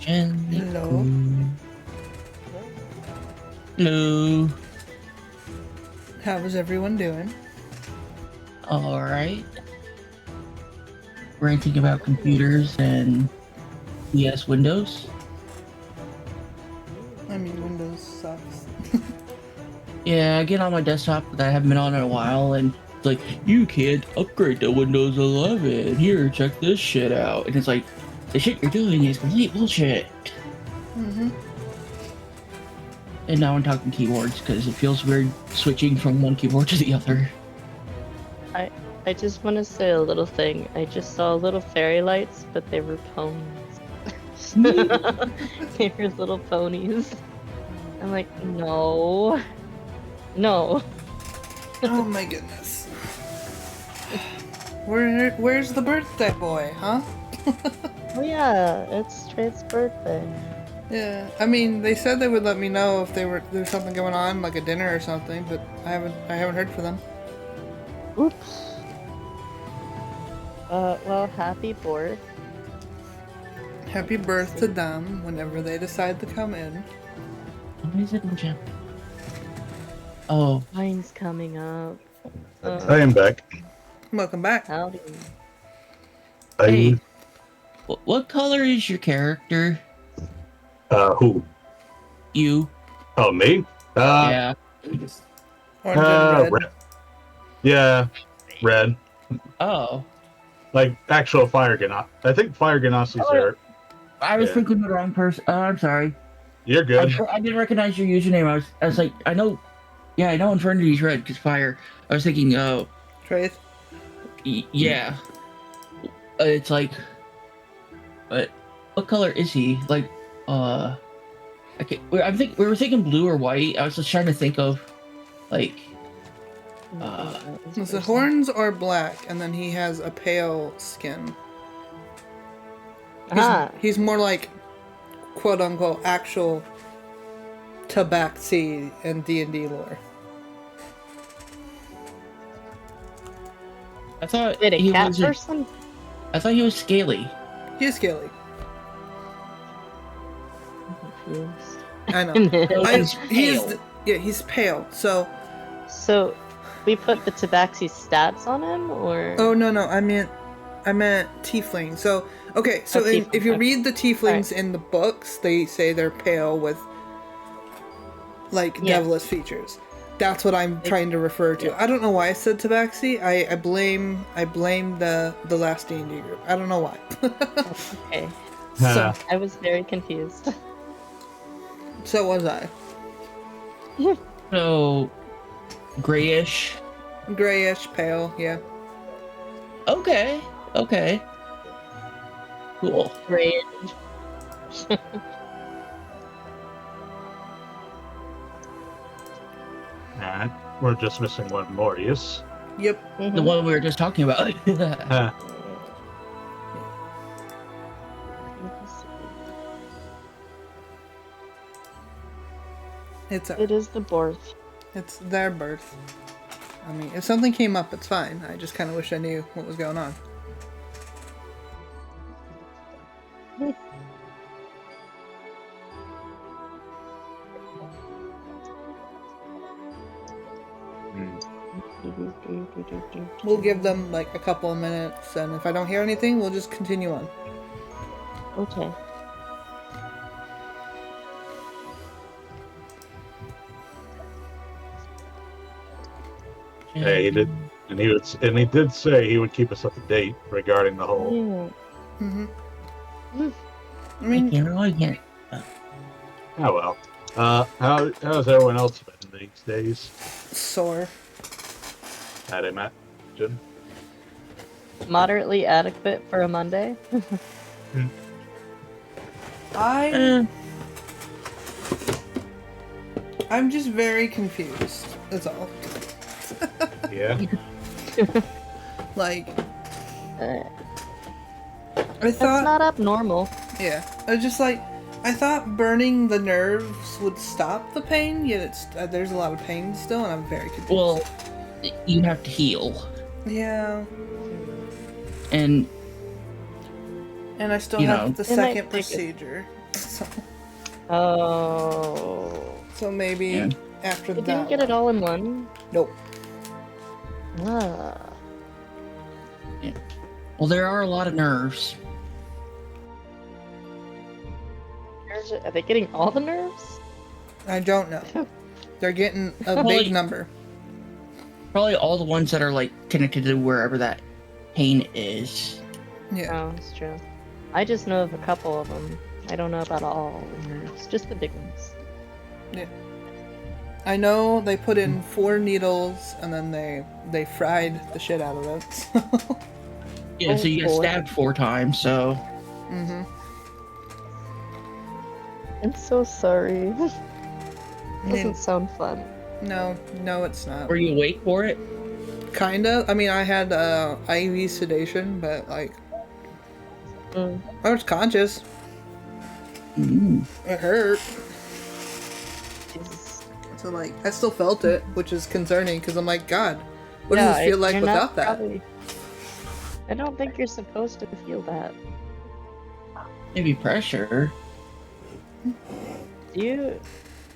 Hello. Hello. How is everyone doing? All right. Ranting about computers and PS Windows. I mean, Windows sucks. Yeah, I get on my desktop that I haven't been on in a while, and it's like, you can't upgrade to Windows 11. Here, check this shit out. And it's like, the shit you're doing is complete bullshit. Mm-hmm. And now I'm talking keyboards because it feels weird switching from one keyboard to the other. I just want to say a little thing. I just saw little fairy lights, but they were ponies. They were little ponies. I'm like, no. No. Oh my goodness. Where's the birthday boy, huh? Oh yeah, it's Trey's birthday. Yeah. I mean, they said they would let me know if there's something going on, like a dinner or something, but I haven't heard from them. Oops. Well, happy birth. Happy birth to them whenever they decide to come in. What is it, Jim? Oh. Mine's coming up. I am back. Welcome back. Howdy. Hey, what color is your character? Who? You. Oh, me? Yeah. Orange and red. Yeah, red. Oh. Like actual fire ganassi. I think fire ganassi's there. I was thinking the wrong person. I'm sorry. You're good. I didn't recognize your username. I was like, I know Infernity's red because fire. I was thinking, Trace? Yeah. It's like, what color is he? Like, okay, I think we were thinking blue or white. I was just trying to think of, like, The horns are black, and then he has a pale skin. He's more like, quote unquote, actual Tabaxi in D&D lore. I thought Wait, a he cat was person? I thought he was scaly. He is scaly. I'm confused. I know. He's pale. He's pale. So we put the Tabaxi stats on him, or? Oh no, I meant tiefling. So okay, so if you read the tieflings in the books, they say they're pale with like devilish features. That's what I'm trying to refer to. I don't know why I said Tabaxi. I blame the last D&D group. I don't know why. Okay. So I was very confused. so was I. So, grayish. Grayish, pale, yeah. Okay. Cool. Great. Alright, we're just missing one more, yes? Yep. The one we were just talking about. It is the birth. It's their birth. I mean, if something came up, it's fine. I just kind of wish I knew what was going on. We'll give them like a couple of minutes, and if I don't hear anything, we'll just continue on. Okay. Hey, he did, and he did say he would keep us up to date regarding the whole. Yeah. I mean, I can't. Oh well. How's everyone else been these days? sore. I'd imagine. Moderately adequate for a Monday. I'm just very confused. That's all. Yeah. Like, I That's thought. not abnormal. Yeah, I was just like, I thought burning the nerves would stop the pain. Yet it's there's a lot of pain still, and I'm very confused. Well, you have to heal, Yeah, and and I still You have know. the It might second take procedure, So, Oh. so maybe Yeah. after You that. didn't get it all in one? Nope. Ah. Well, there are a lot of nerves. Are they getting all the nerves? I don't know. They're getting a Probably- big number. Probably all the ones that are like connected to wherever that pain is. Yeah. Oh, that's true. I just know of a couple of them. I don't know about all the nerves, just the big ones. I know they put in 4 needles and then they fried the shit out of it. Yeah, so you get boy. stabbed 4 times, so... Mm-hmm. I'm so sorry. Doesn't Mm, sound fun. no, it's not. Were you awake for it? Kinda. I mean, I had IV sedation, but like, Mm. I was conscious. Mm. It hurt. Jesus. So like, I still felt it, which is concerning because I'm like, God, what Yeah, does this feel like you're without not that? probably- I don't think you're supposed to feel that. Maybe pressure. Do you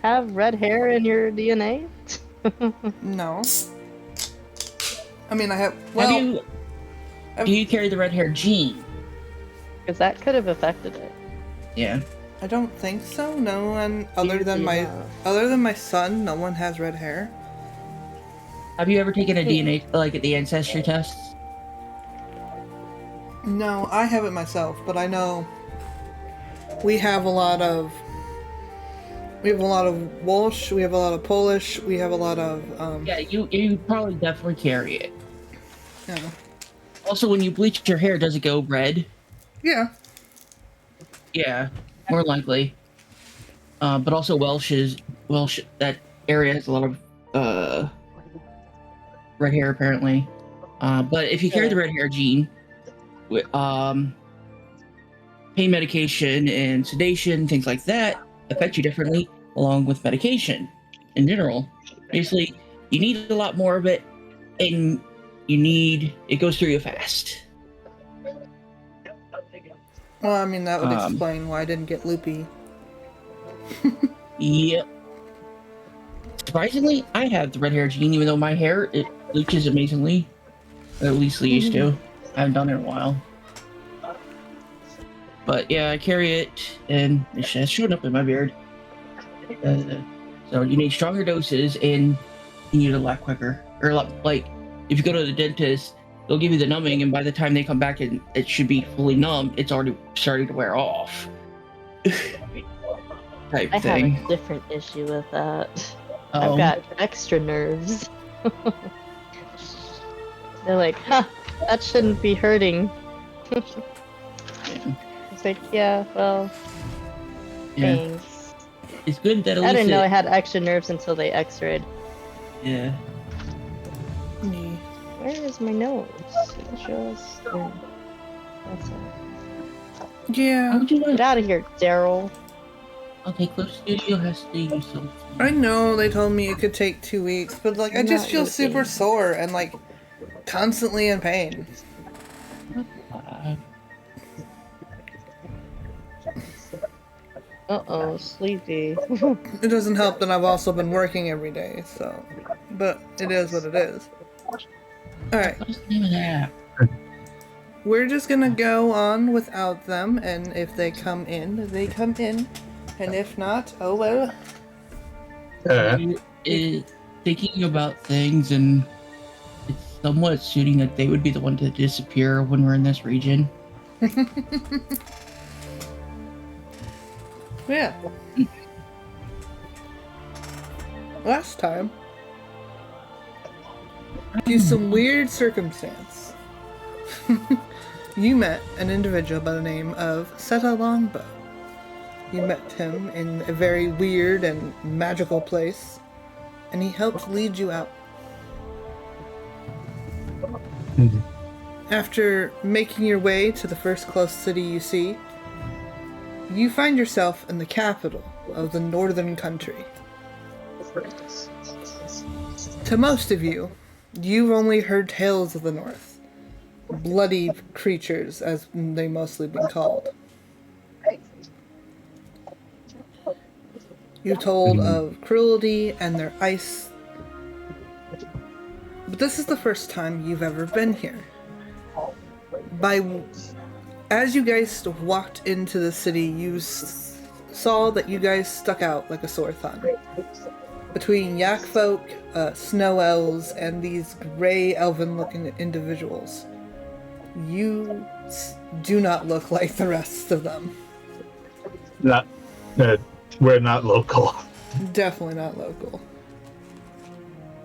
have red hair in your DNA? No. I mean, I have. Well, Do you carry the red hair gene? Because that could have affected it. Yeah. I don't think so. No one other than Weirdly my enough. son, no one has red hair. Have you ever taken a DNA, like at the ancestry tests? No, I haven't myself, but I know we have a lot of Welsh, we have a lot of Polish, we have a lot of Yeah, you probably definitely carry it. yeah. Also, when you bleach your hair, does it go red? Yeah. Yeah, more likely. But also Welsh, that area has a lot of red hair apparently. But if you carry the red hair gene, pain medication and sedation, things like that, affect you differently, along with medication in general. Basically, you need a lot more of it, and it goes through you fast. Well, I mean that would Um, explain why I didn't get loopy. Yep. Surprisingly, I have the red hair gene, even though my hair, it bleaches amazingly. Or at least it used to. I haven't done it in a while. But yeah, I carry it, and it has shown up in my beard. So you need stronger doses, and you need it a lot quicker. Or like, if you go to the dentist, they'll give you the numbing, and by the time they come back and it should be fully numb, it's already starting to wear off. Type I thing. have a different issue with that. Oh. I've got extra nerves. They're like, huh, that shouldn't be hurting. It's like, yeah, well, Yeah. thanks. It's good that at I least didn't know I had extra nerves until they x-rayed. Yeah. Me. Where is my nose? It shows. There. That's it. Yeah. How would you like? Get out of here, Daryl. Okay, Clip Studio has to use something. I know they told me it could take 2 weeks, but like I just Not feel loopy. super sore and like constantly in pain. Uh-oh, sleepy. It doesn't help that I've also been working every day, so but it is what it is. Alright. What is the name of that? We're just gonna go on without them, and if they come in, they come in. And if not, oh well. Thinking about things, and it's somewhat suiting that they would be the one to disappear when we're in this region. Yeah. Last time, due to some weird circumstance, you met an individual by the name of Seta Longbow. You met him in a very weird and magical place, and he helped lead you out. After making your way to the first close city you see, you find yourself in the capital of the northern country. To most of you, you've only heard tales of the north. Bloody creatures, as they mostly been called. You told Mhm. of cruelty and their ice. But this is the first time you've ever been here. As you guys walked into the city, you saw that you guys stuck out like a sore thumb. Between yak folk, snow elves, and these gray elven-looking individuals, you do not look like the rest of them. Not, we're not local. Definitely not local.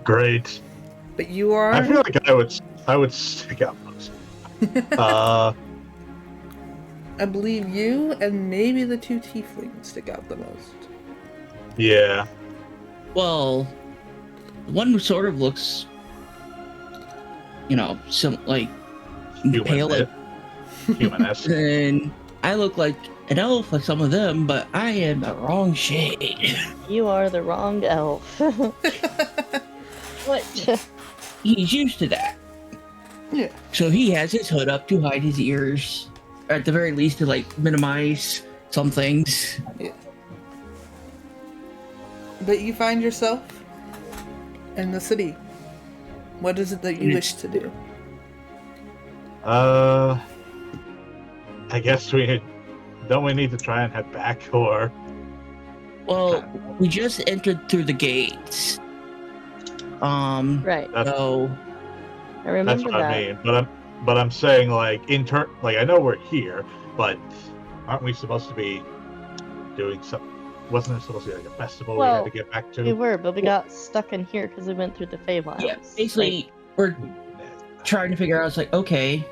Great. But you are. I feel like I would stick out most. I believe you and maybe the two tieflings stick out the most. Yeah. Well, one sort of looks, some like pale, like, Human-esque. and I look like an elf, like some of them, but I am the wrong shade. You are the wrong elf. What? He's used to that, Yeah. so he has his hood up to hide his ears, or at the very least to like minimize some things. Yeah. But you find yourself in the city. What is it that you wish to do? I guess we need to try and head back, or Well, we just entered through the gates. Right. So I remember that's what that. I mean. But I'm saying like like I know we're here, but aren't we supposed to be doing something? Wasn't there supposed to be like a festival we had to get back to? We were, but we got stuck in here because we went through the fey-wild. yeah, basically we're trying to figure out. It's like, okay,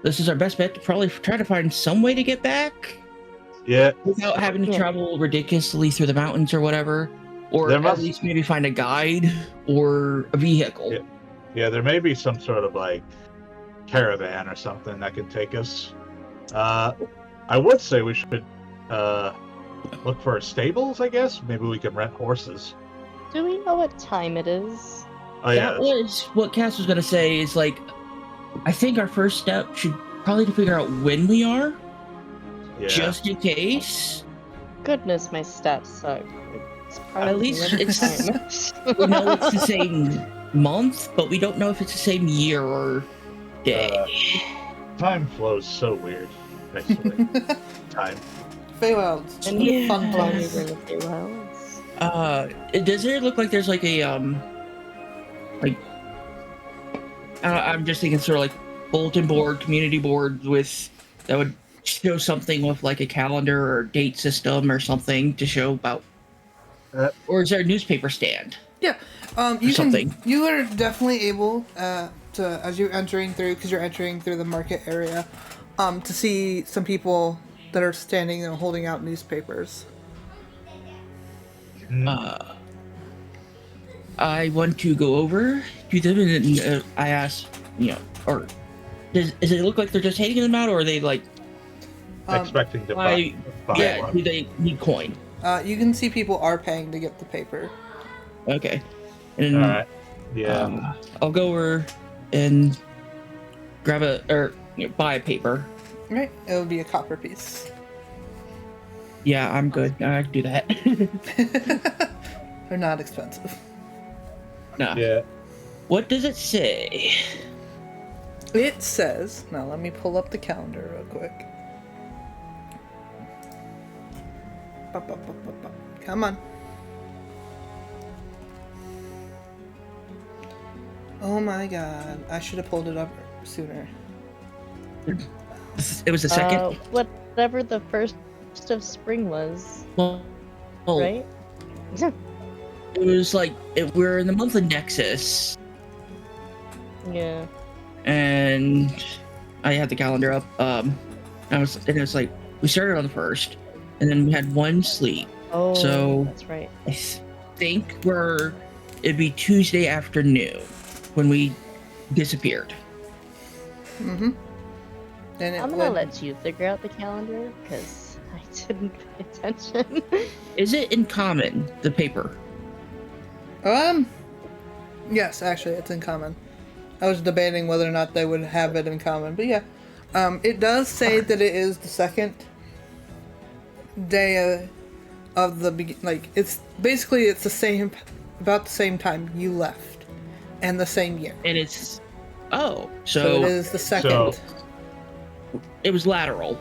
this is our best bet to probably try to find some way to get back. Yeah. Without having to Yeah. travel ridiculously through the mountains or whatever. Or There at must- least maybe find a guide or a vehicle. Yeah, there may be some sort of like caravan or something that can take us. I would say we should look for stables, I guess. Maybe we can rent horses. Do we know what time it is? Oh yeah. That was what Cass was going to say is like, I think our first step should probably to figure out when we are, Yeah. just in case. Goodness, my stats suck. It's part At of least the it's- time. We know it's the same month, but we don't know if it's the same year or day. Time flows so weird. Actually, time. Feywilds. Just And a fun while time. we were in the Feywilds. Does it look like there's like a like I'm just thinking sort of like bulletin board, community board with that would show something with like a calendar or date system or something to show about, or is there a newspaper stand? Yeah. You something. can. You are definitely able to, as you're entering through, because you're entering through the market area, to see some people that are standing and holding out newspapers. I want to go over to them and I ask, or is it look like they're just handing them out, or are they like, Expecting to buy buy one. do they need coin? You can see people are paying to get the paper. Okay. And All right. Yeah. I'll go over and grab buy a paper. Right? It would be a copper piece. Yeah, I'm good. I can do that. They're not expensive. No. yeah. What does it say? It says, now let me pull up the calendar real quick. Come on. Oh my god, I should have pulled it up sooner. It was the second. Whatever the first of spring was, Well, right? it was like we're in the month of Nexus, Yeah. and I had the calendar up. It was like we started on the 1st, and then we had one sleep. Oh, So- that's right. I think it'd be Tuesday afternoon when we disappeared. Mm-hmm. And I'm gonna let you figure out the calendar because I didn't pay attention. Is it in common, the paper? Yes, actually, it's in common. I was debating whether or not they would have it in common, but yeah. It does say that it is the second day of the like it's basically it's the same about the same time you left and the same year. And it's So so it is the second. So- it was lateral.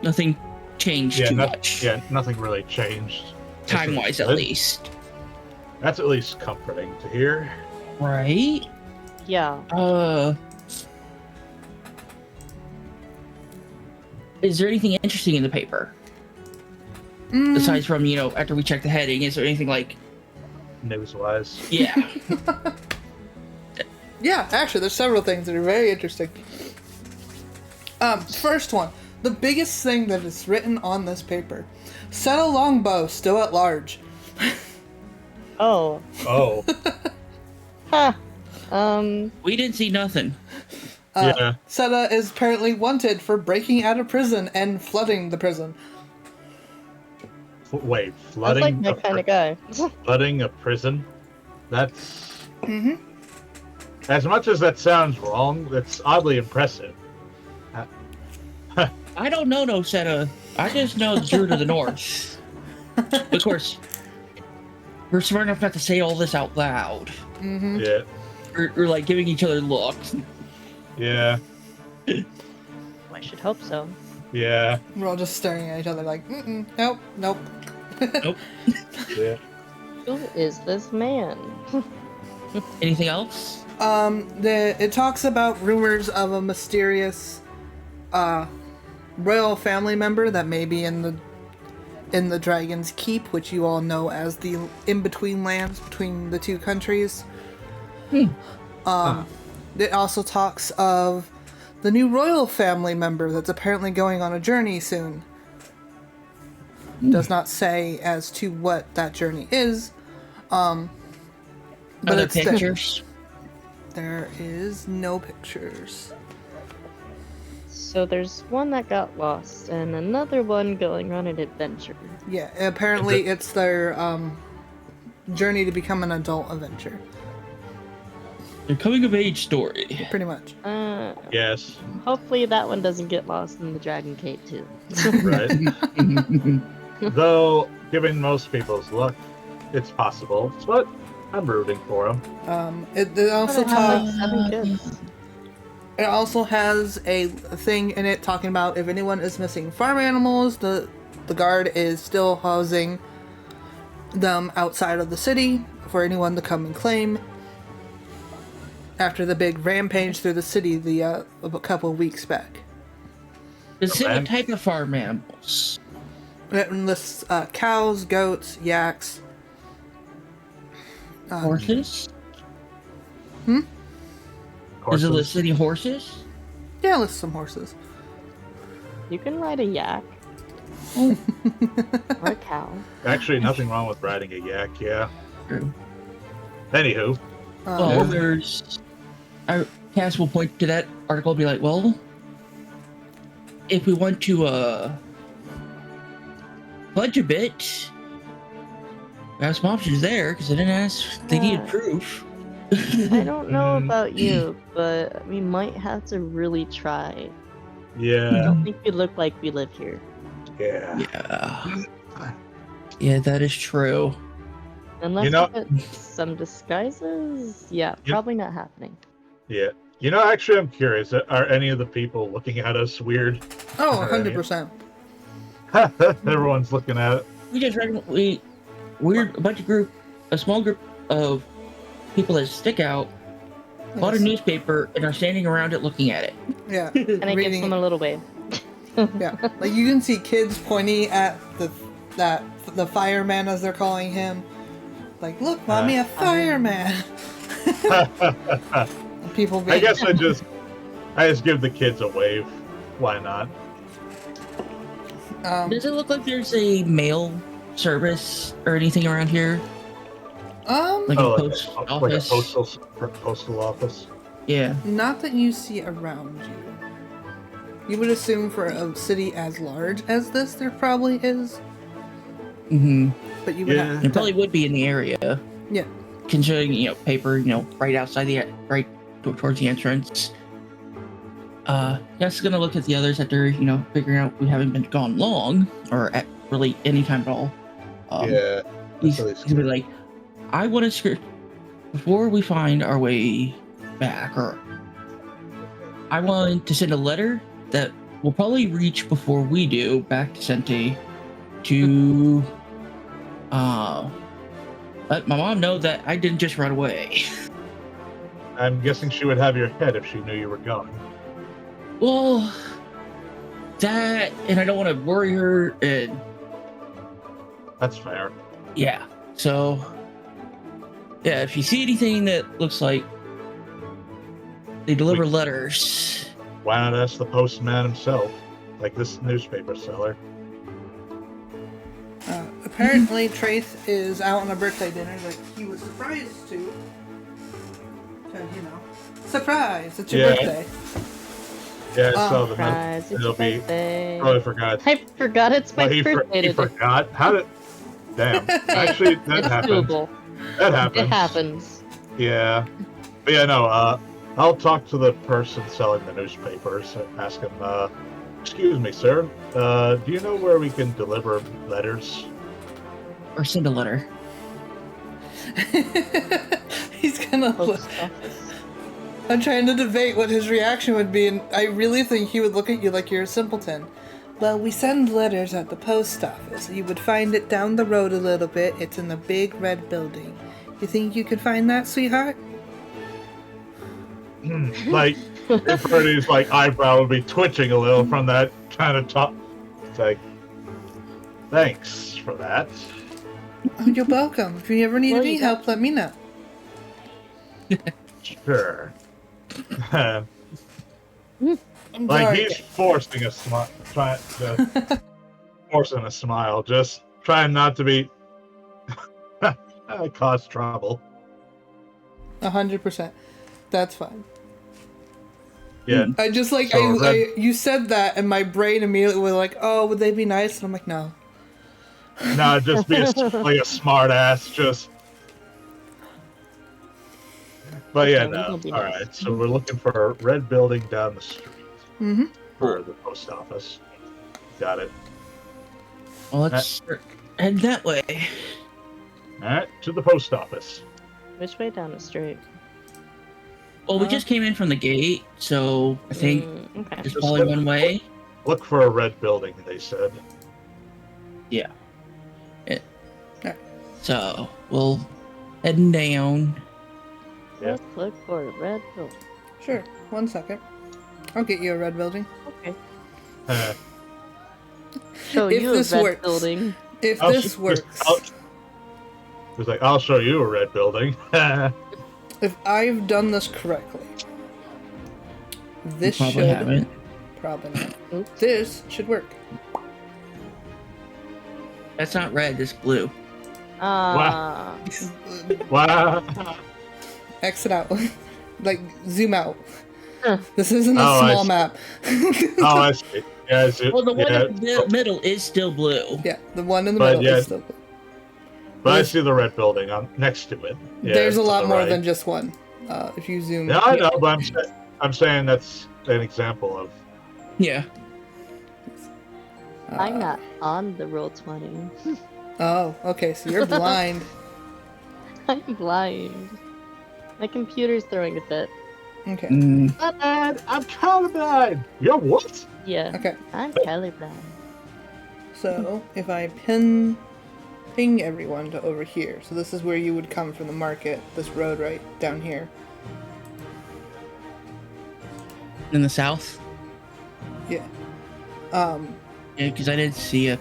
Nothing changed too much. Yeah, nothing really changed. Time wise, at Good. least. That's at least comforting to hear. Right? Yeah. Is there anything interesting in the paper? Aside from, after we check the heading, is there anything like, News-wise. yeah. Yeah, actually, there's several things that are very interesting. First one, the biggest thing that is written on this paper: Seta Longbow still at large. Oh. Oh. Huh. We didn't see nothing. Yeah. Seta is apparently wanted for breaking out of prison and flooding the prison. Wait, Sounds flooding? like my kind of guy. Flooding a prison? That's... As much as that sounds wrong, that's oddly impressive. I don't know no Seta. I just know the Drew to the north. Of course, we're smart enough not to say all this out loud. Yeah. We're like giving each other looks. Yeah. I should hope so. Yeah. We're all just staring at each other like, nope, nope. Nope. Yeah. Who is this man? Anything else? It talks about rumors of a mysterious royal family member that may be in the Dragon's Keep, which you all know as the in-between lands between the two countries. It also talks of the new royal family member that's apparently going on a journey soon. Does not say as to what that journey is. But Other it's there. pictures? There is no pictures. So there's one that got lost and another one going on an adventure. Yeah, apparently it's their journey to become an adult adventure. Their coming of age story. Pretty much. Yes. Hopefully that one doesn't get lost in the Dragon Cape too. Right. Though, given most people's luck, it's possible. But I'm rooting for them. It also They have talks. like 7 kids. It also has a thing in it talking about if anyone is missing farm animals, the guard is still housing them outside of the city for anyone to come and claim. After the big rampage through the city a couple of weeks back. Specific type of farm animals. It lists cows, goats, yaks. Horses? Hmm? Is it list any horses? Yeah, it lists some horses. You can ride a yak. Or a cow. Actually, nothing wrong with riding a yak, yeah. True. Anywho. Well, there's... Cass will point to that article and be like, well, if we want to, budge a bit, we have some options there, because they didn't ask, they needed proof. I don't know about you, but we might have to really try. I Yeah. don't think we look like we live here. Yeah. Yeah. Yeah, that is true. Unless You know- we put some disguises? Yeah, probably not happening. Yeah. You know, actually, I'm curious. Are any of the people looking at us weird? Oh, 100%. Everyone's looking at it. We just we're a small group of people that stick out, bought a newspaper, and are standing around it looking at it. Yeah. And I give reading them a little wave. Yeah, like you can see kids pointing at the fireman as they're calling him. Like, look, mommy, a fireman. And people being, I guess I just give the kids a wave. Why not? Does it look like there's a mail service or anything around here? Like a post office? Like a postal office. Yeah. not that you see around you. You would assume for a city as large as this, there probably is. Mm-hmm. But you would Yeah. have It probably would be in the area. Yeah. Considering, paper, right outside right towards the entrance. Just gonna look at the others after, figuring out we haven't been gone long, or at really any time at all. Yeah. He's gonna be like, I want to script before we find our way back, or I want to send a letter that will probably reach before we do back to Sente to let my mom know that I didn't just run away. I'm guessing she would have your head if she knew you were gone. Well, that, and I don't want to worry her, and That's fair. yeah, so yeah, if you see anything that looks like they deliver letters. Why not ask the postman himself, like this newspaper seller? Apparently, Trace is out on a birthday dinner that he was surprised to. Because, surprise! It's your birthday. Yeah, I saw the Surprise, it's It'll your be. birthday. Probably forgot. I forgot it's my birthday he today. forgot. How did? Damn. Actually, that It's happens. doable. That happens. It happens. Yeah. But yeah, no. I'll talk to the person selling the newspapers and ask him. Excuse me, sir. Do you know where we can deliver letters? Or send a letter. He's gonna look. Post office. I'm trying to debate what his reaction would be, and I really think he would look at you like you're a simpleton. Well, we send letters at the post office. You would find it down the road a little bit. It's in the big red building. You think you could find that, sweetheart? Like, if Bertie's eyebrow would be twitching a little from that kind of talk. It's like, thanks for that. Oh, you're welcome. If you ever need any help, let me know. Sure. I'm Like sorry. he's forcing a smile, forcing a smile, just trying not to be cause trouble. 100%. That's fine. Yeah. I just like So you said that, and my brain immediately was like, "Oh, would they be nice?" And I'm like, "No." No, just be like a smart ass, just. But yeah, Okay, no. we'll be All nice. right, so we're looking for a red building down the street Mm-hmm. for the post office. Got it. Well, let's head that way. All right, to the post office. Which way down the street? Well, we just came in from the gate, so I think Okay. there's Just probably one way. Look for a red building, they said. Yeah. Alright. So we'll heading down. Yeah. Let's look for a red building. Sure. 1 second. I'll get you a red building. Okay. Uh, Show If you a this red works. building. If I'll this sh- works, It's like, I'll show you a red building. if I've done this correctly, this Probably should haven't. probably not. Oops. This should work. That's not red. It's blue. Ah. Wow. Exit out. Like zoom out. Huh. This isn't a Oh, I small see. map. Oh, I see. Yeah, I see. Well, the one yeah, in the middle is still blue. Yeah, the one in the But middle yeah, is still blue. but I see the red building. I'm next to it. Yeah, There's a to lot the more right. than just one. If you zoom. Yeah, I know, but I'm saying that's an example of. Yeah. I'm not on the roll 20. Oh, okay. So you're blind. I'm blind. My computer's throwing a fit. Okay. Not bad. I'm colorblind. You're what? Yeah. Okay. I'm colorblind. So if I ping everyone to over here. So this is where you would come from the market. This road right down here. In the south. Yeah. Yeah, because I didn't see a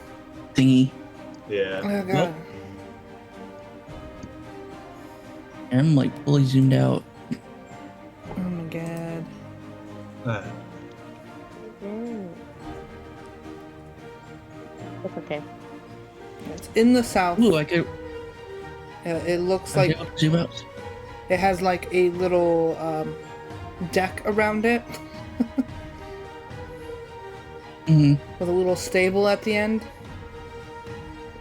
thingy. Yeah. Oh god. Nope. I'm like fully zoomed out. Oh my god. It's okay. It's in the south. Ooh, I could. It looks I like could zoom out. it has like a little deck around it Hmm. with a little stable at the end.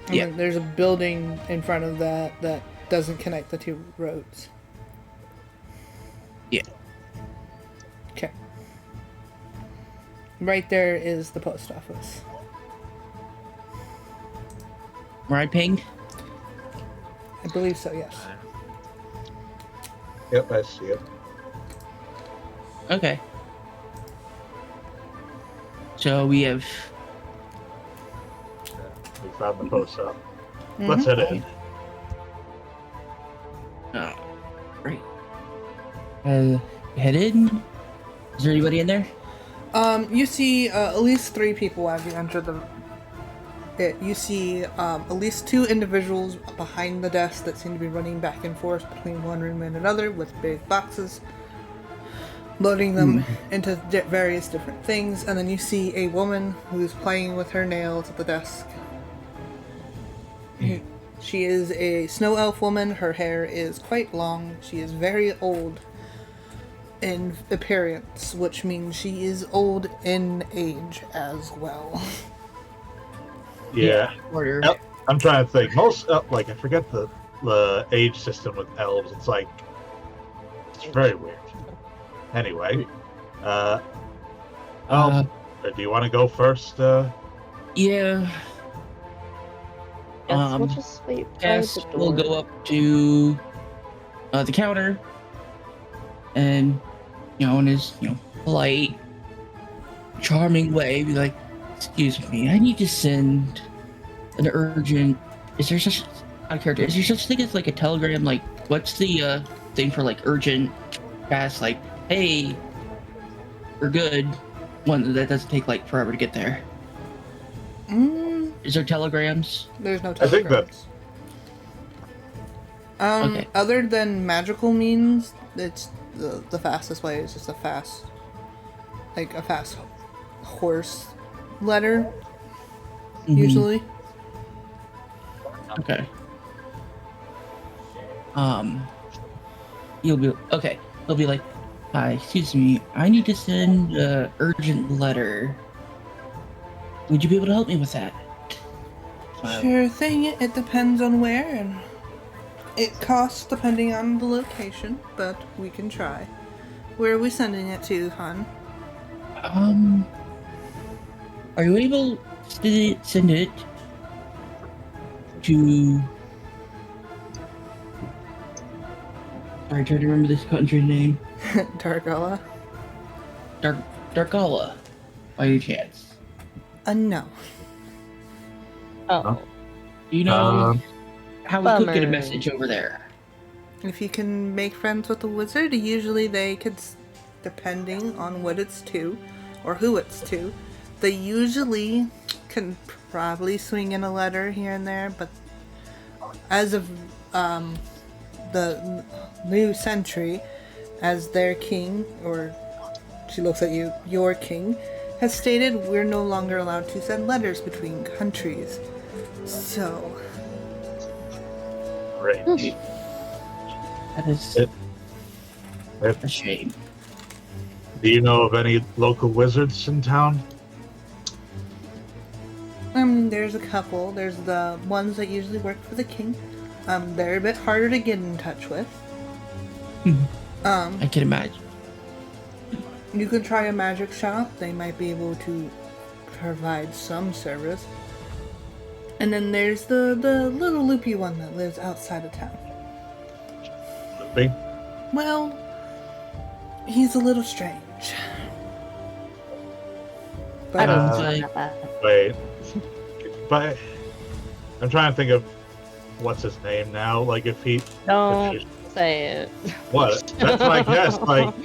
And Yeah. then there's a building in front of that that doesn't connect the two roads. Yeah. Okay. Right there is the post office. Where I pinged? I believe so, yes. Yep, I see it. Okay. So we have... We found the post up. Let's head in. Great. Head in. Is there anybody in there? You see at least 3 people as you enter you see at least 2 individuals behind the desk that seem to be running back and forth between one room and another with big boxes, loading them into various different things, and then you see a woman who's playing with her nails at the desk. She is a snow elf woman. Her hair is quite long. She is very old in appearance, which means she is old in age as well. Yeah. Order. I'm trying to think. Most, like, I forget the age system with elves. It's like, it's very weird. Anyway, do you want to go first? Yeah. Yes, we'll just wait by Yes, the door. we'll go up to the counter, and in his polite, charming way, be like, "Excuse me, I need to send an urgent. Is there such out of character? Is there such thing as like a telegram? Like, what's the thing for like urgent, fast? Like, hey, we're good. One that doesn't take like forever to get there. Is there telegrams? There's no I think telegrams. Okay. Other than magical means, it's the fastest way is just a fast horse letter, usually. Okay. You'll be okay. They'll be like, "Hi, excuse me. I need to send an urgent letter. Would you be able to help me with that?" Sure thing. It depends on where, and it costs depending on the location, but we can try. Where are we sending it to, hon? Are you able to send it to... Sorry, trying to remember this country name. Dargala? Dargala, by any chance. No. Oh, Do you know how we could get a bummer. message over there? If you can make friends with a wizard, usually they could, depending on what it's to, or who it's to, they usually can probably swing in a letter here and there, but as of the new century, as their king, or she looks at you, your king, has stated we're no longer allowed to send letters between countries. So... Great. That is a shame. Do you know of any local wizards in town? There's a couple. There's the ones that usually work for the king. They're a bit harder to get in touch with. I can imagine. You could try a magic shop. They might be able to provide some service. And then there's the little loopy one that lives outside of town. Big? Well, he's a little strange. I But don't Uh, see that bad. Wait. But I'm trying to think of what's his name now. Like if he... Don't say it. What? That's my guess. Like,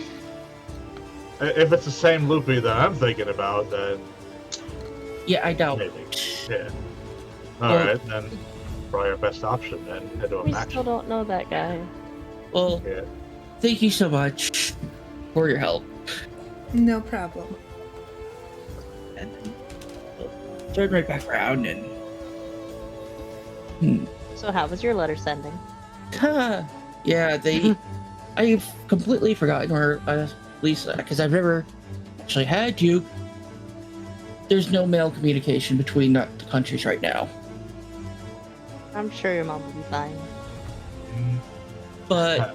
if it's the same loopy that I'm thinking about, then Yeah, I doubt. maybe. Yeah. Alright, then probably our best option then. Head to a We match. still don't know that guy. Well, Yeah. thank you so much for your help. no problem. And then we'll turn right back around and... So how was your letter sending? Yeah, I've completely forgotten, or at least because I've never actually had to. There's no mail communication between the countries right now. I'm sure your mom will be fine. But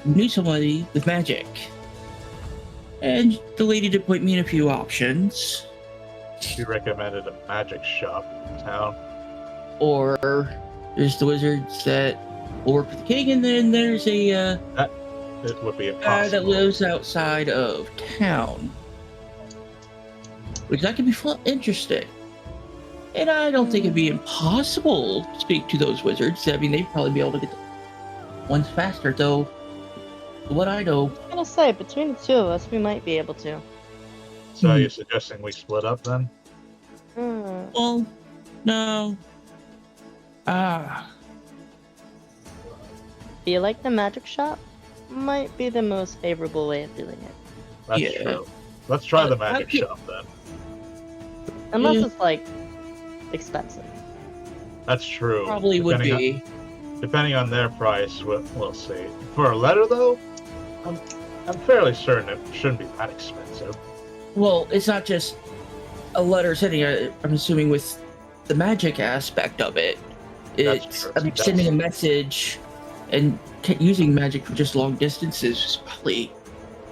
we need somebody with magic. And the lady did point me in a few options. She recommended a magic shop in town. Or there's the wizards that will work with the king, and then there's a It would be guy impossible. that lives outside of town. Which that could be interesting. And I don't think it'd be impossible to speak to those wizards. I mean, they'd probably be able to get ones faster, though. What I know. I'm gonna say, between the two of us, we might be able to. So are you suggesting we split up then? Well, no. Feel like the magic shop might be the most favorable way of doing it. That's true. Let's try the magic shop then. Unless it's like expensive. That's true. Probably would be. Depending on their price, we'll see. For a letter, though, I'm fairly certain it shouldn't be that expensive. Well, it's not just a letter sending. I'm assuming with the magic aspect of it, it's sending a message and using magic for just long distances is probably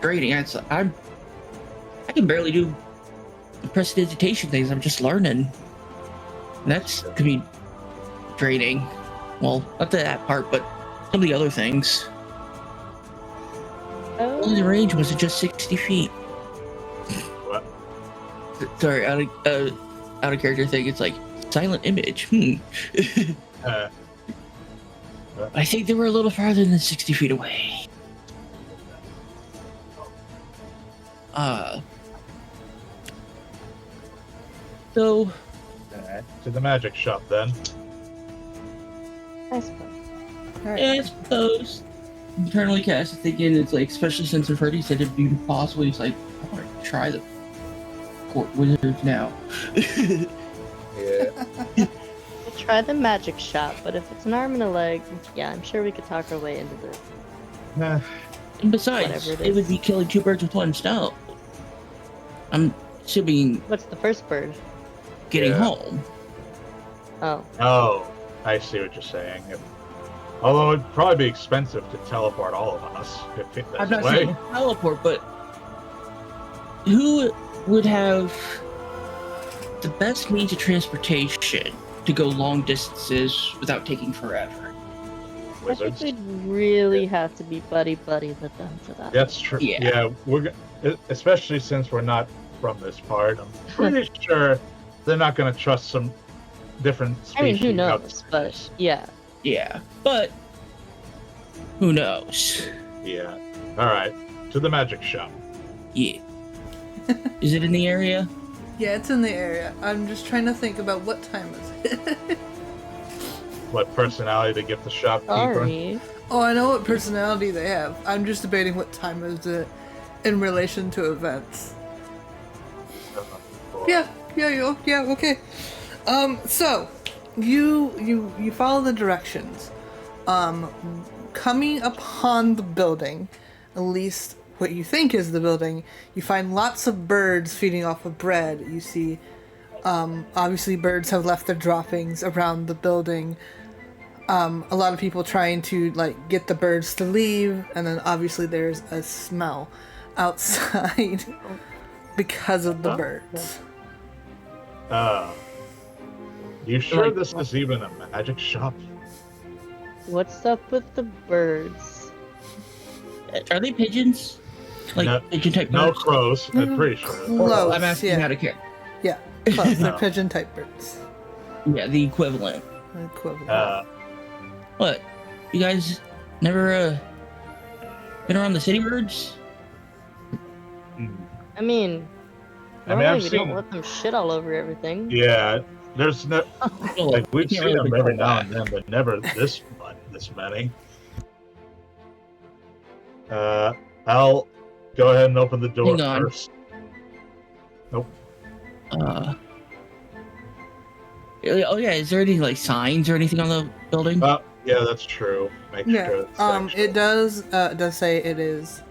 draining. I can barely do the prestidigitation things. I'm just learning. And that's could be draining. Well, not that part, but some of the other things. Only the range was just 60 feet. What? Sorry, out of character thing. It's like silent image. I think they were a little farther than 60 feet away. So to the magic shop then. I suppose. Right. I suppose internally cast thinking it's like, especially since I've heard he said it'd be possible. He's like, I want to try the court wizards now. Yeah. We'll try the magic shop, but if it's an arm and a leg, yeah, I'm sure we could talk our way into this. Nah. And besides, it would be killing two birds with one stone. I'm assuming What's the first bird? getting home. Oh. Oh, I see what you're saying. Although it'd probably be expensive to teleport all of us. If I'm not way. saying teleport, but who would have the best means of transportation to go long distances without taking forever? Wizards. I think we'd really have to be buddy-buddy with them for that. That's true. Yeah. Especially since we're not from this part. I'm pretty sure they're not going to trust some different species. I mean, who knows? outside. But yeah. Yeah, but who knows? Yeah. All right. To the magic shop. Yeah. Is it in the area? Yeah, it's in the area. I'm just trying to think about what time is it. What personality to give the shopkeeper? Sorry. Oh, I know what personality they have. I'm just debating what time is it in relation to events. Yeah, okay. So you follow the directions. Coming upon the building, at least what you think is the building, you find lots of birds feeding off of bread. You see, obviously birds have left their droppings around the building. A lot of people trying to get the birds to leave, and then obviously there's a smell outside because of the birds. You sure this is even a magic shop? What's up with the birds? Are they pigeons? Pigeon type No birds? crows, I'm pretty sure. Close, I'm asking yeah. how to care. Yeah, close. They're No. pigeon type birds. Yeah, the equivalent. Equivalent. What? You guys never been around the city birds? I mean, I've normally we seen. don't let them shit all over everything. Yeah, there's no. Well, Like we've you can't seen really them every control now that. and then, but never this many. I'll go ahead and open the door Hang on. first. Nope. Oh yeah, is there any signs or anything on the building? Yeah, that's true. Make Yeah. sure. It's actual. It does say it is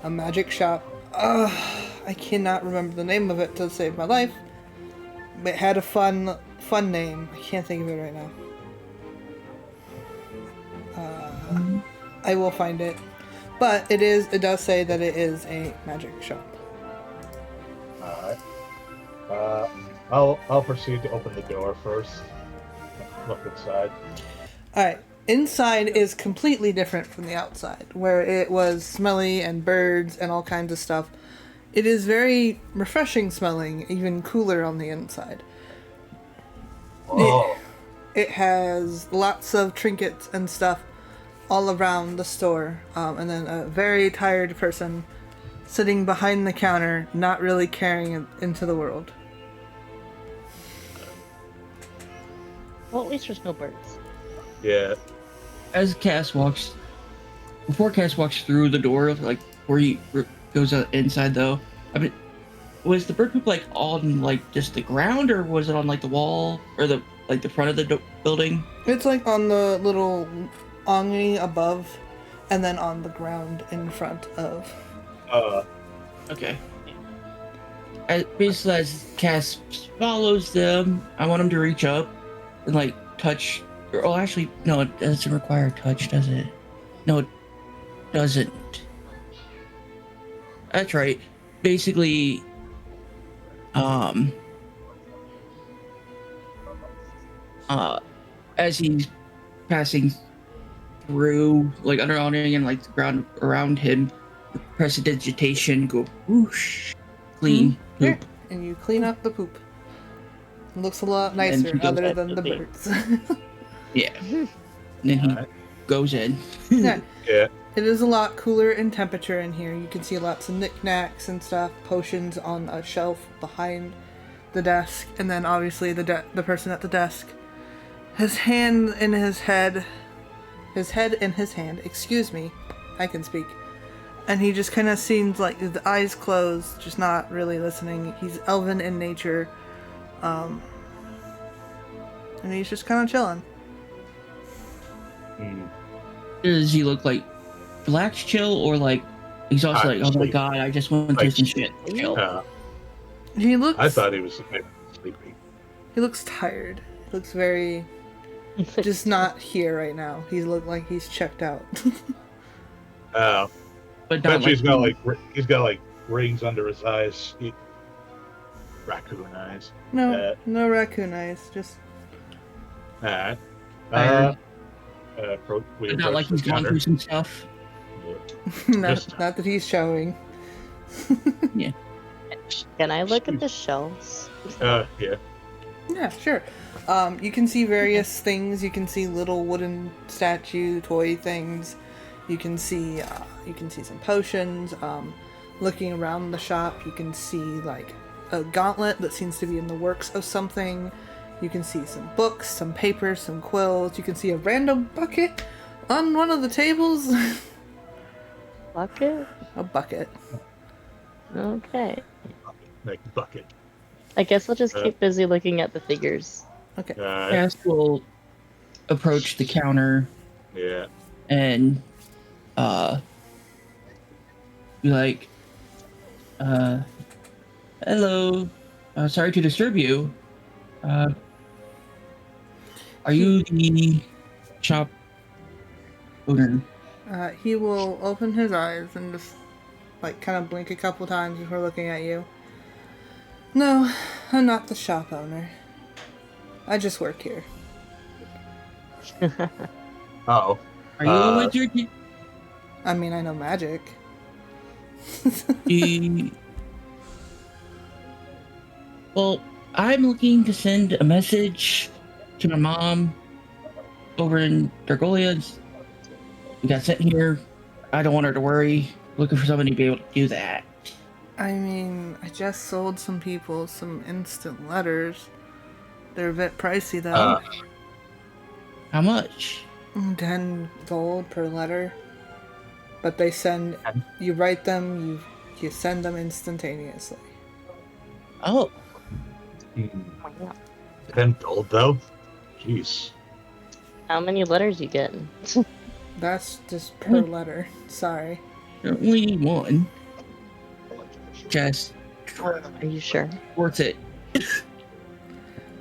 a magic shop. I cannot remember the name of it to save my life. But it had a fun name. I can't think of it right now. I will find it. But it does say that it is a magic shop. Alright. I'll proceed to open the door first. Look inside. Alright. Inside is completely different from the outside, where it was smelly and birds and all kinds of stuff. It is very refreshing smelling, even cooler on the inside. Oh. It has lots of trinkets and stuff all around the store, and then a very tired person sitting behind the counter, not really caring into the world. Well, at least there's no birds. Yeah. Before Cass walks through the door, like where he goes inside though, I mean, was the bird poop like on like just the ground, or was it on like the wall or the front of the building? It's like on the little awning above, and then on the ground in front of. Okay. Basically, as Cass follows them, I want him to reach up and like touch. Oh, actually, no, it doesn't require a touch, does it? No, it doesn't. That's right. Basically, as he's passing through, like underawning and like the ground around him, prestidigitation, go whoosh, clean Here, poop. and you clean up the poop. It looks a lot nicer, he goes other back than to the the- birds. Yeah. And then he Alright. goes in. Yeah. Yeah. It is a lot cooler in temperature in here. You can see lots of knickknacks and stuff, potions on a shelf behind the desk, and then obviously the person at the desk, his hand in his head in his hand. Excuse me, I can speak. And he just kind of seems like the eyes closed, just not really listening. He's elven in nature, and he's just kind of chilling. Does he look like relaxed chill or like exhausted? Like, oh my Sleep. god, I just went through Like, some shit. Chill. He looks. I thought he was maybe sleepy. He looks tired. He looks very just not here right now. He looked like he's checked out. Oh. But Bet not you he's got like rings under his eyes. Raccoon eyes. No, no raccoon eyes. Just Alright. Tired. We but not like approach he's the gone counter. through some stuff. not that he's showing. Can I look at the shelves? Yeah. Yeah, sure. You can see various things. You can see little wooden statue toy things. You can see some potions. Looking around the shop, you can see like a gauntlet that seems to be in the works of something. You can see some books, some papers, some quills. You can see a random bucket on one of the tables. Bucket? A bucket. Okay. Like bucket. I guess I'll just keep busy looking at the figures. Okay. Cass will approach the counter Yeah. and be like, hello, sorry to disturb you. Are you the shop owner? He will open his eyes and just like kind of blink a couple times before looking at you. No, I'm not the shop owner. I just work here. Oh. Are you a wizard? I mean, I know magic. Well, I'm looking to send a message to my mom over in Dargolia. We got sent here. I don't want her to worry. Looking for somebody to be able to do that. I mean, I just sold some people some instant letters. They're a bit pricey though. How much? 10 gold per letter. But they send, you write them, you send them instantaneously. Oh, 10 gold though? Jeez. How many letters you getting? That's just per letter. Sorry. only need one. Just Are you sure? worth it.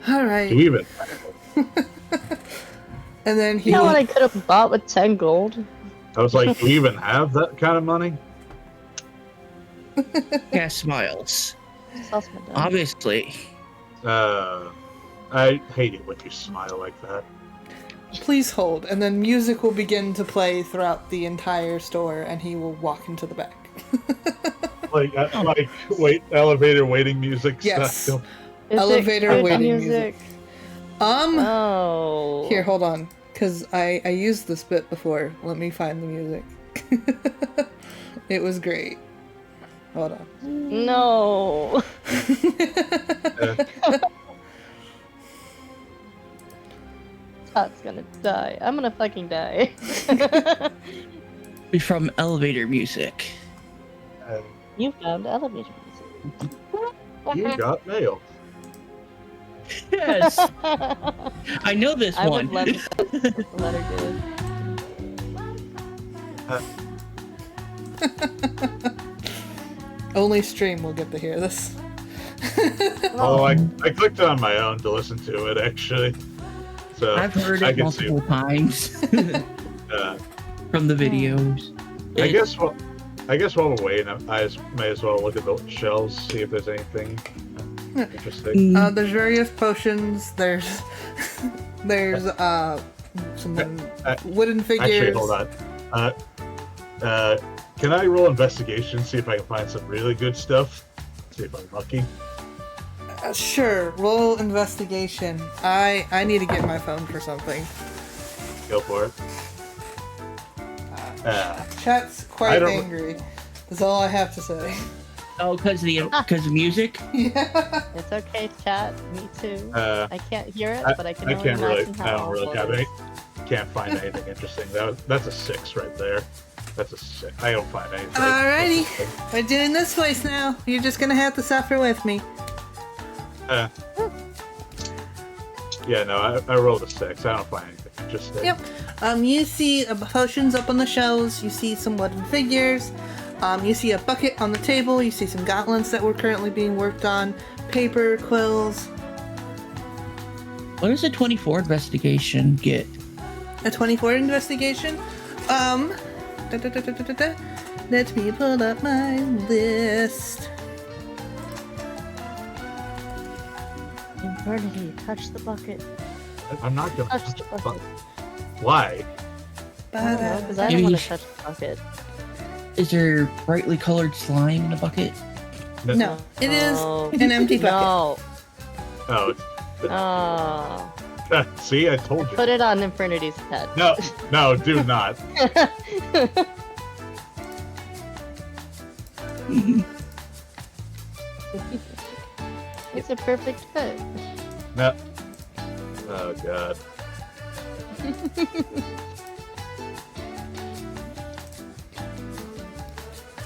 Alright. Do we even? And then he You know what I could have bought with 10 gold? I was like, do we even have that kind of money? Yeah, smiles. Sauce Madame. Obviously. I hate it when you smile like that. Please hold, and then music will begin to play throughout the entire store, and he will walk into the back. Elevator waiting music. Yes. Style. Is Elevator it good waiting music. Oh. Here, hold on, because I used this bit before. Let me find the music. It was great. Hold on. No. Todd's gonna die. I'm gonna fucking die. Be from elevator music. You found elevator music. You got mail. Yes. I know this I one. would love to let her do it. Only stream will get to hear this. I clicked on my own to listen to it actually. So I've heard I it can multiple times Uh, from the videos. I guess while we're waiting, I may as well look at the shelves, see if there's anything interesting. There's various potions. There's some wooden figures. Actually, hold on. Can I roll investigation, see if I can find some really good stuff? See if I'm lucky. Sure, roll investigation. I need to get my phone for something. Go for it. Chat's I quite don't- angry. That's all I have to say. Oh, because of music? Yeah. It's okay, chat. Me too. Uh, I can't hear it, but I can I only can't really. imagine I how don't really awful have it any. is. Can't find anything interesting. That's a 6 right there. That's a 6. I don't find anything. Alrighty. We're doing this voice now. You're just gonna have to suffer with me. Yeah, no, I rolled a 6. I don't find anything interesting. Yep. You see potions up on the shelves. You see some wooden figures. You see a bucket on the table. You see some gauntlets that were currently being worked on. Paper, quills. What does a 24 investigation get? A 24 investigation. Let me pull up my list. Infernity, touch the bucket. I'm not gonna. Touch the bucket. Why? Because I Maybe don't want you to touch the bucket. Is there brightly colored slime in the bucket? No, it is Oh. an empty bucket. No. Oh, Oh. see, I told you. Put it on Infernity's head. No, do not. It's a perfect fit. No. Oh god.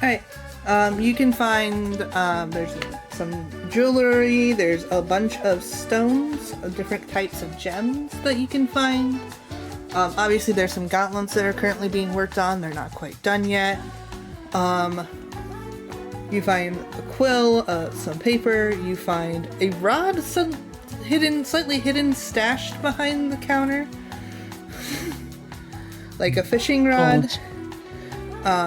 Alright. You can find there's some jewelry, there's a bunch of stones, of different types of gems that you can find. Obviously there's some gauntlets that are currently being worked on, they're not quite done yet. You find a quill, some paper, you find a rod, slightly hidden, stashed behind the counter. Like a fishing rod.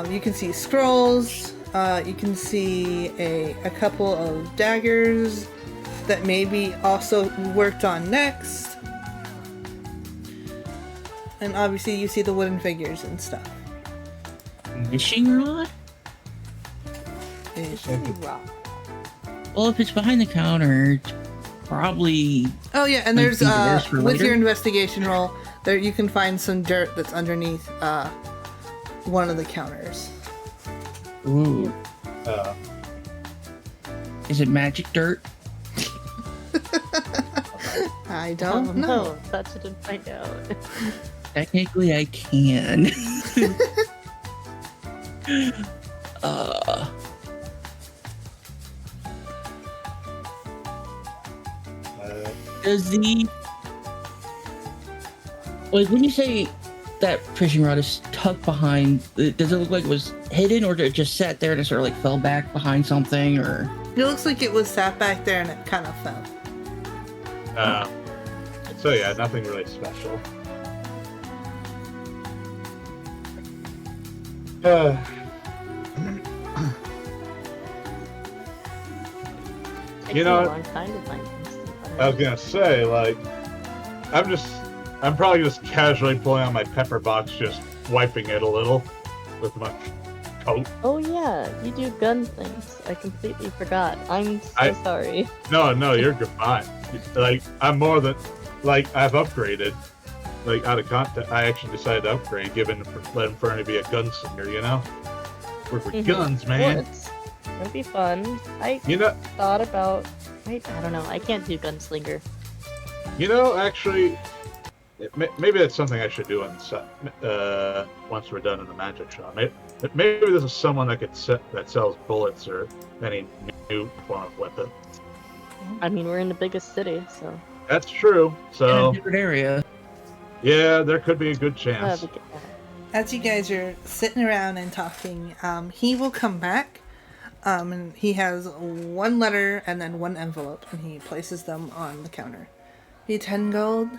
You can see scrolls. You can see a couple of daggers that may be also worked on next. And obviously you see the wooden figures and stuff. Fishing rod? Well, if it's behind the counter, it's probably... Oh yeah, and Might there's be theirs for with later. your investigation roll, there you can find some dirt that's underneath one of the counters. Ooh. Is it magic dirt? I Oh, don't know. no, touch it and find out. Technically, I can. Does the... Like, when you say that fishing rod is tucked behind, does it look like it was hidden, or did it just sat there and it sort of like fell back behind something, or... It looks like it was sat back there and it kind of fell. So yeah, nothing really special. You know, a long time to find instant I was gonna say, like, I'm probably just casually pulling out my pepper box, just wiping it a little with my coat. Oh yeah, you do gun things. I completely forgot. I'm so sorry. No, you're fine. Like, I'm more than, like, I've upgraded. Like, out of context, I actually decided to upgrade, letting Fernie be a gunslinger, you know? Work with guns, man. Well, it'll be fun. Thought about. I don't know. I can't do gunslinger. You know, actually, maybe that's something I should do once we're done in the magic shop. Maybe this is someone that sells bullets or any new form of weapon. I mean, we're in the biggest city, so. That's true. So. In a different area. Yeah, there could be a good chance. As you guys are sitting around and talking, he will come back. And he has one letter and then one envelope, and he places them on the counter. Be 10 gold.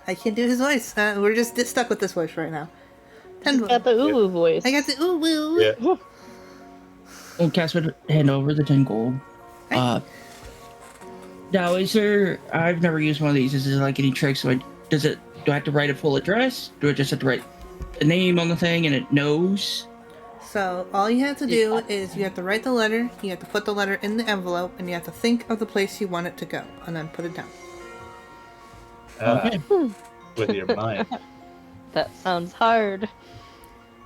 I can't do his voice. We're just stuck with this voice right now. 10 gold. Got the ooh voice. I got the ooh woo. Yeah. Well, Cass would hand over the 10 gold. Right. Now, I've never used one of these. Is there like any tricks? Do I have to write a full address? Do I just have to write a name on the thing and it knows? So all you have to do is you have to write the letter, you have to put the letter in the envelope, and you have to think of the place you want it to go, and then put it down. Okay. With your mind. That sounds hard.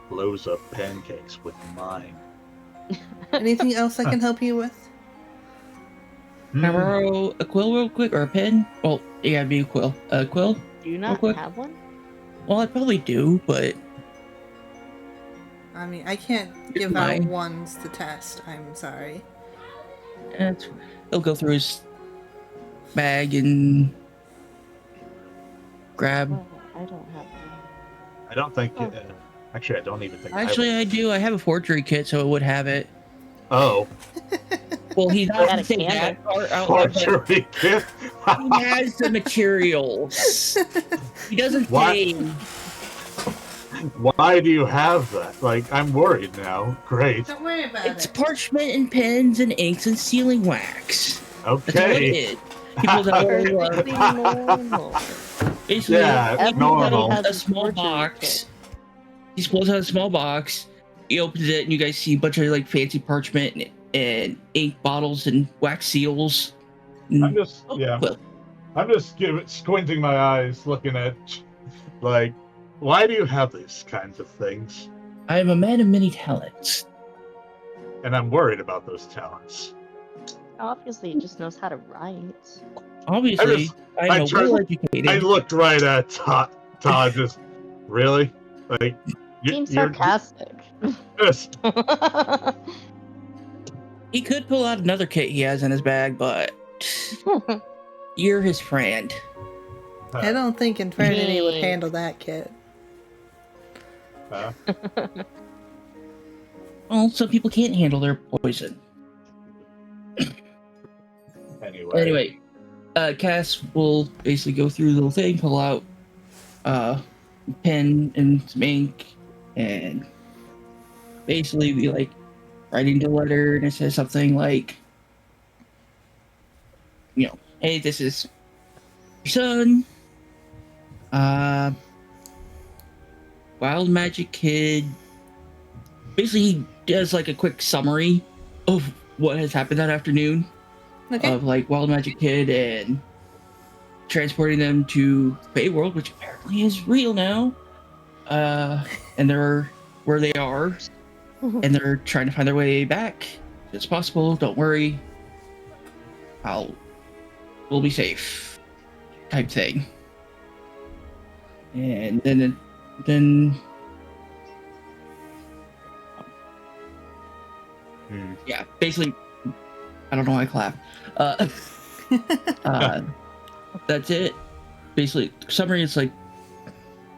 Blows up pancakes with mine. Anything else I can help you with? Can I borrow a quill real quick, or a pen? Well, yeah, it'd be a quill. A quill? Do you not have one? Well, I probably do, but... I mean, I can't give out ones to test. I'm sorry. He'll go through his bag and grab. Oh, I don't have one. I don't think. Actually, I don't even think. Actually, I do. I have a forgery kit, so it would have it. Oh. Well, he's not got a saying that canvas. part. Forgery kit. He has the materials. He doesn't pay. Why do you have that? Like, I'm worried now. Great. Don't worry about It's it. parchment and pens and inks and sealing wax. That's all it Okay. is. He pulls out Perfectly normal. basically, Yeah, he pulls out normal. a small box. He pulls out a small box. He opens it, and you guys see a bunch of like fancy parchment and ink bottles and wax seals. I'm just squinting my eyes, looking at, like, why do you have these kinds of things? I am a man of many talents. And I'm worried about those talents. Obviously, he just knows how to write. Obviously, I'm well educated. I looked right at Todd. Just really, like, Seems sarcastic. Just, He could pull out another kit he has in his bag, but you're his friend. I don't think Infernity would handle that kid. Well, some people can't handle their poison. Anyway, Cass will basically go through the little thing, pull out pen and some ink, and basically be like writing the letter, and it says something like, hey, this is your son, Wild Magic Kid. Basically, he does like a quick summary of what has happened that afternoon. Okay. Of like Wild Magic Kid and transporting them to fey-wild, which apparently is real now. And they're where they are, and they're trying to find their way back. It's possible. Don't worry. We'll be safe. Type thing. And then. Yeah, basically. I don't know why I clap. That's it. Basically, summary is like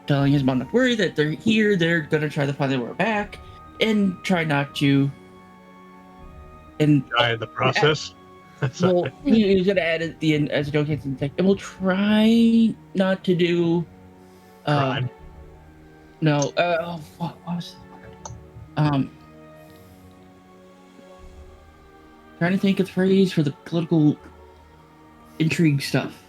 telling his mom not to worry, that they're here, they're gonna try to find their way back, and try not to. And die in the process. Well, he's gonna add at the end as a joke, and we'll try not to do. Crime. No. What was Trying to think of the phrase for the political intrigue stuff.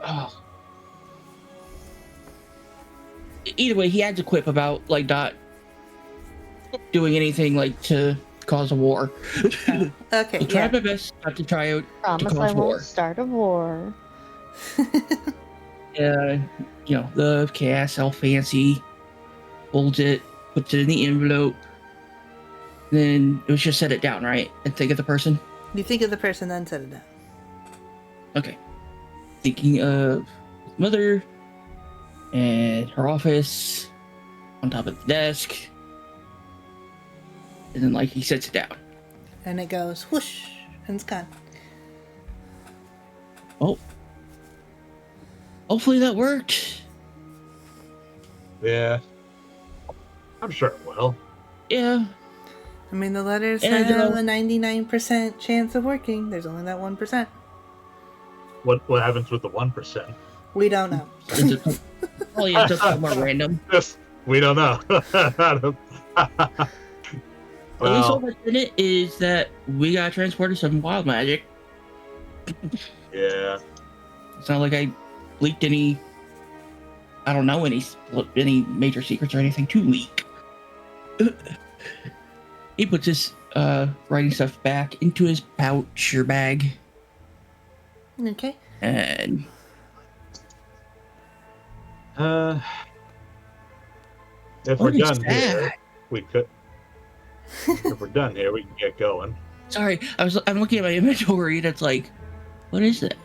Oh. Either way, he adds a quip about like not doing anything like to cause a war. Okay, I'll try my best not to try out to Promise cause I war. won't start a war. You know, the chaos, all fancy, folds it, puts it in the envelope. Then it was just set it down, right? And think of the person. You think of the person, then set it down. Okay. Thinking of his mother and her office on top of the desk. And then, like, he sets it down. And it goes whoosh, and it's gone. Oh. Hopefully that worked. Yeah. I'm sure it will. Yeah. I mean, the letters And, have a 99% chance of working. There's only that 1%. What happens with the 1%? We don't know. Oh yeah, it's just more random. Just, we don't know. At least all that's in it is that we got transported some wild magic. Yeah. It's not like I leaked any. I don't know any major secrets or anything to leak. He puts his writing stuff back into his pouch or bag, Okay. and if what we're is done that? here, we could. If we're done here, we can get going. Sorry, I'm looking at my inventory and it's like, what is that?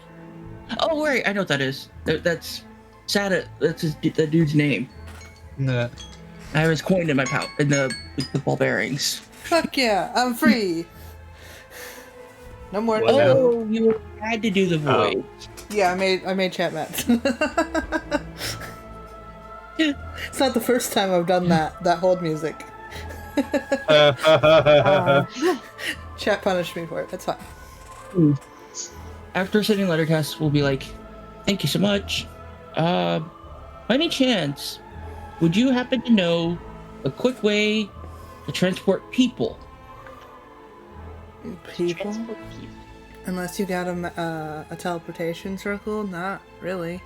Oh wait, I know what that is. That's Sada. That's that dude's name. Nah. I have his coin in my pouch in the ball bearings. Fuck yeah, I'm free. No more. What now? Oh, you had to do the voice. Yeah, I made chat mats. It's not the first time I've done that hold music. Chat punished me for it. That's fine. After sending lettercasts, we'll be like, "Thank you so much. By any chance, would you happen to know a quick way to transport people?" People? Unless you got a teleportation circle? Not really.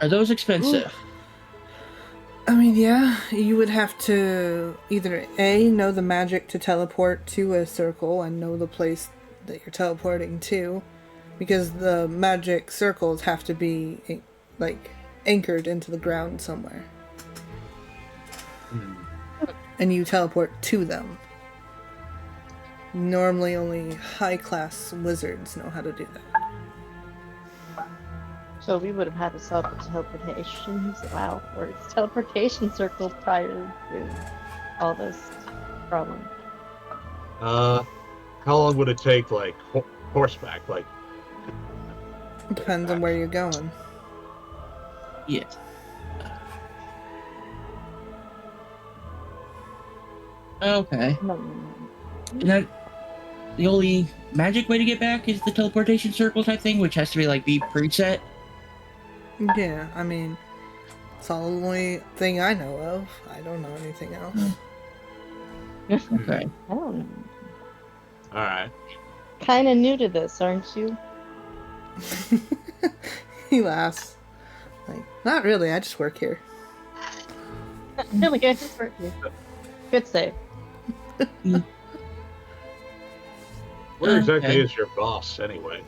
Are those expensive? I mean, yeah, you would have to either A, know the magic to teleport to a circle and know the place that you're teleporting to, because the magic circles have to be, like, anchored into the ground somewhere. And you teleport to them. Normally only high-class wizards know how to do that. So we would have had to set up a teleportation, teleportation circle prior to all this problem. How long would it take, like, horseback? Like, Depends on where you're going. Yeah. Okay. And that the only magic way to get back is the teleportation circle type thing, which has to be like be preset. Yeah, I mean, it's all the only thing I know of. I don't know anything else. Okay. I don't know. alright. Kind of new to this, aren't you? He laughs. Like, not really, I just work here. Really good for you. Good save. Where exactly Okay. is your boss, anyway?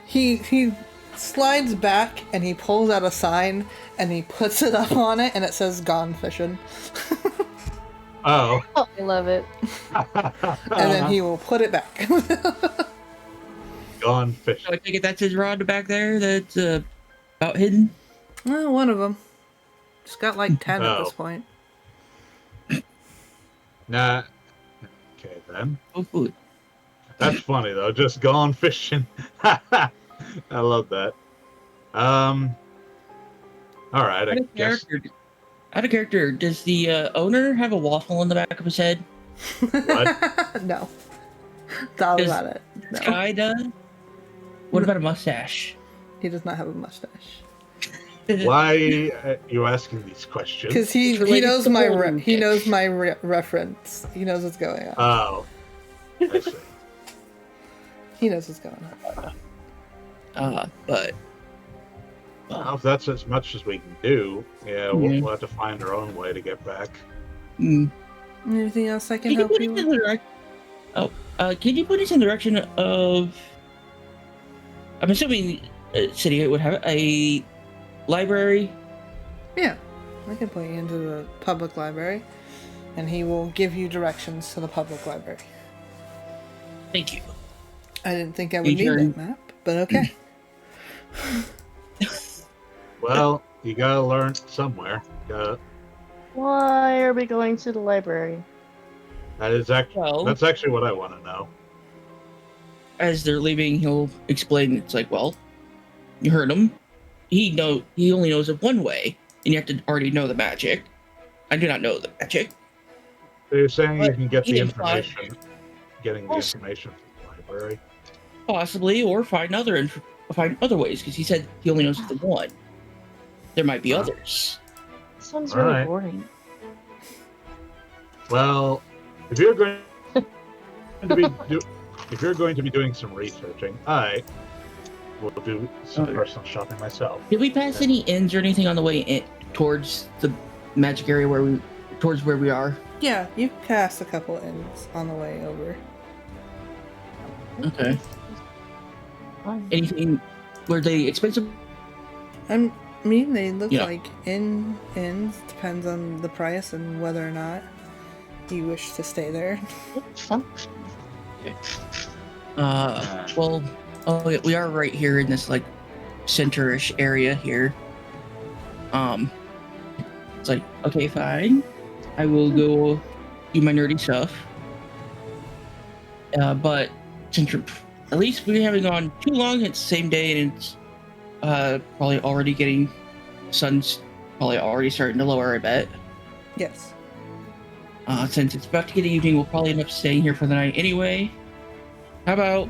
He slides back and he pulls out a sign and he puts it up on it and it says "Gone fishing," Oh. Oh, I love it. and then he will put it back. Gone So fishing. I take it that's his rod back there that's about hidden. Well, one of them. Just got like 10 at this Oh. point. Nah. Okay, then. Oh, food. That's funny, though. Just gone fishing. I love that. Alright, I guess. Out of character, does the owner have a waffle on the back of his head? What? No. It's all Does about it. This No. guy does? What about a mustache? He does not have a mustache. Why are you asking these questions? Because he related knows to my Golden he Dick. knows my reference. He knows what's going on. Oh, I see. He knows what's going on. But Well, if that's as much as we can do, yeah, we'll have to find our own way to get back. Anything else I can can you help put you us in with? the can you put us in the direction of? I'm assuming City would have a library. Yeah, I can point you into the public library, and he will give you directions to the public library. Thank you. I didn't think I would need that map, but okay. Well, you gotta learn somewhere. Why are we going to the library? That's actually what I want to know. As they're leaving, he'll explain. It's like, well, you heard him. He only knows of one way, and you have to already know the magic. I do not know the magic. So you're saying you But can get he the implied- information, getting the information from the library? Possibly, or find other ways, because he said he only knows of the one. There might be others. This one's All really right. boring. Well, if you're going to be if you're going to be doing some researching, I will do some personal shopping myself. Did we pass any inns or anything on the way in towards the magic area where we are? Yeah, you passed a couple inns on the way over. Okay. Fun. Anything? Were they expensive? I mean, they look Yeah. like inns. Depends on the price and whether or not you wish to stay there. Fun. Well, yeah, we are right here in this like center-ish area here. It's like, okay, fine. I will go do my nerdy stuff. But since at least we haven't gone too long, it's the same day, and it's probably already getting sun's probably already starting to lower, I bet. Yes. Since it's about to get evening, we'll probably end up staying here for the night anyway. How about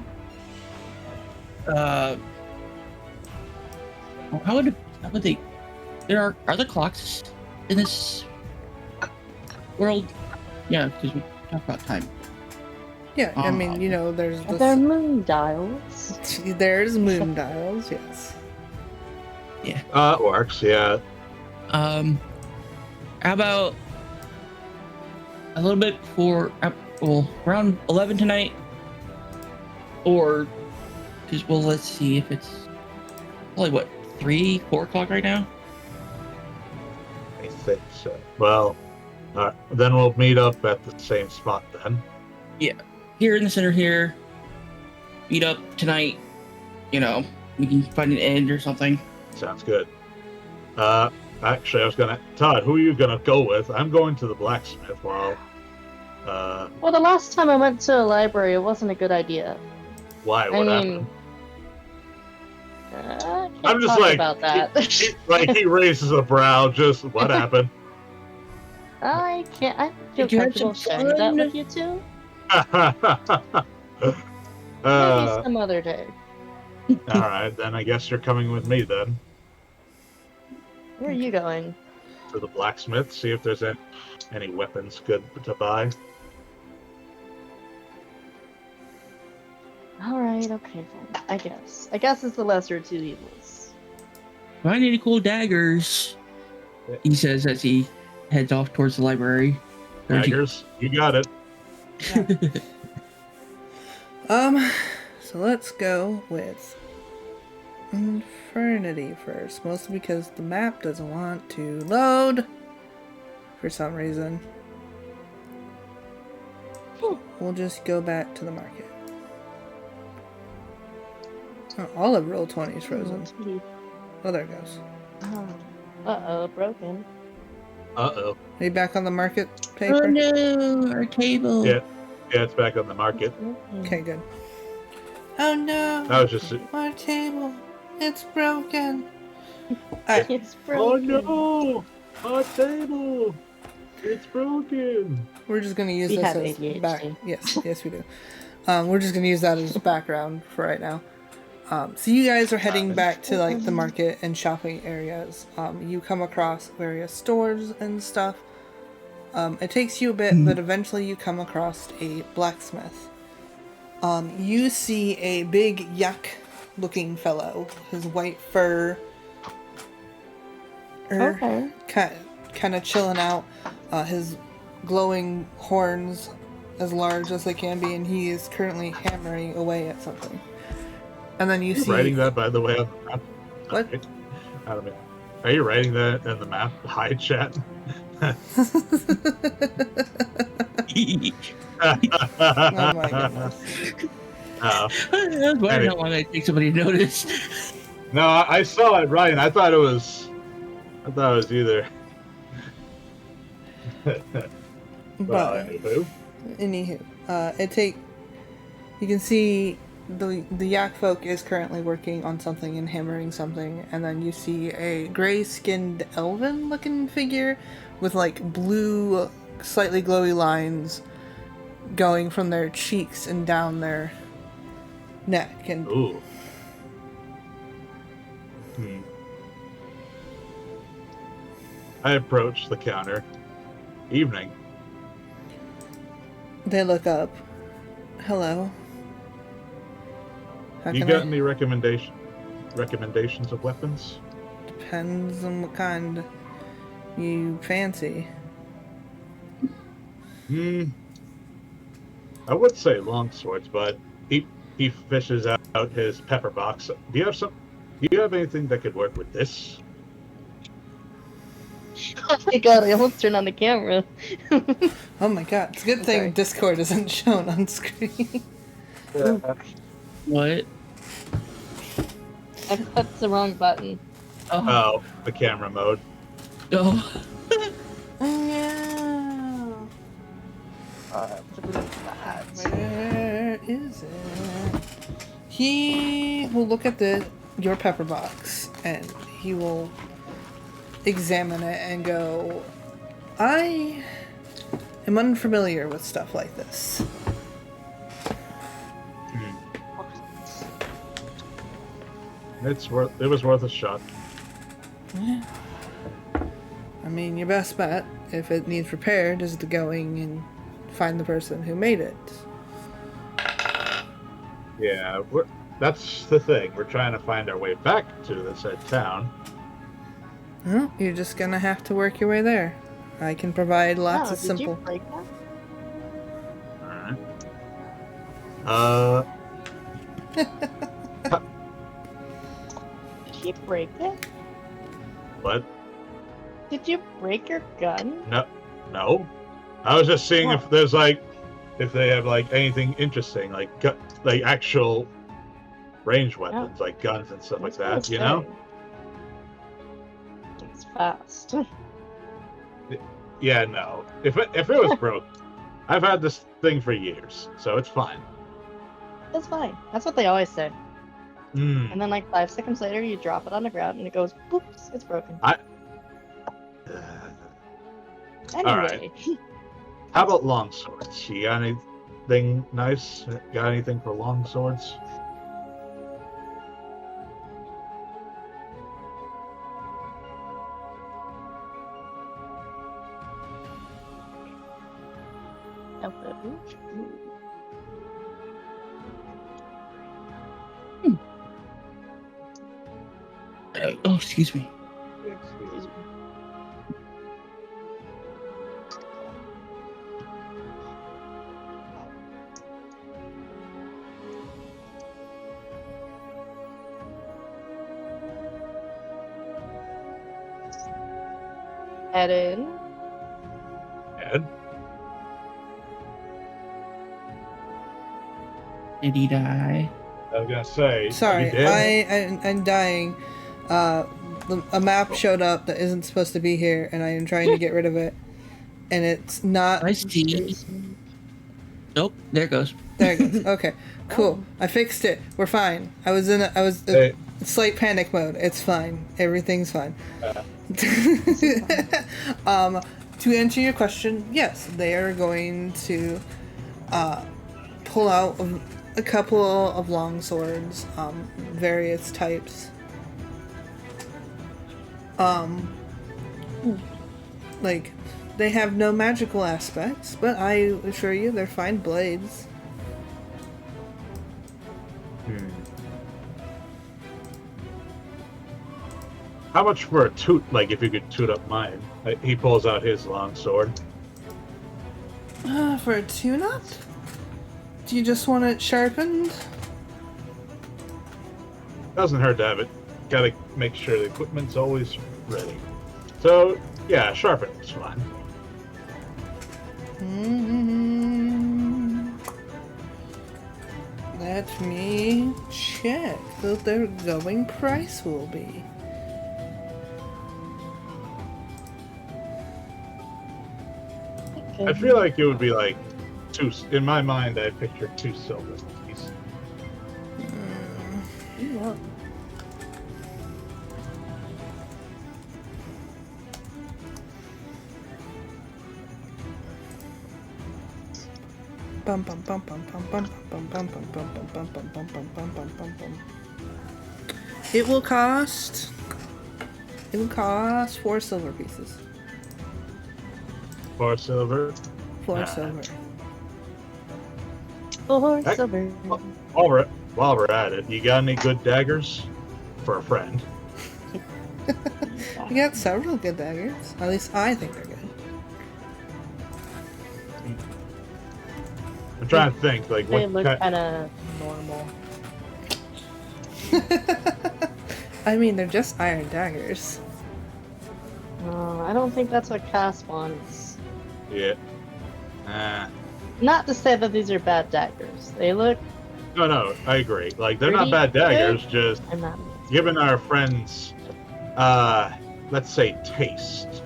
how would they? Are there clocks in this world? Yeah, because we talked about time. Yeah, I mean, you know, there's Are there moon dials? there's moon dials. Yes. Yeah. It works. Yeah. How about a little bit before, around 11 tonight, or because let's see if it's probably what 3-4 o'clock right now. I think so. Well, then we'll meet up at the same spot then. Here in the center here, meet up tonight. You know, we can find an inn or something. Sounds good. Actually, I was gonna. Todd, who are you gonna go with? I'm going to the blacksmith while. Well, the last time I went to a library, it wasn't a good idea. Why? What happened? Can't I'm just talk like about that. he raises a brow. Just what happened? I can't. I feel Did you have comfortable some sharing that fun? with you two. Maybe All some other day. right, then I guess you're coming with me then Where are you going? to the blacksmith. See if there's any weapons good to buy. All right. Okay. Fine. I guess it's the lesser of two evils. Find any cool daggers? He says as he heads off towards the library. Daggers, you got it. So let's go with Infernity first, mostly because the map doesn't want to load for some reason. We'll just go back to the market. Oh, all of Roll20 is frozen. Oh, there it goes. Uh-oh, broken. Uh-oh. Are you back on the market paper? Oh no, our table. Yeah, it's back on the market. Okay, good. Oh no! I was just. My table, it's broken. It's Oh broken. no! My table! It's broken! We're just gonna use We this have as ADHD. back. Yes, we do. We're just gonna use that as background for right now. So you guys are heading back to like the market and shopping areas. You come across various stores and stuff. It takes you a bit, but eventually you come across a blacksmith. You see a big yak-looking fellow, his white fur, kind of chilling out. His glowing horns as large as they can be, and he is currently hammering away at something. And then you see writing that, by the way, on the map. What? I don't mean, are you writing that in the map? Hi, chat. Oh my goodness. I was wondering how long I think somebody noticed. No, I saw it writing. I thought it was either. But anywho, you can see the yak folk is currently working on something and hammering something, and then you see a gray-skinned elven-looking figure with like blue, slightly glowy lines going from their cheeks and down their neck. And ooh. I approach the counter. Evening. They look up. Hello. You got any recommendations of weapons? Depends on what kind you fancy. I would say long swords, but he fishes out his pepper box. Do you have anything that could work with this? Oh my god, I almost turned on the camera. Oh my god, it's a good thing Discord isn't shown on screen. What? I pressed the wrong button. Oh, the camera mode. Oh. Yeah. Where is it? He will look at your pepper box and he will examine it and go, I am unfamiliar with stuff like this. It was worth a shot. Yeah. I mean, your best bet, if it needs repaired, is to going and find the person who made it. Yeah, that's the thing. We're trying to find our way back to the said town. Well, you're just gonna have to work your way there. I can provide lots of simple... Did you break that? Alright. Did you break it? What? Did you break your gun? No. I was just seeing if there's if they have anything interesting, like actual range weapons, like guns and stuff like that. You know? It's fast. Yeah, no. If it was broke, I've had this thing for years, so it's fine. It's fine. That's what they always say. Mm. And then 5 seconds later, you drop it on the ground and it goes, "Oops, it's broken." Anyway. Alright. How about long swords? You got anything nice? Got anything for long swords? Oh, excuse me. Excuse me. Head in. Ed? Did he die? I was gonna say. Sorry, you did? I'm dying. A map showed up that isn't supposed to be here, and I am trying to get rid of it. And it's not... I see. Nope, there it goes. There it goes. Okay, cool. I fixed it. We're fine. I was in slight panic mode. It's fine. Everything's fine. To answer your question, yes, they are going to pull out a couple of long swords, various types. Like, they have no magical aspects, but I assure you they're fine blades. How much for a toot, like if you could toot up mine? He pulls out his long sword. For a tune-up? Do you just want it sharpened? Doesn't hurt to have it. Gotta make sure the equipment's always ready. So, yeah, sharpening's fine. Let me check what their going price will be. I feel like it would be like in my mind, I pictured 2 silver keys. Yeah. Bum bum bum bum bum bum bum bum bum bum bum bum bum bum bum bum bum bum bum. It will cost 4 silver pieces. 4 silver. 4 silver. 4 silver. While we're at it, you got any good daggers for a friend? We got several good daggers. At least I think they're good. I'm trying to think, like They what look kind of normal. I mean, they're just iron daggers. I don't think that's what Cass wants. Yeah. Not to say that these are bad daggers. They look. No, I agree. Like they're not Pretty bad daggers, just I'm not. given our friends, let's say taste.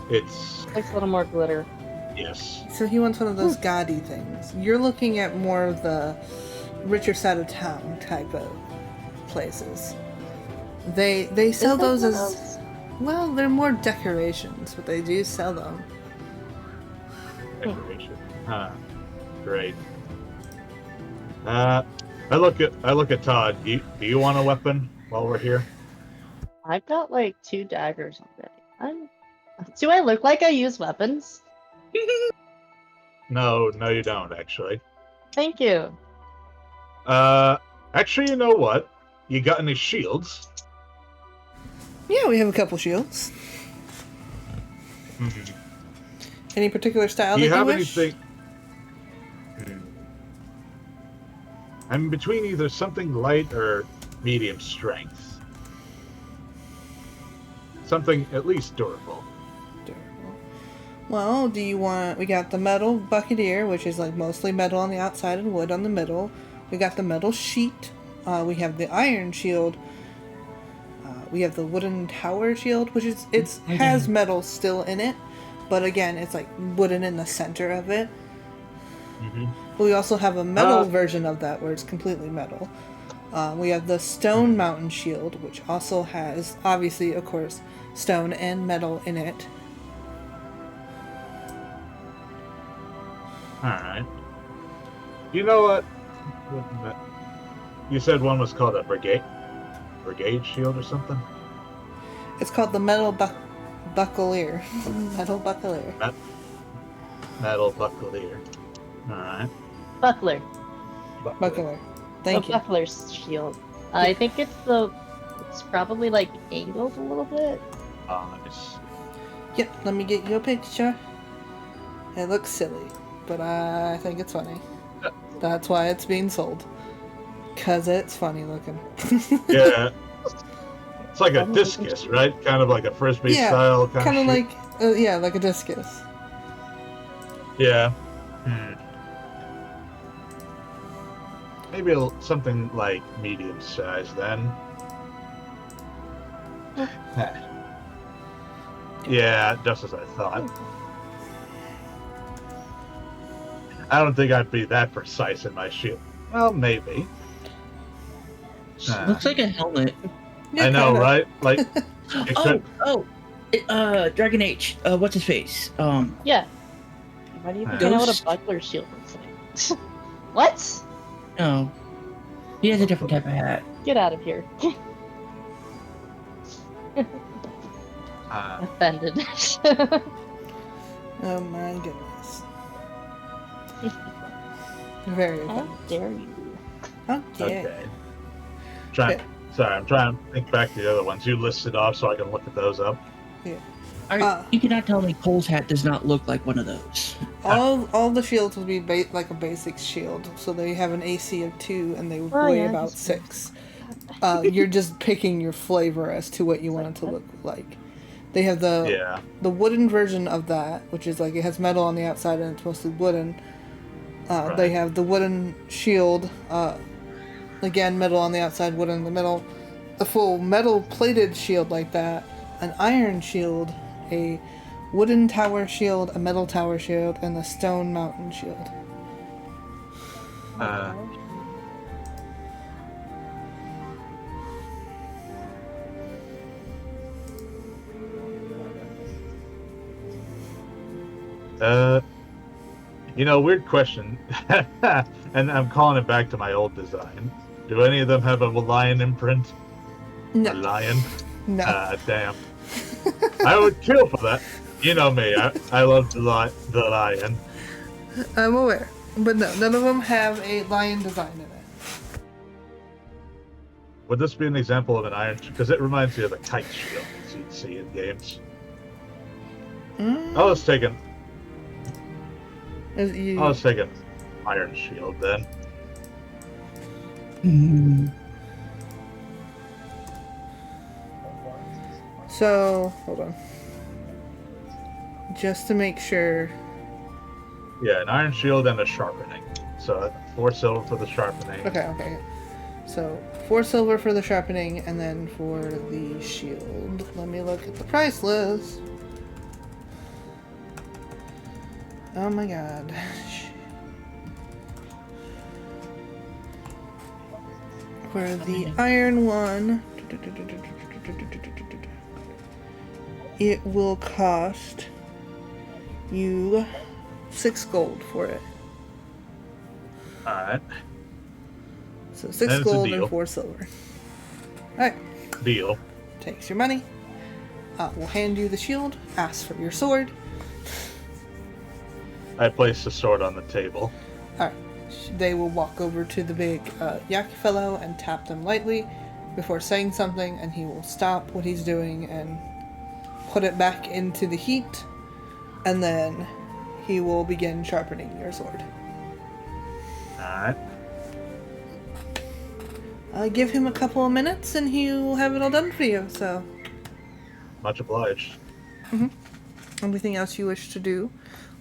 It's Likes a little more glitter. yes. So he wants one of those gaudy things. You're looking at more of the richer side of town type of places. They sell those as well. They're more decorations, but they do sell them. Decoration. Great. I look at Todd. Do you want a weapon while we're here? I've got like 2 daggers already. Do I look like I use weapons? No, you don't actually. Thank you. Actually, you know what? You got any shields? Yeah, we have a couple shields. Mm-hmm. Any particular style Do you that have you wish? anything? I'm between either something light or medium strength. Something at least durable. Well, do you want... We got the metal buccaneer, which is like mostly metal on the outside and wood on the middle. We got the metal sheet. We have the iron shield. We have the wooden tower shield, which is... has metal still in it. But again, it's like wooden in the center of it. Mm-hmm. But we also have a metal version of that where it's completely metal. We have the stone mountain shield, which also has, obviously, of course, stone and metal in it. Alright. You know what? You said one was called a brigade shield or something? It's called the metal buccaneer. Metal buccaneer. Metal buccaneer. Alright. Buckler. Buckler. Thank you. Buckler's shield. I think it's probably like angled a little bit. Oh, nice. Yep, let me get you a picture. It looks silly, but I think it's funny. That's why it's being sold. 'Cause it's funny looking. Yeah. It's like a discus, right? Kind of like a frisbee style kind of like like a discus. Yeah. Maybe something like medium size then. Yeah, just as I thought. I don't think I'd be that precise in my shield. Well, maybe. Looks like a helmet. Yeah, I know, kinda. right? Like, Dragon Age. What's his face? Yeah. Why do you think I know what Ghost. a buckler shield looks like? What? No. He has a different type of hat. Get out of here. Offended. Oh my goodness. Very How offended. dare you? How dare Okay. Sorry, I'm trying to think back to the other ones you listed off so I can look at those up. you? You cannot tell me Cole's hat does not look like one of those. All the shields will be like a basic shield, so they have an AC of 2 and they weigh about 6. You're just picking your flavor as to what you want it to look like. They have the wooden version of that, which is like it has metal on the outside and it's mostly wooden. Right. They have the wooden shield, again metal on the outside, wooden in the middle. A full metal plated shield like that, an iron shield, a wooden tower shield, a metal tower shield, and a stone mountain shield. Weird question. And I'm calling it back to my old design. Do any of them have a lion imprint? No. A lion? No. Damn. I would kill for that. You know me. I love the lion. I'm aware. But no, none of them have a lion design in it. Would this be an example of an iron? Because it reminds me of a kite shield as you'd see in games. I was taking iron shield then. So, hold on. Just to make sure. Yeah, an iron shield and a sharpening. So 4 silver for the sharpening. Okay. So 4 silver for the sharpening, and then for the shield. Let me look at the price list. Oh my god. For the iron one, it will cost you 6 gold for it. Alright. So 6 gold and 4 silver. Alright. Deal. Takes your money. We'll hand you the shield. Ask for your sword. I place the sword on the table. Alright. They will walk over to the big yak fellow and tap them lightly before saying something, and he will stop what he's doing and put it back into the heat, and then he will begin sharpening your sword. Alright. Give him a couple of minutes and he will have it all done for you, so. Much obliged. Anything else you wish to do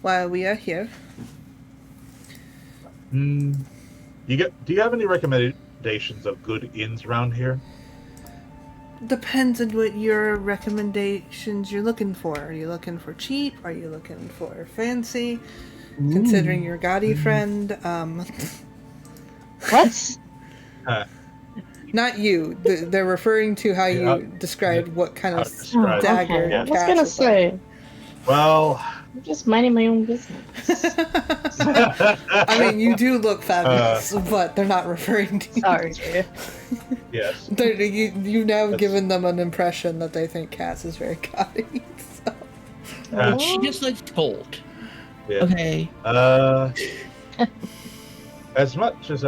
while we are here? Do you have any recommendations of good inns around here? Depends on what your recommendations you're looking for. Are you looking for cheap? Are you looking for fancy? Considering your gaudy friend, What? Not you. They're referring to how you described what kind of dagger. Okay. I was gonna say. Well, I'm just minding my own business. I mean, you do look fabulous, but they're not referring to you. Sorry. yes. You've now given them an impression that they think Cass is very gaudy. So. She just likes gold. Yeah. Okay. As much as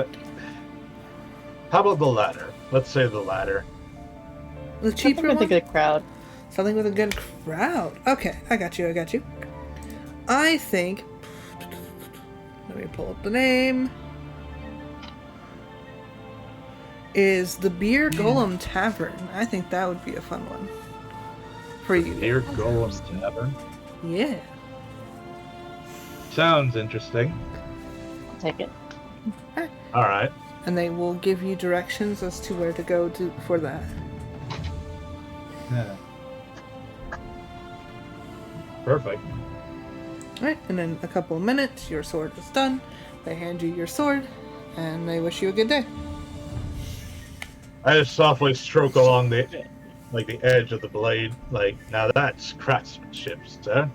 how about the ladder? Let's say the ladder. The cheaper one? With a good crowd. Something with a good crowd. Okay, I got you. I think... Let me pull up the name. Is the Beer Golem Tavern. I think that would be a fun one. For you. Beer Golem Tavern? Yeah. Sounds interesting. I'll take it. Alright. And they will give you directions as to where to go for that. Yeah. Perfect. Alright, and in a couple of minutes, your sword is done. They hand you your sword, and they wish you a good day. I just softly stroke along the edge of the blade, now that's craftsmanship, sir.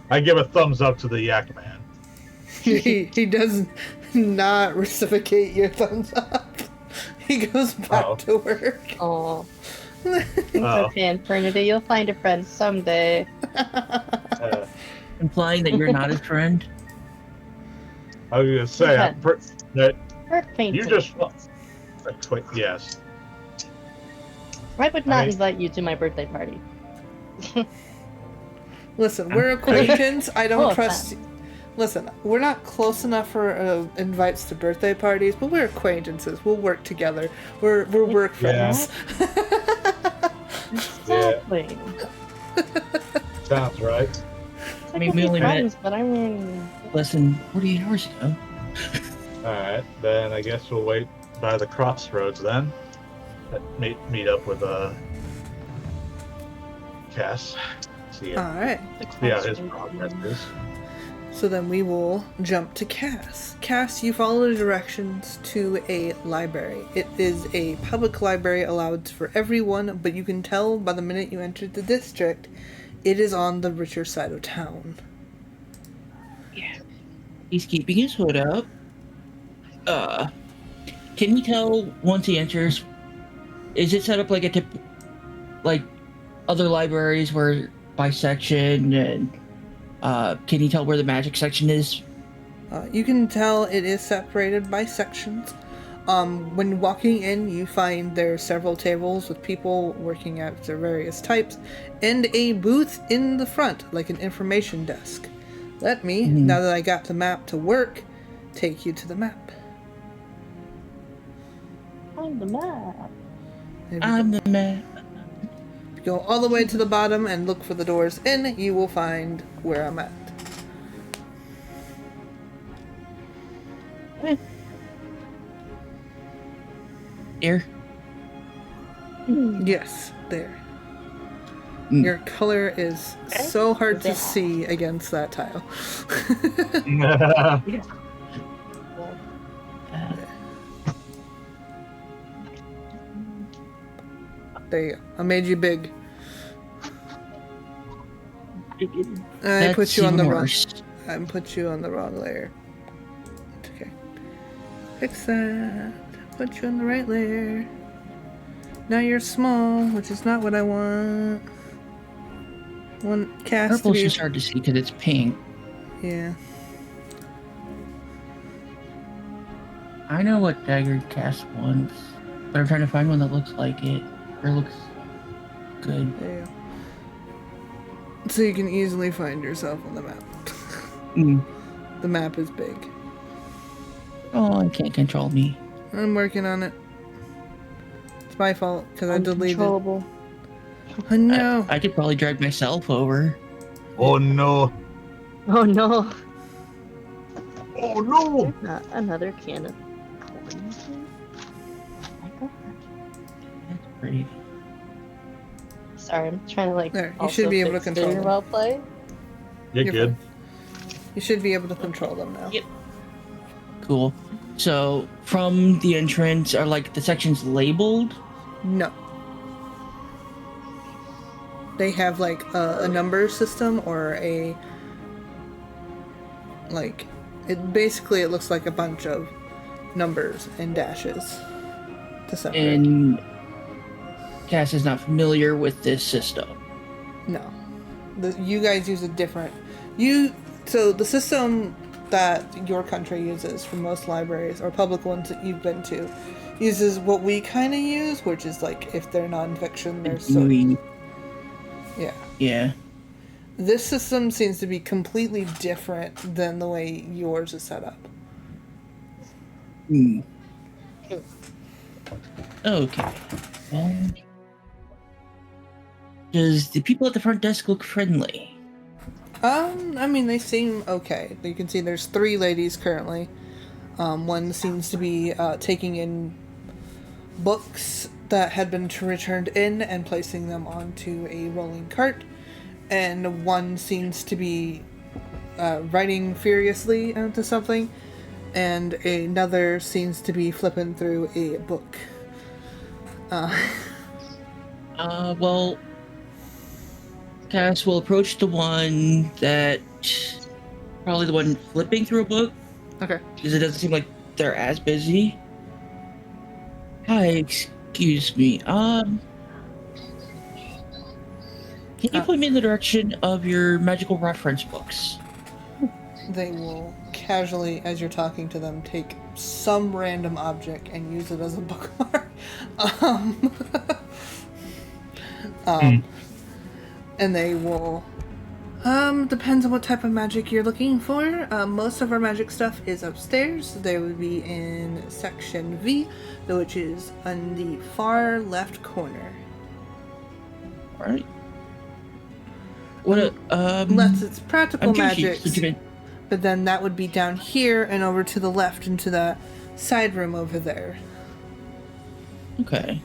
I give a thumbs up to the yak man. he doesn't. not reciprocate your thumbs up. He goes back to work. Oh. It's okay, Infernity. You'll find a friend someday. Implying that you're not his friend? I was gonna say that you just yes. I would not invite you to my birthday party. Listen, we're acquaintance. I don't trust. Listen, we're not close enough for invites to birthday parties, but we're acquaintances. We'll work together. We're work friends. Exactly. Sounds right. I mean, we only met, but I mean, less than 48 hours ago. Alright, then I guess we'll wait by the crossroads then. Meet up with Cass. See Alright. how his progress is. So then we will jump to Cass. Cass, you follow the directions to a library. It is a public library allowed for everyone, but you can tell by the minute you entered the district, it is on the richer side of town. Yeah. He's keeping his hood up. Can we tell once he enters, is it set up like like other libraries where by section, and can you tell where the magic section is? You can tell it is separated by sections. When walking in, you find there are several tables with people working at their various types, and a booth in the front, like an information desk. Let me, now that I got the map to work, take you to the map. I'm the map. I'm the map. If you go all the way to the bottom and look for the doors in, you will find where I'm at. Here? Yes, there. Your color is so hard to see against that tile. There you go. I made you big. I put you on the wrong. I put you on the wrong layer. Okay. Fix that. Put you on the right layer. Now you're small, which is not what I want. Want Cass Purple's to be... just hard to see because it's pink. Yeah. I know what dagger Cass wants, but I'm trying to find one that looks like it, or looks good. There you go. So you can easily find yourself on the map. The map is big. Oh, it can't control me. I'm working on it. It's my fault because I deleted. Uncontrollable. Oh no! I could probably drag myself over. Oh no! Oh no! Oh no! Not another can of corn. That's pretty. Sorry, I'm trying to like. There, you should be able to control them. Well play. You're good. Fine. You should be able to control them now. Yep. Cool. So, from the entrance, are like the sections labeled? No. They have like a number system or a like it looks like a bunch of numbers and dashes to separate. And Cass is not familiar with this system. No. You guys use a different so the system that your country uses for most libraries or public ones that you've been to uses what we kind of use, which is like if they're non-fiction, they're so Yeah. This system seems to be completely different than the way yours is set up. Okay. Does the people at the front desk look friendly? I mean, they seem okay. You can see there's 3 ladies currently. One seems to be taking in books that had been returned in and placing them onto a rolling cart. And one seems to be writing furiously into something. And another seems to be flipping through a book. Well, Cass will approach the one that... Probably the one flipping through a book. Okay. Because it doesn't seem like they're as busy. Hi, excuse me. Can you point me in the direction of your magical reference books? They will casually, as you're talking to them, take some random object and use it as a bookmark. And they will... depends on what type of magic you're looking for. Most of our magic stuff is upstairs. They would be in section V, which is on the far left corner. Alright. What unless it's practical magic. Magic. But then that would be down here and over to the left into that side room over there. Okay.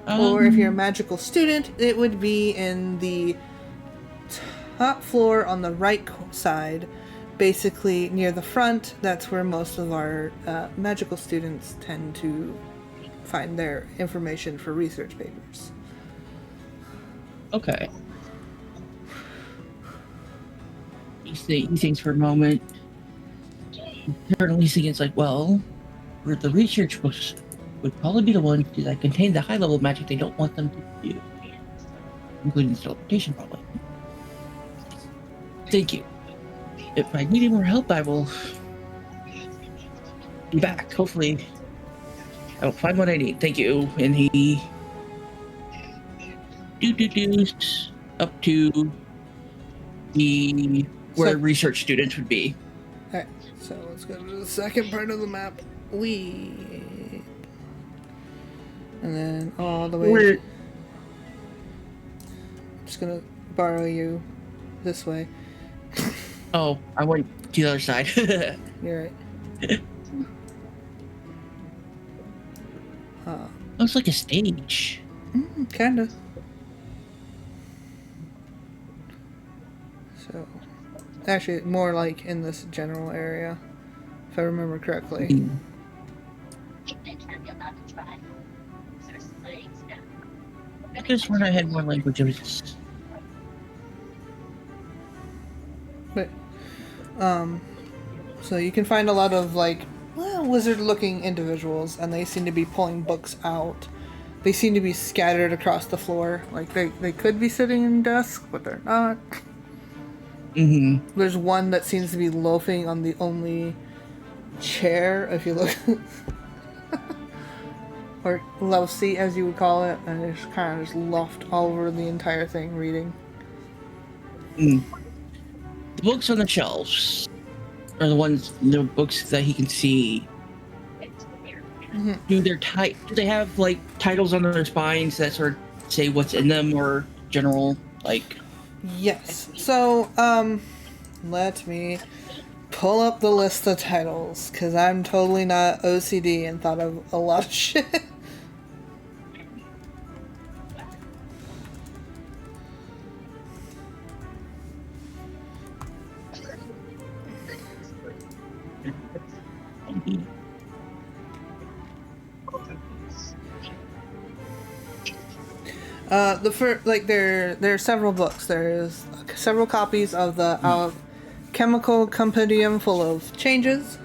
Or if you're a magical student, it would be in the top floor on the right side, basically near the front. That's where most of our magical students tend to find their information for research papers. Okay. He thinks for a moment. Apparently, thinking it's like, well, where the research books would probably be the ones that contain the high level magic they don't want them to do, including teleportation, probably. Thank you. If I need any more help, I will be back. Hopefully, I will find what I need. Thank you. And he doos up to the where research students would be. Alright, so let's go to the second part of the map. And then all the way. I'm just gonna borrow you this way. Oh, I went to the other side. You're right. Looks like a stage. Kinda. So, actually, more like in this general area, if I remember correctly. I guess when I had more languages. But, so you can find a lot of, like, wizard-looking individuals, and they seem to be pulling books out. They seem to be scattered across the floor. Like, they could be sitting in desks, but they're not. There's one that seems to be loafing on the only chair, if you look. Or love seat, as you would call it, and it's kind of just loft all over the entire thing, reading. The books on the shelves are the books that he can see. Do they have like titles on their spines that sort of say what's in them, or general like? Yes. So, let me pull up the list of titles, because I'm totally not OCD and thought of a lot of shit. There are several books. There's several copies of the Chemical Compendium full of changes.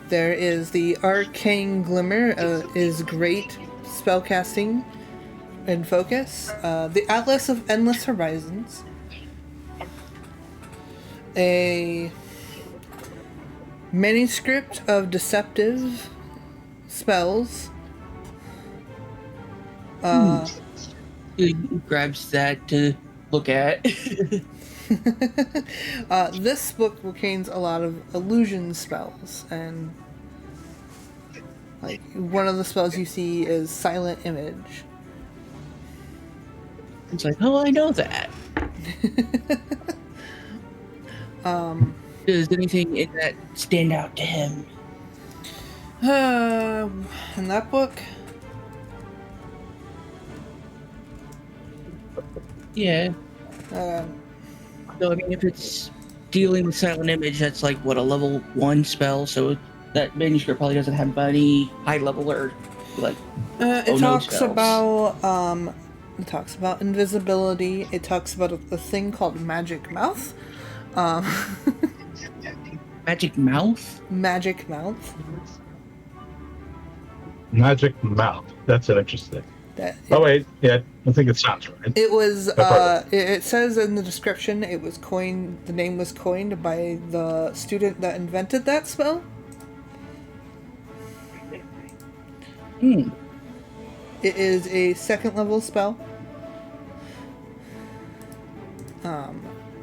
There is the Arcane Glimmer, is great spellcasting and focus. The Atlas of Endless Horizons. A manuscript of deceptive spells. He grabs that to look at. This book contains a lot of illusion spells, and like one of the spells you see is Silent Image. It's like, oh, I know that. Does anything in that stand out to him? In that book? Yeah. So, I mean, if it's dealing with Silent Image, that's like, what, a level 1 spell, so that manuscript probably doesn't have any high level or, like, it talks about invisibility. It talks about a thing called Magic Mouth. Magic mouth? Magic mouth. Magic mouth. That's interesting. Oh wait, yeah, I think it sounds right. It was. It says in the description it was coined. The name was coined by the student that invented that spell. Hmm. It is a 2nd level spell.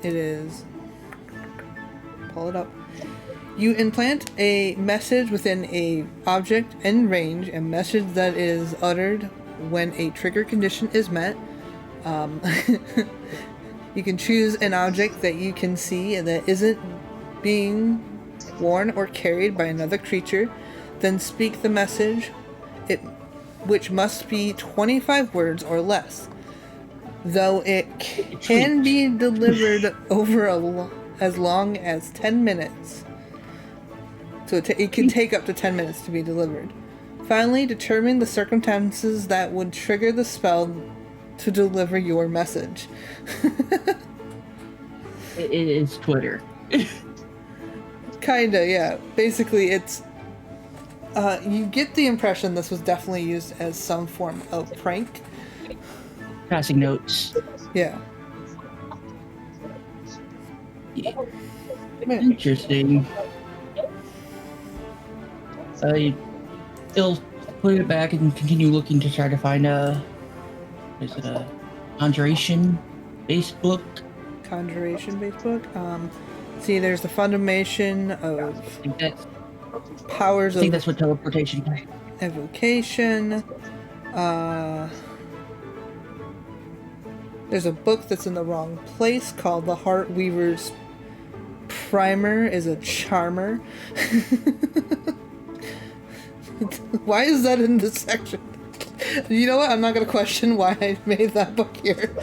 It is. Pull it up. You implant a message within a object in range, a message that is uttered when a trigger condition is met. You can choose an object that you can see that isn't being worn or carried by another creature, then speak the message, which must be 25 words or less. Though it can be delivered over as long as 10 minutes. So it can take up to 10 minutes to be delivered. Finally, determine the circumstances that would trigger the spell to deliver your message. It is Twitter. Kinda, yeah. Basically, it's... you get the impression this was definitely used as some form of prank. Passing notes. Yeah. Yeah. Interesting. He'll put it back and continue looking to try to find is it a conjuration-based book? Conjuration-based book? See, there's the Fundamentation of I think that's, Powers I think of that's what teleportation is. Evocation. There's a book that's in the wrong place called The Heart Weaver's Primer is a Charmer. Why is that in this section? You know what? I'm not going to question why I made that book here.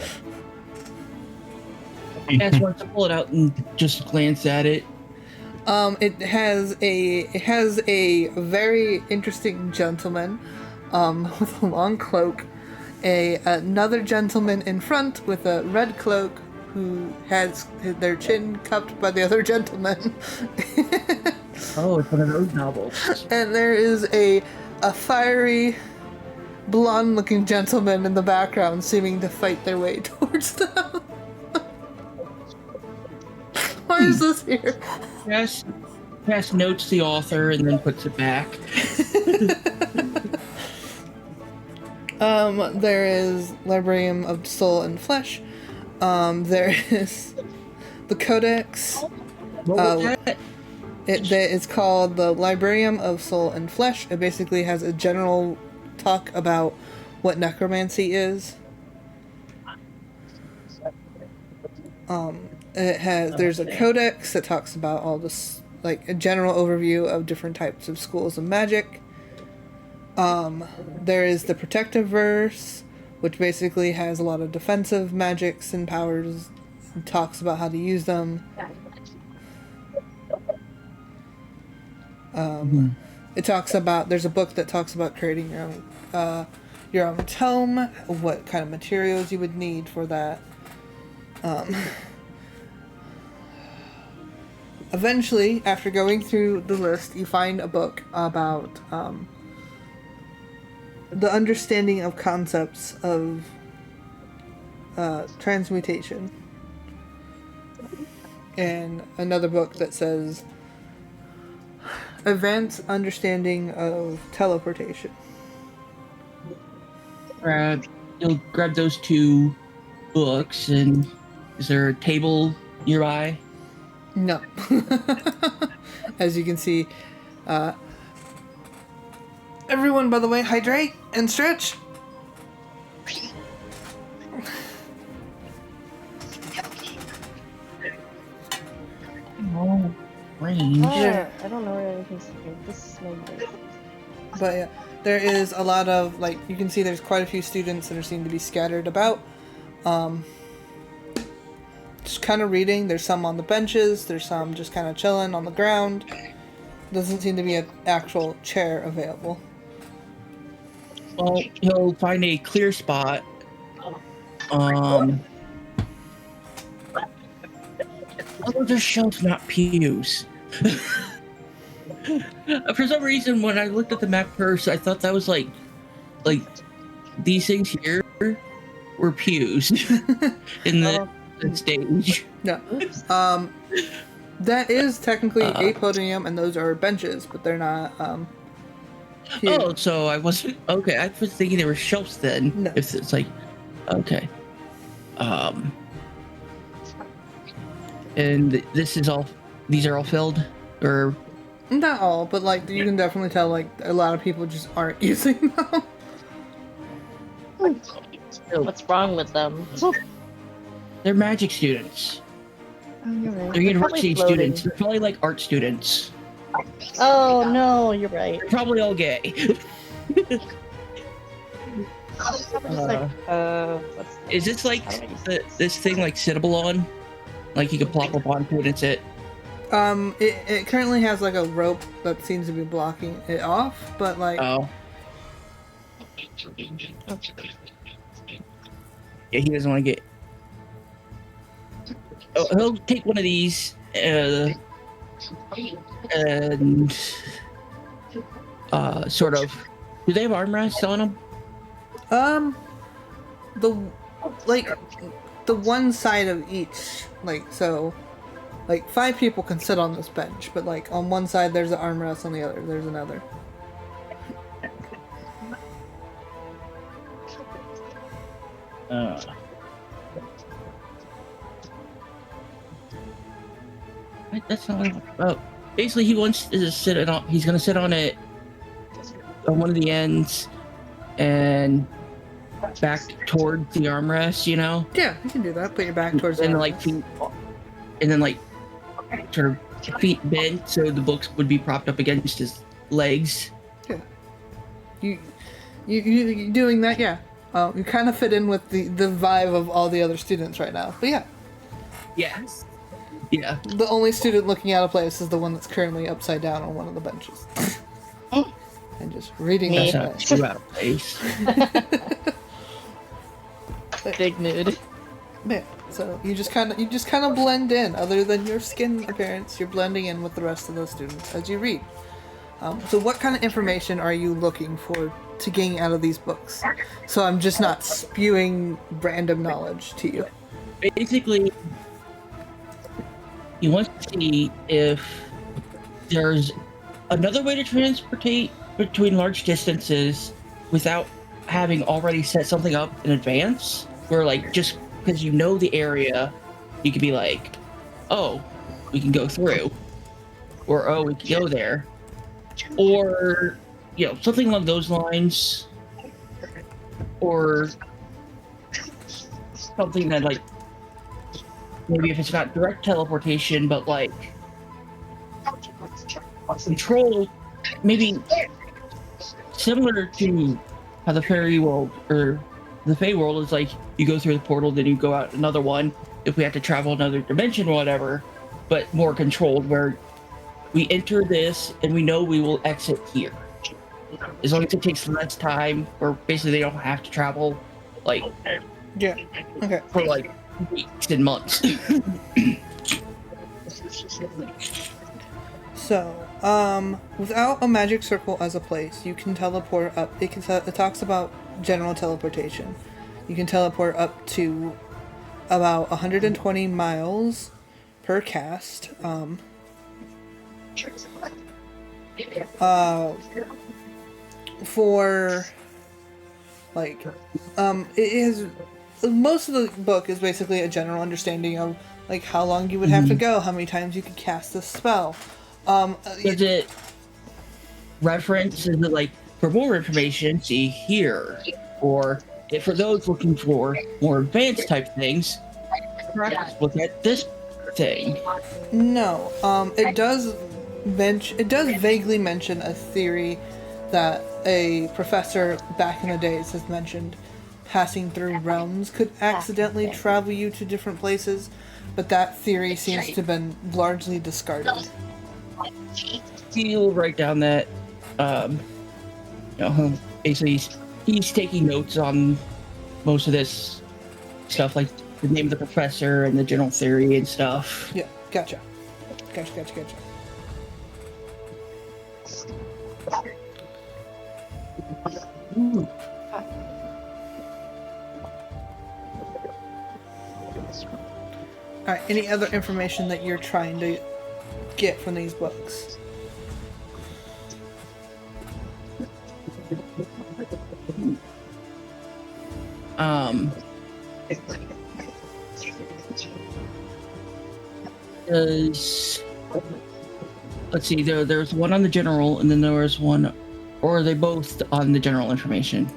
I just wanted to pull it out and just glance at it. It has a very interesting gentleman with a long cloak, another gentleman in front with a red cloak who has their chin cupped by the other gentleman. Oh, it's one of those novels. And there is a fiery, blonde-looking gentleman in the background seeming to fight their way towards them. Why is this here? Yes. Pass notes the author and then puts it back. There is Librarium of Soul and Flesh. There is the Codex. What was that? It's called the Librarium of Soul and Flesh. It basically has a general talk about what necromancy is. There's a codex that talks about all this, like a general overview of different types of schools of magic. There is the protective verse, which basically has a lot of defensive magics and powers, and talks about how to use them. It talks about, there's a book that talks about creating your own tome, what kind of materials you would need for that. Eventually, after going through the list, you find a book about the understanding of concepts of transmutation. And another book that says advanced understanding of teleportation. You'll grab those two books, and is there a table nearby? No. As you can see, everyone, by the way, hydrate and stretch. Oh, range. I don't know where anything's here. This is no place. But yeah, there is a lot of, like, you can see there's quite a few students that are seem to be scattered about. Just kind of reading. There's some on the benches. There's some just kind of chilling on the ground. Doesn't seem to be an actual chair available. Well, he'll find a clear spot. Oh, they're shelves, not pews. For some reason, when I looked at the map first, I thought that was like these things here were pews in the stage. No. That is technically a podium, and those are benches, but they're not. Pews. Oh, so I wasn't okay. I was thinking they were shelves then. No. If it's like, okay. And this is all. These are all filled, or Not all, but like you can definitely tell like a lot of people just aren't using them. What's wrong with them? they're magic students. Oh, you're right. They're university probably students. They're probably like art students. Oh no, you're right. They're probably all gay. Just like, what's Is this like How do I use this thing like sittable on? Like you can plop up onto it and sit? It currently has like a rope that seems to be blocking it off, but like Oh. Yeah, he doesn't want to get. Oh, he'll take one of these and sort of. Do they have armrests on them? the one side of each, like so, like 5 people can sit on this bench, but like on one side there's an armrest, on the other there's another. That's not what I'm about. Basically, he wants to sit on. He's gonna sit on it on one of the ends and back towards the armrest. You know, Yeah, you can do that. Put your back towards the and like armrest. feet, and then like sort of feet bent so the books would be propped up against his legs. You doing that? Yeah. You kind of fit in with the vibe of all the other students right now. But yeah, Yes. Yeah. the only student looking out of place is the one that's currently upside down on one of the benches. And just reading Me. that. That's not too out of place. big mood? Yeah. So you just kind of blend in. Other than your skin appearance, you're blending in with the rest of the students as you read. So what kind of information are you looking for to gain out of these books? So I'm just not spewing random knowledge to you. Basically, he wants to see if there's another way to transportate between large distances without having already set something up in advance, where like just because you know the area, you could be like, oh, we can go through, or oh, we can go there, or something along those lines, or something that like maybe if it's not direct teleportation, but like control, maybe similar to how the fairy world or the fey world is like you go through the portal, then you go out another one if we have to travel another dimension or whatever, but more controlled, where we enter this and we know we will exit here. As long as it takes less time, or basically they don't have to travel like Yeah. Okay. for like weeks and months. So, without a magic circle as a place, you can teleport up. It talks about general teleportation. You can teleport up to about 120 miles per cast. For like, it is most of the book is basically a general understanding of like how long you would have to go, how many times you could cast this spell. Is it reference? Is it like for more information, see here, or if for those looking for more advanced type things, perhaps look at this thing. No, it does vaguely mention a theory that a professor back in the days has mentioned. Passing through realms could accidentally travel you to different places, but that theory seems to have been largely discarded. He'll write down that, basically he's taking notes on most of this stuff, like the name of the professor and the general theory and stuff. Yeah, gotcha. Alright, any other information that you're trying to get from these books? Let's see, there's one on the general, and then there was one, or are they both on the general information?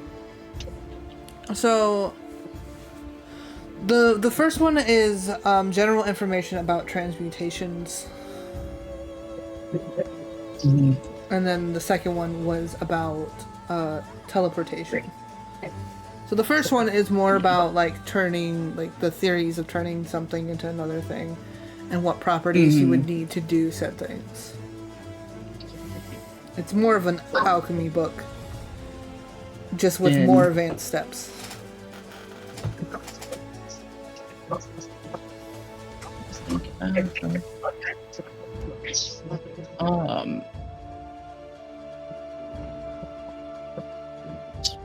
So, the first one is general information about transmutations. Mm-hmm. And then the second one was about teleportation. So the first one is more about like turning, like the theories of turning something into another thing, and what properties you would need to do said things. It's more of an alchemy book, just with more advanced steps.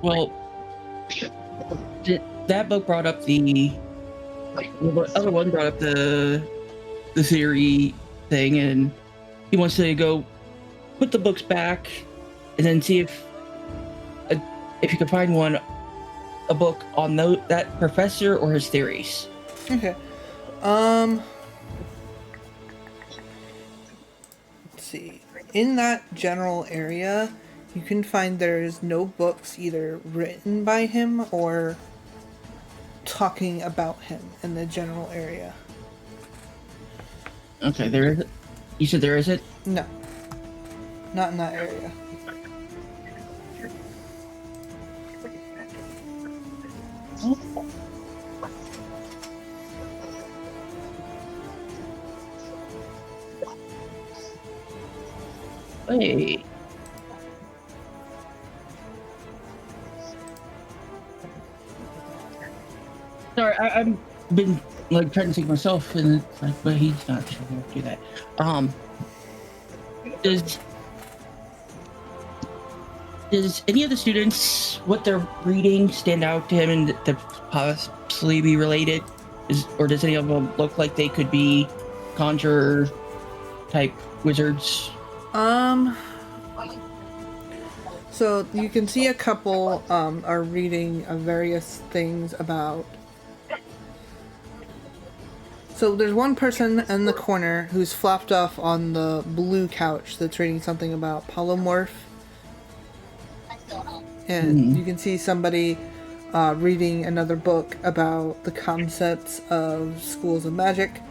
Well, that book brought up the other one brought up the theory thing, and he wants to go put the books back and then see if you can find a book on that professor or his theories. Okay. Let's see. In that general area, you can find there's no books either written by him or talking about him in the general area. Okay, there is. You said there isn't? No. Not in that area. Hey. Sorry, I've been like trying to think myself, and it's like, but he's not sure how to do that. Does any of the students, what they're reading, stand out to him and to possibly be related? Or does any of them look like they could be conjurer type wizards? So you can see a couple are reading various things about. So there's one person in the corner who's flopped off on the blue couch that's reading something about polymorph. And you can see somebody reading another book about the concepts of schools of magic.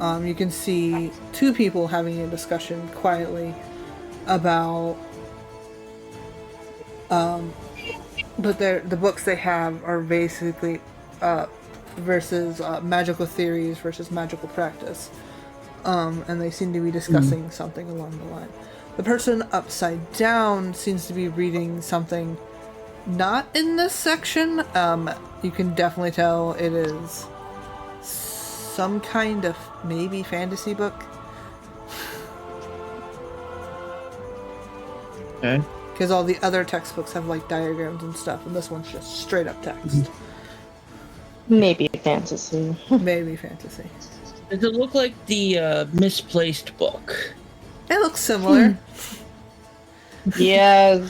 You can see two people having a discussion quietly about but the books they have are basically versus magical theories versus magical practice, and they seem to be discussing something along the line. The person upside down seems to be reading something not in this section. You can definitely tell it is some kind of maybe fantasy book. Okay. Because all the other textbooks have like diagrams and stuff, and this one's just straight up text. Maybe fantasy. Maybe fantasy. Does it look like the misplaced book? It looks similar. Yeah.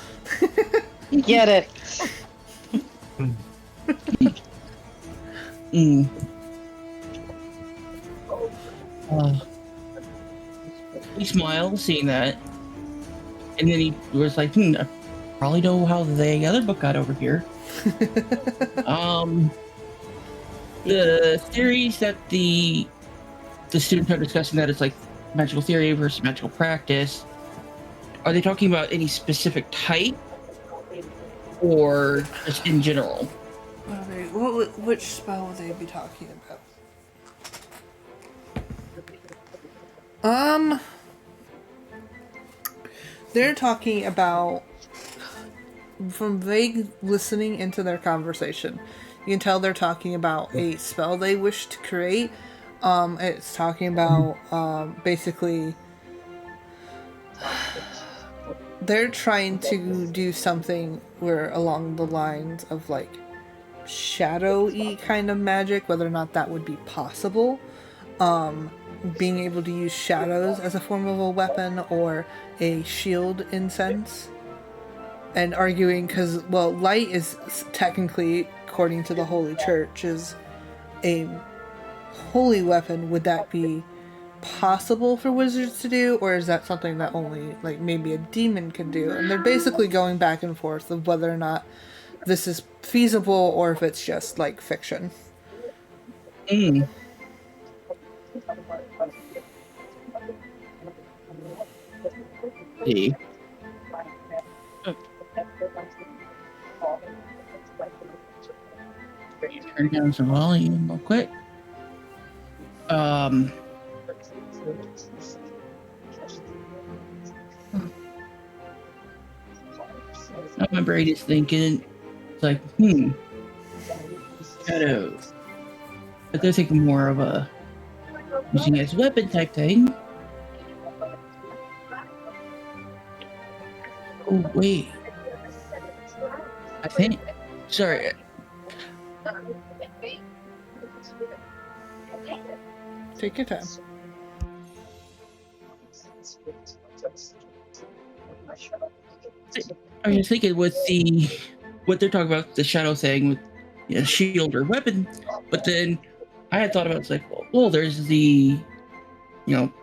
Get it. He smiled, seeing that, and then he was like, I probably know how the other book got over here. The theories that the students are discussing, that it's like magical theory versus magical practice, are they talking about any specific type or just in general? Which spell would they be talking about? They're talking about, from vague listening into their conversation, you can tell they're talking about a spell they wish to create. It's talking about basically they're trying to do something where along the lines of like shadowy kind of magic, whether or not that would be possible. Being able to use shadows as a form of a weapon or a shield in sense. And arguing because, well, light is technically, according to the Holy Church, is a holy weapon. Would that be possible for wizards to do, or is that something that only like maybe a demon could do? And they're basically going back and forth of whether or not this is feasible or if it's just like fiction. Mm. See. Turn down some volume real quick. My brain is thinking, it's like, shadows. But they're thinking more of a using it as a weapon type thing. Oh, wait. I think, sorry. Take your time. I was thinking with what they're talking about, the shadow thing with shield or weapon, but then I had thought about it's like, well, there's the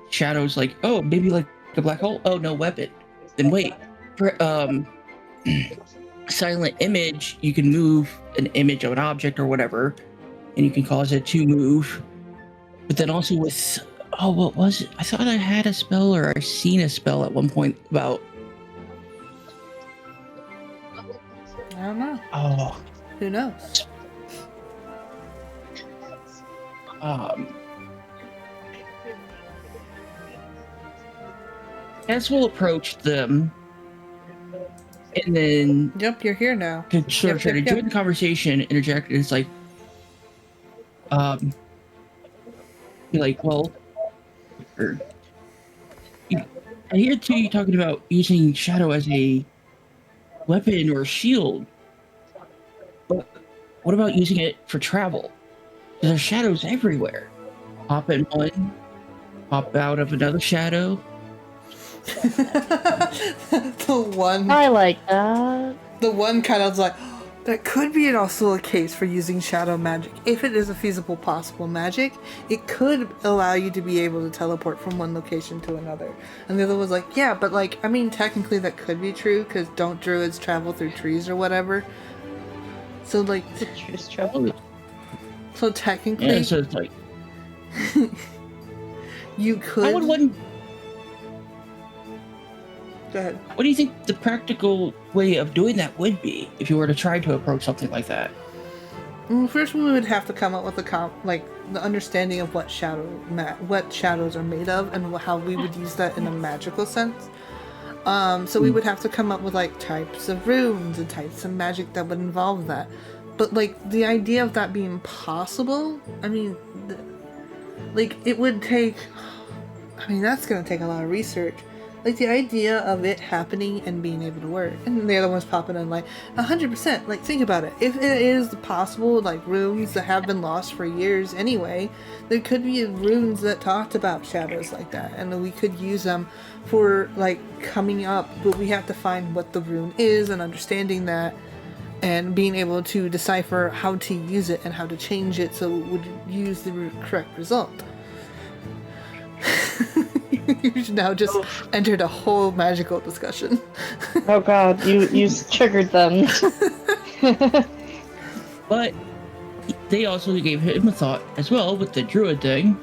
shadows like, oh, maybe like a black hole. Oh, no weapon. Then wait, for silent image, you can move an image of an object or whatever, and you can cause it to move. But then also with what was it? I thought I had a spell or I seen a spell at one point about. I don't know. Oh, who knows? As we'll approach them, and then Yep, you're here now. To sort of try to join the conversation, interject, and it's like, you're like, well, I hear too you talking about using shadow as a weapon or a shield, but what about using it for travel? Because there's shadows everywhere. Hop in one, hop out of another shadow. The one I like that. The one kind of like, that could be also a case for using shadow magic. If it is a feasible possible magic, it could allow you to be able to teleport from one location to another. And the other was like, yeah, but like, I mean, technically that could be true, because don't druids travel through trees or whatever? So like, The trees travel. so technically, Yeah, so it's like, you could. how would one? Go ahead. What do you think the practical way of doing that would be if you were to try to approach something like that? Well, first we would have to come up with the understanding of what what shadows are made of and how we would use that in a magical sense. So we would have to come up with like types of runes and types of magic that would involve that. But like the idea of that being possible, I mean, like it would take. I mean, that's gonna take a lot of research. Like the idea of it happening and being able to work. And the other one's popping in like 100%. Like think about it. If it is possible, like runes that have been lost for years anyway, there could be runes that talked about shadows like that. And we could use them for like coming up, but we have to find what the rune is and understanding that and being able to decipher how to use it and how to change it so it would use the correct result. You've now just entered a whole magical discussion. Oh god, you triggered them. But they also gave him a thought as well with the druid thing.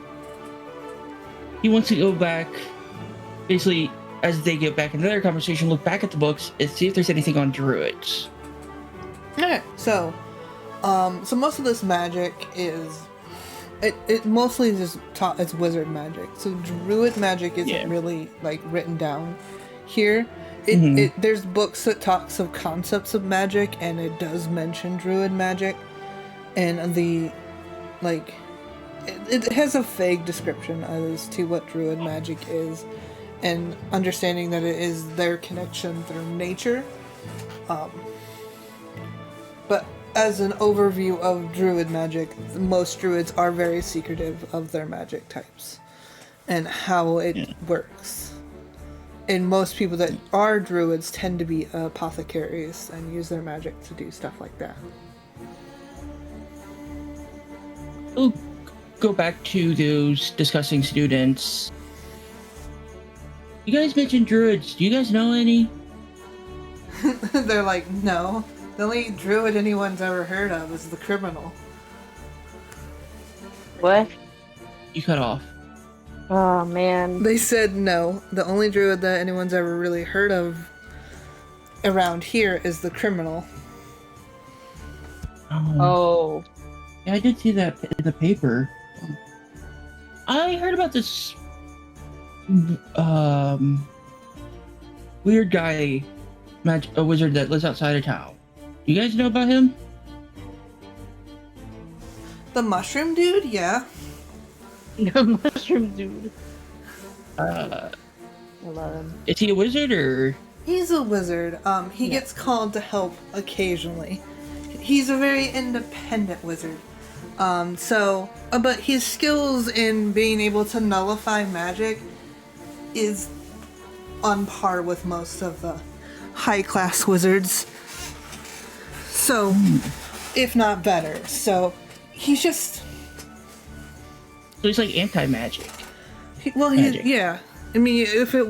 He wants to go back, basically, as they get back into their conversation, look back at the books and see if there's anything on druids. Alright, so most of this magic is it mostly is just taught as wizard magic. So druid magic isn't really like written down here. There's books that talks of concepts of magic, and it does mention druid magic, and the like it has a vague description as to what druid magic is, and understanding that it is their connection through nature. But as an overview of druid magic, most druids are very secretive of their magic types and how it works. And most people that are druids tend to be apothecaries and use their magic to do stuff like that. We'll go back to those discussing students. You guys mentioned druids. Do you guys know any? They're like, no. The only druid anyone's ever heard of is the criminal. What? You cut off. Oh man. They said no. The only druid that anyone's ever really heard of around here is the criminal. Oh. Yeah, I did see that in the paper. I heard about this weird guy, a wizard that lives outside of town. You guys know about him? The mushroom dude? Yeah. The mushroom dude. I love him. Is he a wizard or? He's a wizard. He gets called to help occasionally. He's a very independent wizard. But his skills in being able to nullify magic is on par with most of the high-class wizards. So, if not better. So, he's just... So he's like anti-magic. Yeah. I mean, if it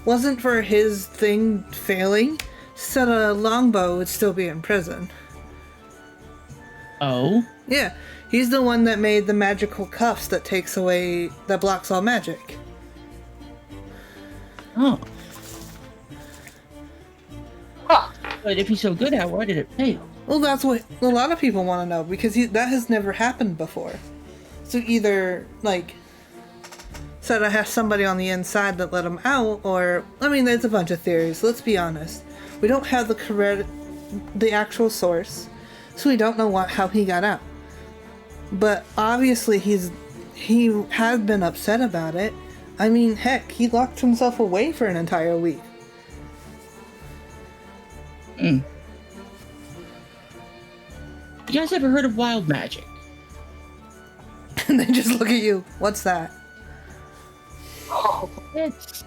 wasn't for his thing failing, said a longbow would still be in prison. Oh? Yeah. He's the one that made the magical cuffs that blocks all magic. Oh. Huh. But if he's so good at it, why did it fail? Well, that's what a lot of people want to know, because that has never happened before. So either, said I have somebody on the inside that let him out, or, there's a bunch of theories, let's be honest. We don't have the actual source, so we don't know how he got out. But obviously he has been upset about it. Heck, he locked himself away for an entire week. You guys ever heard of wild magic? And they just look at you. What's that? It's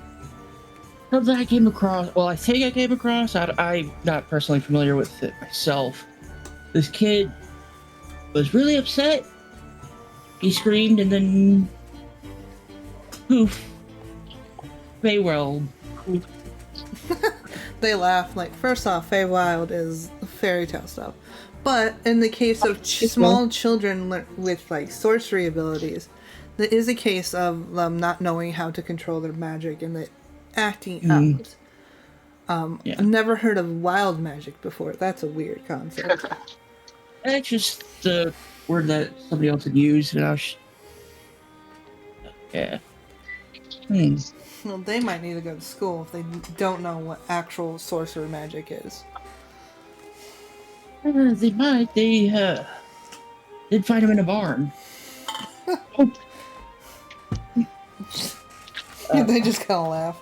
something I came across. Well, I think I came across. I'm not personally familiar with it myself. This kid was really upset. He screamed and then poof. Fey-wild. They laugh. First off, fey-wild is fairy tale stuff. But in the case of small children with sorcery abilities, there is a case of them not knowing how to control their magic and acting out. I've never heard of wild magic before. That's a weird concept. That's just the word that somebody else had used, and I was... Yeah. Well, they might need to go to school if they don't know what actual sorcerer magic is. They might. They did find him in a barn. They just kind of laugh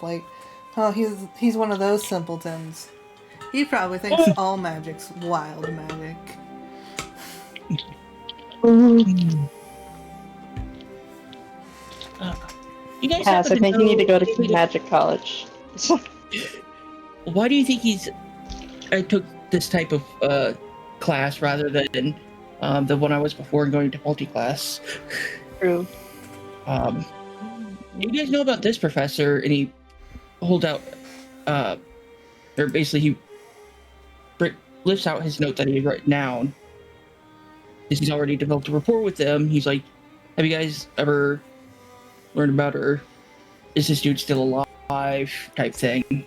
oh, he's one of those simpletons. He probably thinks all magic's wild magic. You guys I think you need to go to magic college. Why do you think I took this type of class rather than the one I was before going to multi-class? True. You guys know about this professor, and he holds out, or basically he lifts out his note that he wrote down. Because he's already developed a rapport with them. He's like, have you guys ever learned about her? Is this dude still alive? Type thing.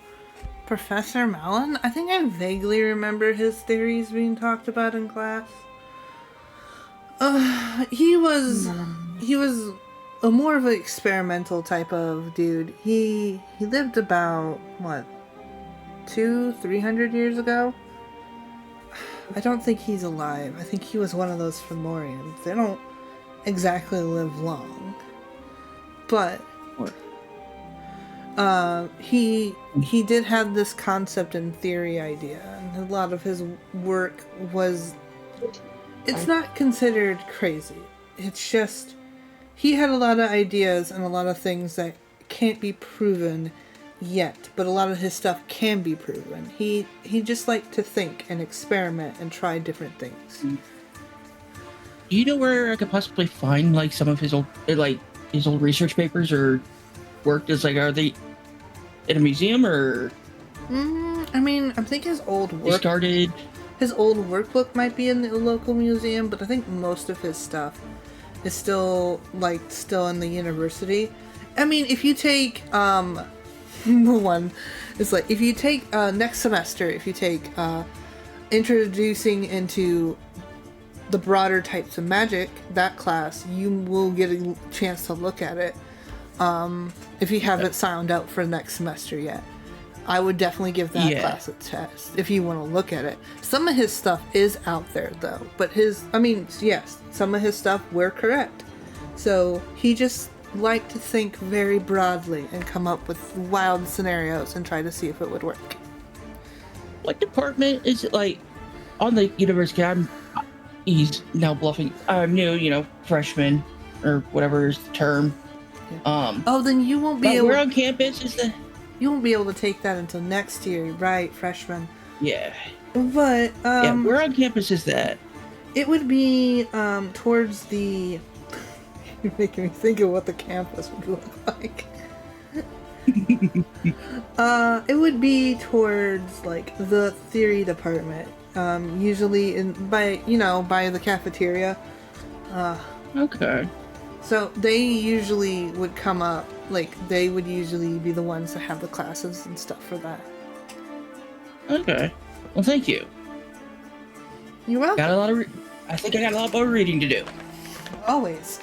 Professor Malin? I think I vaguely remember his theories being talked about in class. He was a more of an experimental type of dude. He lived about, 200-300 years ago? I don't think he's alive. I think he was one of those Fomorians. They don't exactly live long. But he did have this concept and theory idea, and a lot of his work was. It's not considered crazy. It's just he had a lot of ideas and a lot of things that can't be proven yet, but a lot of his stuff can be proven. He just liked to think and experiment and try different things. Do you know where I could possibly find like some of his old research papers or work? Are they in a museum or? I mean, I think his old work. His old workbook might be in the local museum, but I think most of his stuff is still in the university. I mean, if you take if you take next semester, if you take introducing into the broader types of magic, that class, you will get a chance to look at it. If you haven't signed up for next semester yet, I would definitely give that class a test if you want to look at it. Some of his stuff is out there though, but some of his stuff were correct. So he just liked to think very broadly and come up with wild scenarios and try to see if it would work. What department is it like on the university? He's now bluffing. I'm new, freshman or whatever is the term. Yeah. Then you won't be able. Where on campus is the? You won't be able to take that until next year, right, freshman? Yeah. But where on campus is that? It would be towards the. You're making me think of what the campus would look like. It would be towards like the theory department. Usually by the cafeteria. Okay. So they usually would come up, they would usually be the ones that have the classes and stuff for that. Okay. Well, thank you. You're welcome. I think I got a lot more reading to do. Always.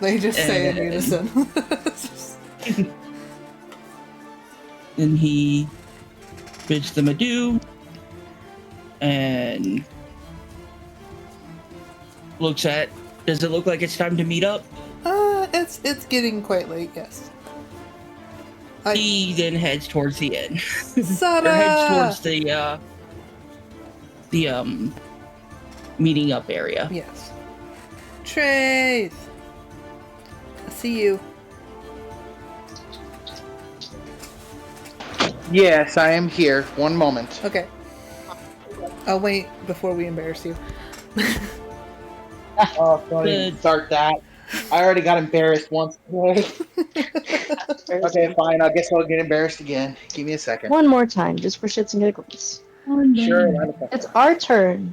They just say in unison. Then he bids them adieu and looks at. Does it look like it's time to meet up? It's getting quite late. Yes. He then heads towards the inn. Sada! Or heads towards the meeting up area. Yes. Trace! I see you. Yes, I am here. One moment. Okay. I'll wait before we embarrass you. Oh, don't even start that. I already got embarrassed once today. Okay, fine. I guess I'll get embarrassed again. Give me a second. One more time, just for shits and giggles. Sure. It's our turn.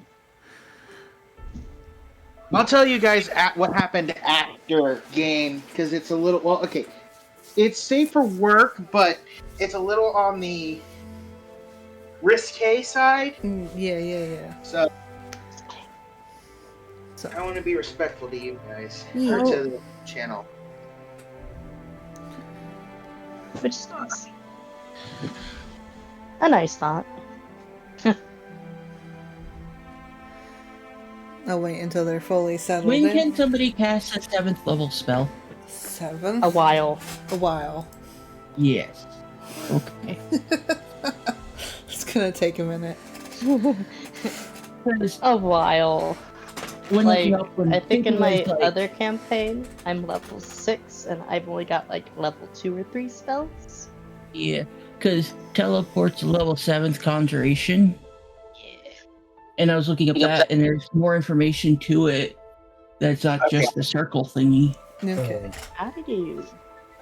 I'll tell you guys what happened after game, because it's a little... Well, okay. It's safe for work, but it's a little on the risque side. Yeah. So I want to be respectful to you guys. Yeah. Or to the channel. Which is nice. A nice thought. I'll wait until they're fully settled When in. can somebody cast a 7th level spell? 7? A while. A while. Yes. Okay. It's gonna take a minute. A while. When I think in my other campaign, I'm level 6, and I've only got level 2 or 3 spells. Yeah, because teleport's a level 7th conjuration. Yeah. And I was looking up that, and there's more information to it. That's not just the circle thingy. Okay. How do you?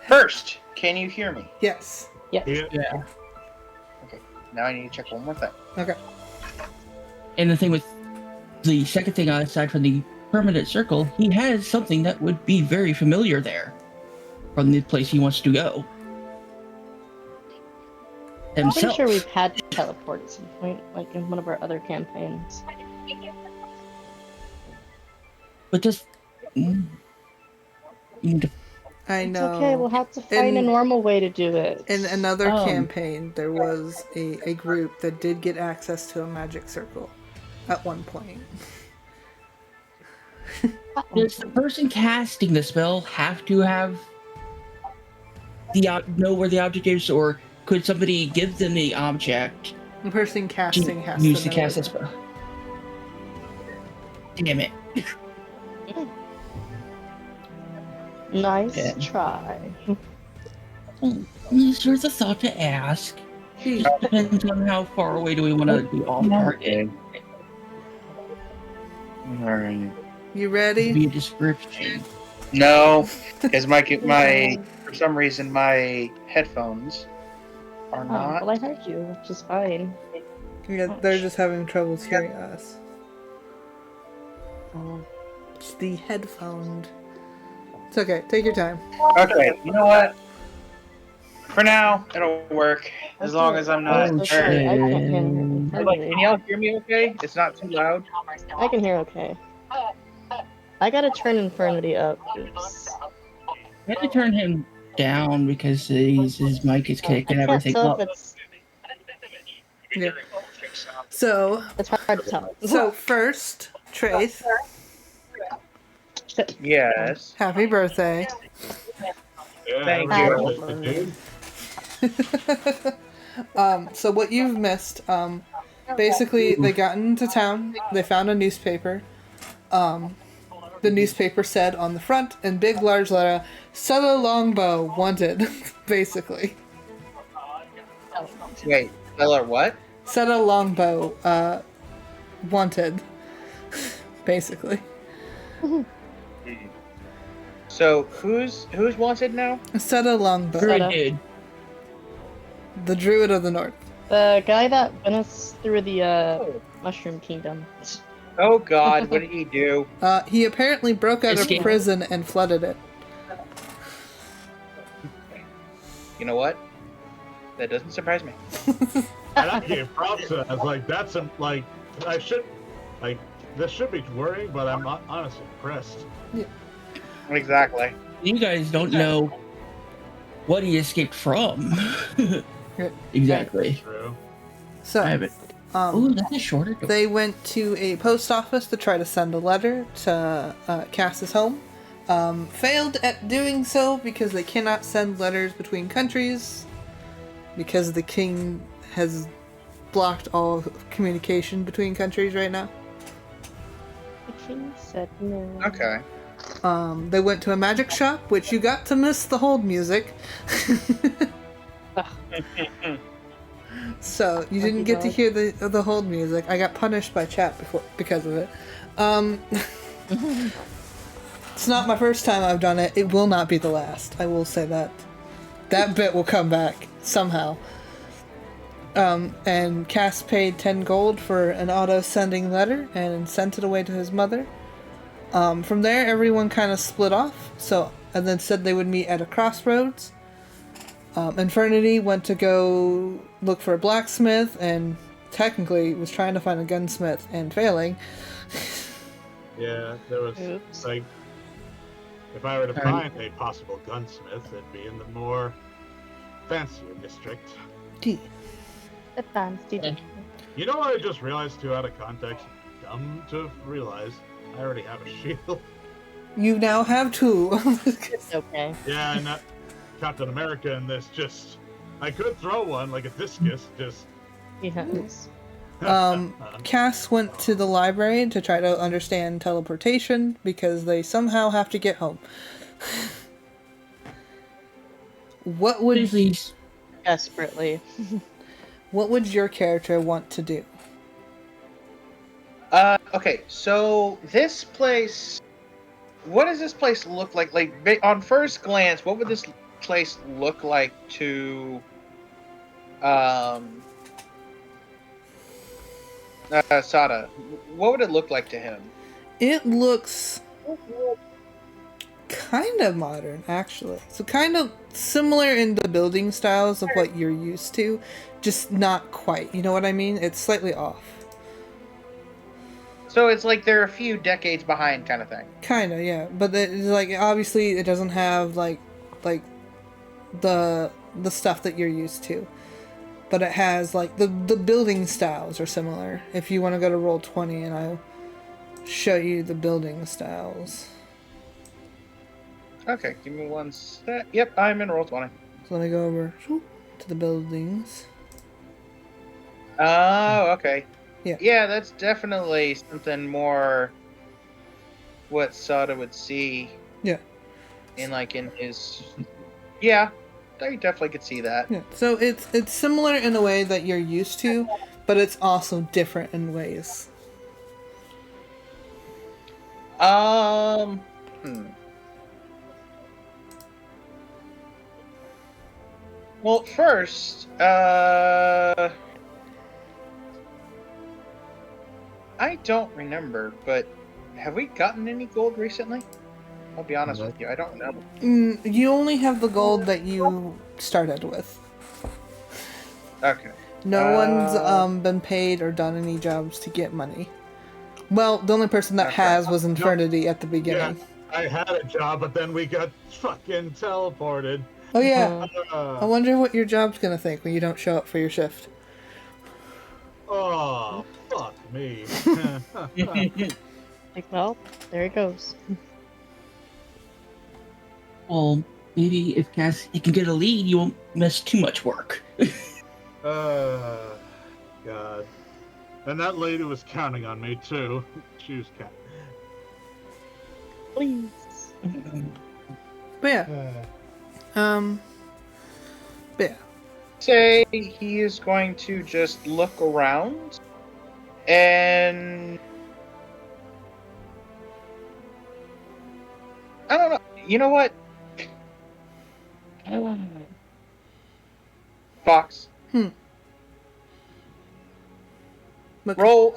First, can you hear me? Yes. Yes. Yeah. Okay. Now I need to check one more thing. Okay. And the thing with the second thing, aside from the permanent circle, he has something that would be very familiar there from the place he wants to go. I'm pretty Himself. sure we've had to teleport at some point, in one of our other campaigns. But just... you need to... I know. It's okay, we'll have to find a normal way to do it. In another campaign, there was a group that did get access to a magic circle at one point. Does the person casting the spell have to have know where the object is, or could somebody give them the object? The person casting has Use to the know cast it. spell. Damn it! Nice Yeah. try. It's worth a thought to ask. It just depends on how far away do we want to be off target. Alright. You Be ready? a description. No, because my for some reason my headphones are Oh, not. well, I heard you, which is fine. Yeah, they're just having trouble hearing us. Um, It's the headphone. It's okay. Take your time. Okay, you know what? For now, it'll work as long as I'm not. Oh, okay, I can't hear shit. hardly. Can y'all hear me? Okay, it's not too loud. I can hear okay. I gotta turn Infernity up. Oops. I had to turn him down because his mic is I kicking can't everything tell up. if it's. Yeah. So, It's hard to tell. so first, Trace, Yes. happy birthday. Yeah, Thank everybody you. likes it, dude. So what you've missed, basically they got into town, they found a newspaper. The newspaper said on the front in big large letter, "Settle Longbow wanted," basically. Wait, tell her what? Settle Longbow, wanted, basically. So who's wanted now? Settle Longbow, Druid dude. the druid of the north. The guy that went us through the Mushroom Kingdom. Oh God, what did he do? He apparently broke out of Escape. prison and flooded it. You know what? That doesn't surprise me. And I gave props to that. I was like, that's like, I should, like, this should be worrying, but I'm not honestly impressed. Exactly. You guys don't know what he escaped from. Exactly. True. So, I have it. Oh, that's a shorter door. they went to a post office to try to send a letter to Cass's home. Failed at doing so because they cannot send letters between countries because the king has blocked all communication between countries right now. The king said no. Okay. They went to a magic shop, which you got to miss the hold music. So you didn't get to hear the hold music. I got punished by chat because of it. It's not my first time I've done it. It will not be the last. I will say that. That bit will come back somehow. And Cass paid 10 gold for an auto-sending letter and sent it away to his mother. From there, everyone kind of split off. And then said they would meet at a crossroads. Infernity went to go look for a blacksmith and technically was trying to find a gunsmith and failing. Yeah, there was, Oops. like, if I were to find a possible gunsmith, it'd be in the more fancier district. Gee. The fancy. You know what I just realized too, out of context? Dumb to realize. I already have a shield. You now have two. It's okay. Yeah, and not Captain America in this. Just I could throw one like a discus. Just Yes. Cass went to the library to try to understand teleportation because they somehow have to get home. What would Please. Desperately. what would your character want to do? Okay, so this place. What does this place look like? Like on first glance, what would this place look like to Sada? What would it look like to him? It looks kind of modern, actually. So kind of similar in the building styles of what you're used to, just not quite. You know what I mean? It's slightly off. So it's like they're a few decades behind, kind of thing. Kind of, yeah. But it's like obviously it doesn't have like the stuff that you're used to. But it has like the building styles are similar. If you want to go to Roll20 and I'll show you the building styles. Okay, give me one sec. Yep, I'm in Roll20. So let me go over to the buildings. Oh, okay. Yeah. Yeah, that's definitely something more what Sada would see. Yeah. In his. Yeah, I definitely could see that. Yeah. So it's similar in a way that you're used to, but it's also different in ways. Well, first, I don't remember, but have we gotten any gold recently? I'll be honest with you, I don't know. You only have the gold that you started with. Okay. No one's been paid or done any jobs to get money. Well, the only person that Okay. has was Infernity at the beginning. Yeah, I had a job, but then we got fucking teleported. Oh yeah. I Uh, wonder what your job's gonna think when you don't show up for your shift. oh, fuck me. Like, well, there it goes. Well, maybe if Cass you can get a lead, you won't miss too much work. God. And that lady was counting on me, too. She was counting. Please. But yeah. But yeah. Say he is going to just look around and I don't know. You know what? Fox. Look, Roll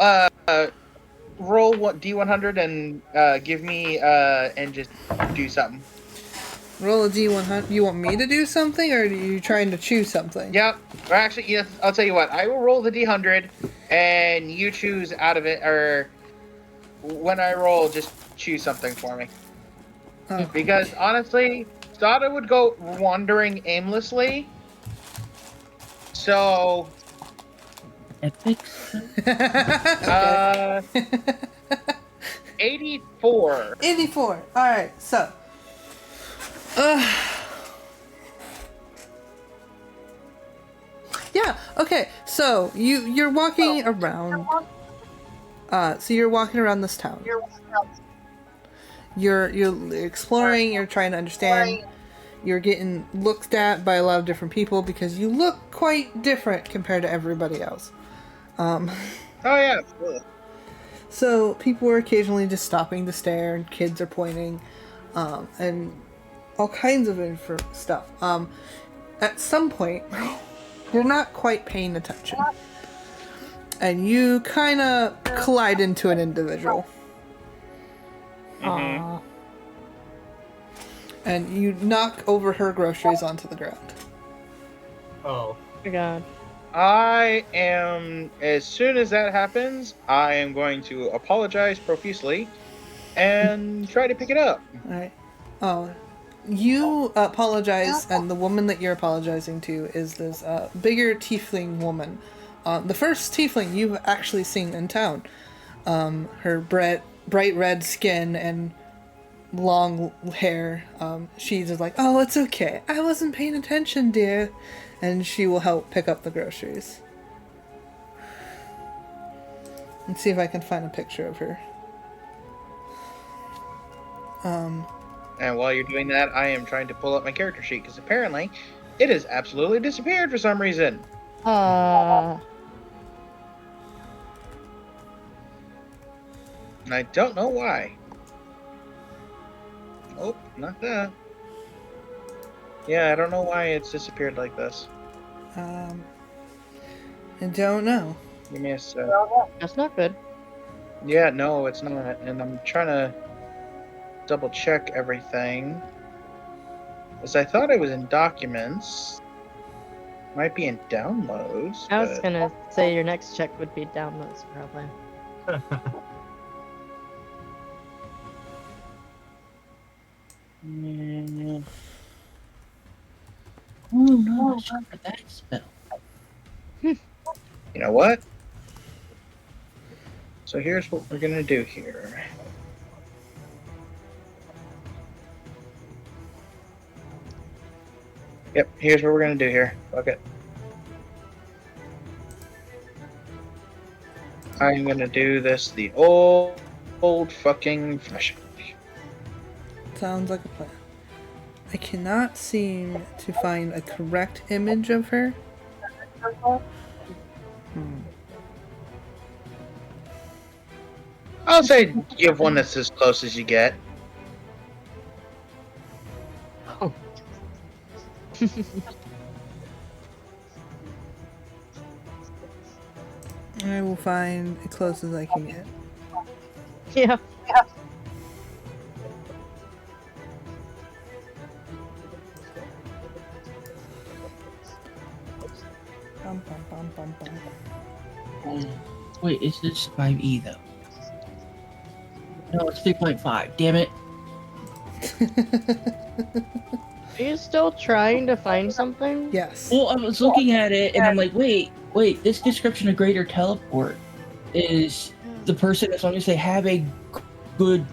what D100 and give me and just do something. roll a D100. You want me to do something, or are you trying to choose something? Yep. Or actually, yeah, I'll tell you what. I will roll the D100, and you choose out of it, or when I roll, just choose something for me. Oh. Because honestly, Sada would go wandering aimlessly. So, Epic. 84. 84. All right. So. Yeah. Okay. So you're walking around. So you're walking around this town. You're exploring. You're trying to understand. You're getting looked at by a lot of different people because you look quite different compared to everybody else. Oh yeah. Absolutely. So people are occasionally just stopping to stare, and kids are pointing, and all kinds of stuff. At some point, you're not quite paying attention, and you kind of collide into an individual. Aww. And you knock over her groceries onto the ground. Oh. Oh my god. I am, as soon as that happens, I am going to apologize profusely and try to pick it up. Alright. Oh. You apologize, and the woman that you're apologizing to is this bigger tiefling woman. The first tiefling you've actually seen in town. Her bright red skin and long hair. She's just like, oh, it's okay. I wasn't paying attention, dear. And she will help pick up the groceries. Let's see if I can find a picture of her. And while you're doing that, I am trying to pull up my character sheet because apparently it has absolutely disappeared for some reason. And I don't know why. Oh, not that. Yeah, I don't know why it's disappeared like this. I don't know. Give me a sec. That's not good. Yeah, no, it's not. And I'm trying to double check everything. Because I thought it was in documents. Might be in downloads. I was but- gonna say your next check would be downloads, probably. Mm, Oh no, I should have that spell. You know what? So here's what we're gonna do here. Yep, here's what we're gonna do here. Fuck it. I'm gonna do this the old fucking fashion. Sounds like a plan. I cannot seem to find a correct image of her. I'll say you have one that's as close as you get. I will find as close as I can get. Yeah. Bum, bum, bum, bum, bum. Wait, is this 5e though? No, it's 3.5. Damn it. Are you still trying to find something? Yes. Well, I was looking at it and I'm like, wait, this description of greater teleport is the person, as long as they have a good,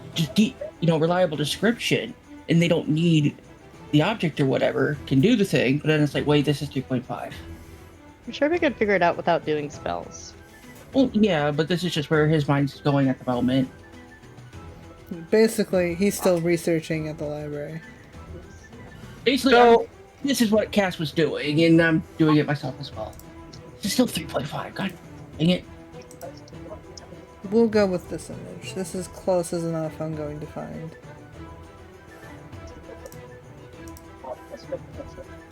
reliable description and they don't need the object or whatever, can do the thing. But then it's like, wait, this is 3.5. I'm sure we could figure it out without doing spells. Well, yeah, but this is just where his mind's going at the moment. Basically, he's still researching at the library. Basically, So- this is what Cass was doing, and I'm doing it myself as well. It's still 3.5. God dang it. We'll go with this image. This is close as enough I'm going to find.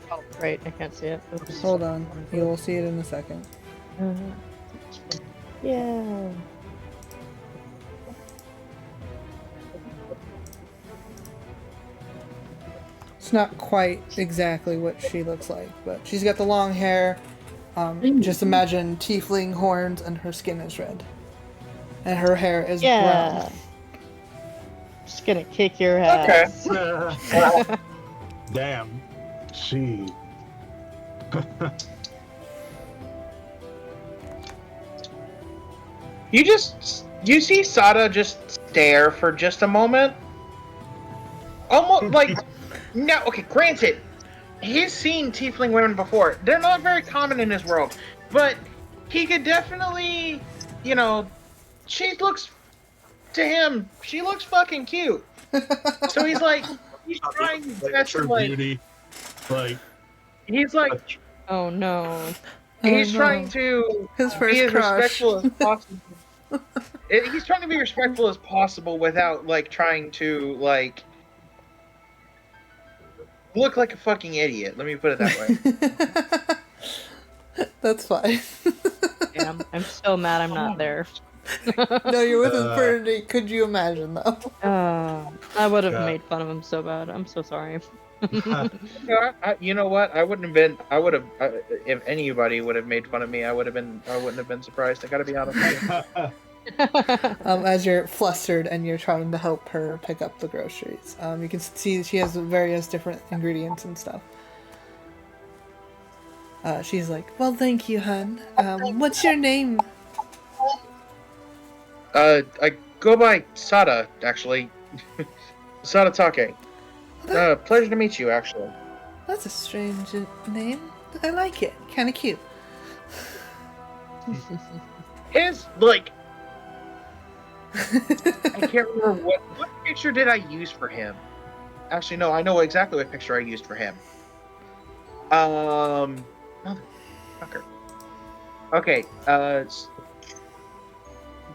Oh, right, I can't see it. Oops. Hold on. You will see it in a second. Yeah. It's not quite exactly what she looks like, but she's got the long hair. Just imagine tiefling horns, and her skin is red. And her hair is Yeah. brown. Just gonna kick your ass. Damn. She. You see Sada just stare for just a moment. Almost like, no, okay, granted, he's seen tiefling women before. They're not very common in his world, but he could definitely, she looks, to him, she looks fucking cute. So he's like, he's trying his Like best to true like, beauty. Like he's like, Oh no. he's Oh, trying no. to His be first as crush. respectful as possible. He's trying to be respectful as possible without like trying to like look like a fucking idiot. Let me put it that way. That's fine. Yeah, I'm so mad I'm not there. No, you're with Infernity. Could you imagine, though? I would have Yeah. made fun of him so bad. I'm so sorry. You know what? I wouldn't have been. I would have. If anybody would have made fun of me, I wouldn't have been surprised. I gotta be honest with you. As you're flustered and you're trying to help her pick up the groceries. You can see she has various different ingredients and stuff. She's like, well, thank you, hun. What's your name? I go by Sada, actually. Sada Take. Pleasure to meet you, actually. That's a strange name. I like it. Kind of cute. His like. I can't remember what picture did I use for him. Actually, no, I know exactly what picture I used for him. Motherfucker. Okay,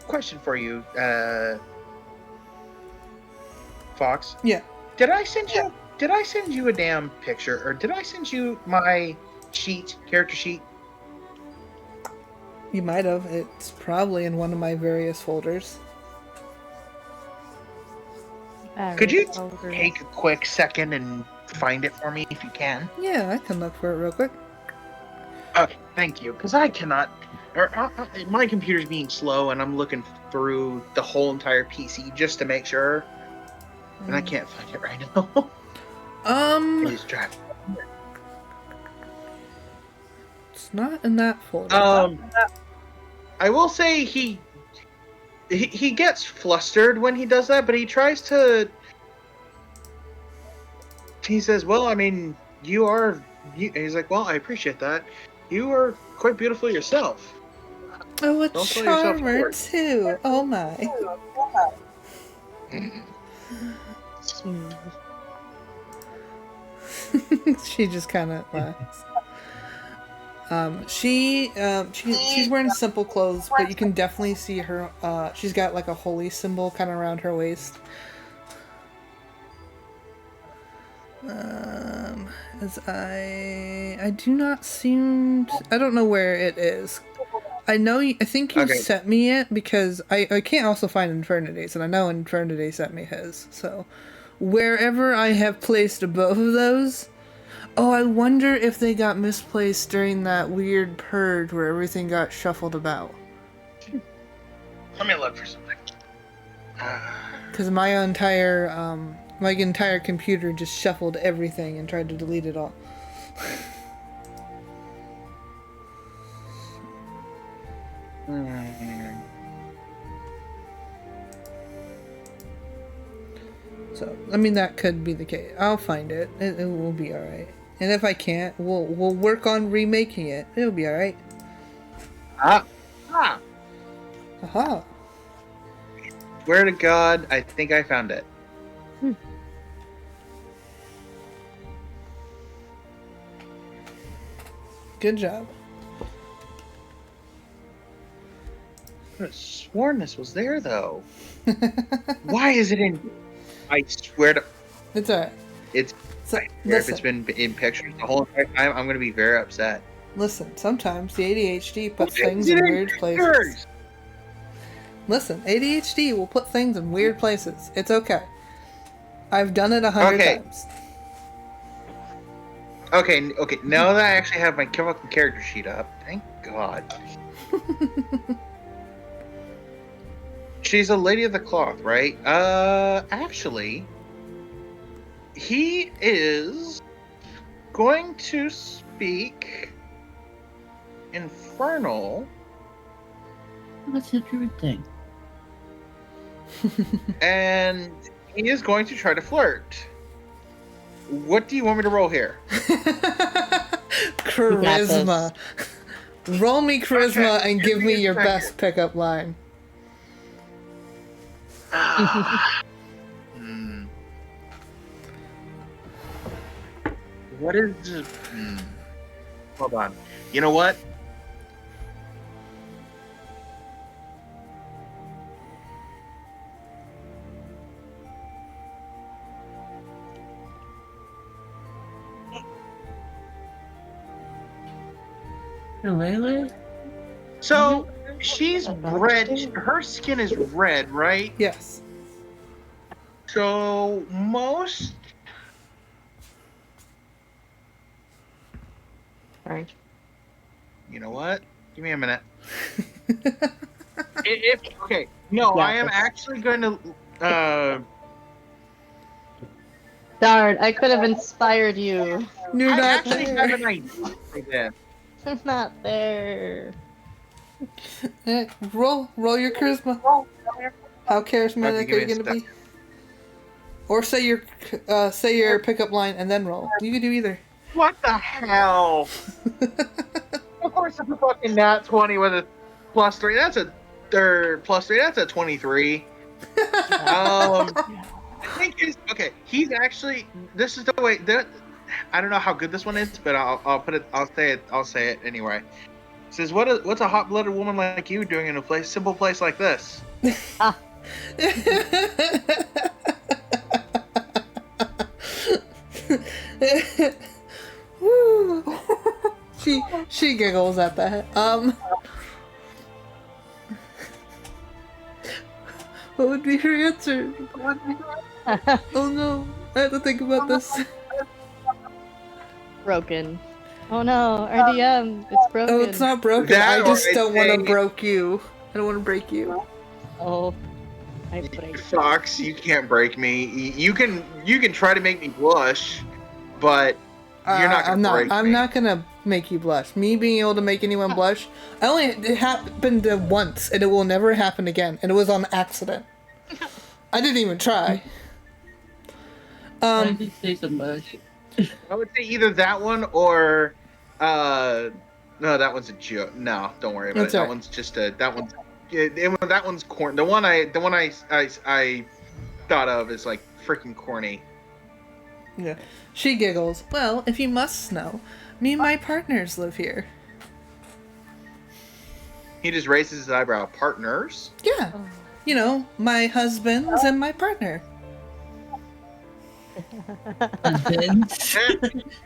question for you, Fox. Yeah. Did I send you a damn picture, or did I send you my character sheet? You might have. It's probably in one of my various folders. Could you take a quick second and find it for me if you can? Yeah, I can look for it real quick. Okay, thank you. Because I cannot. My computer's being slow, and I'm looking through the whole entire PC just to make sure, and I can't find it right now. Please drive. It's not in that folder. I will say he gets flustered when he does that, but he tries to. He says, "Well, I mean, you are He's like, well, I appreciate that. You are quite beautiful yourself. Oh, a Don't sell yourself charmer short. too. Oh my. She just kind of laughs. She's wearing simple clothes, but you can definitely see her. She's got like a holy symbol kind of around her waist. As I do not seem. I don't know where it is. I think you sent me it because I can't also find Infernity's, and I know Infernity sent me his. So wherever I have placed both of those. Oh, I wonder if they got misplaced during that weird purge where everything got shuffled about. Let me look for something. Because my entire computer just shuffled everything and tried to delete it all. So, I mean, that could be the case. I'll find it. It will be alright. And if I can't, we'll work on remaking it. It'll be alright. Aha! Swear to God, I think I found it. Good job. I could have sworn this was there, though. Why is it in... I swear to... It's alright. It's... So, if it's been in pictures the whole entire time, I'm going to be very upset. Listen, sometimes the ADHD puts things in weird places. Listen, ADHD will put things in weird places. It's okay. I've done it 100 times. Okay, now that I actually have my fucking character sheet up, thank God. She's a lady of the cloth, right? Actually, he is going to speak Infernal. That's a good thing. And he is going to try to flirt. What do you want me to roll here? Charisma. Roll me charisma and give me your best pickup line. What is... Hold on. You know what? Lele? So, she's red. Her skin is red, right? Yes. So, most... Right. You know what? Give me a minute. Okay. No, I am actually going to... Darn, I could have inspired you. You're I not actually there. have an idea for this. I'm not there. Roll your charisma. How charismatic are you gonna be? Or say your pickup line and then roll. You can do either. What the hell? Of course, it's a fucking nat 20 with a +3. That's a +3. That's a 23. I think he's actually. This is the way that. I don't know how good this one is, but I'll put it. I'll say it anyway. It says, what's a hot-blooded woman like you doing in a simple place like this? Woo. she giggles at that. What would be her answer? Oh no, I have to think about this. Broken. Oh no, RDM, it's broken. Oh, it's not broken. I just don't want to broke you. I don't want to break you. Oh, I break. Fox, you can't break me. You can try to make me blush, but you're not gonna break me. I'm not gonna make you blush. Me being able to make anyone blush, it happened once, and it will never happen again. And it was on accident. I didn't even try. I did say so much. I would say either that one or no, that one's a joke. No, don't worry about That's it. all That right. one's just a that one's corn. The one I thought of is like freaking corny. Yeah. She giggles. Well, if you must know, me and my partners live here. He just raises his eyebrow. Partners? Yeah. You know, my husband's and my partner. Husbands.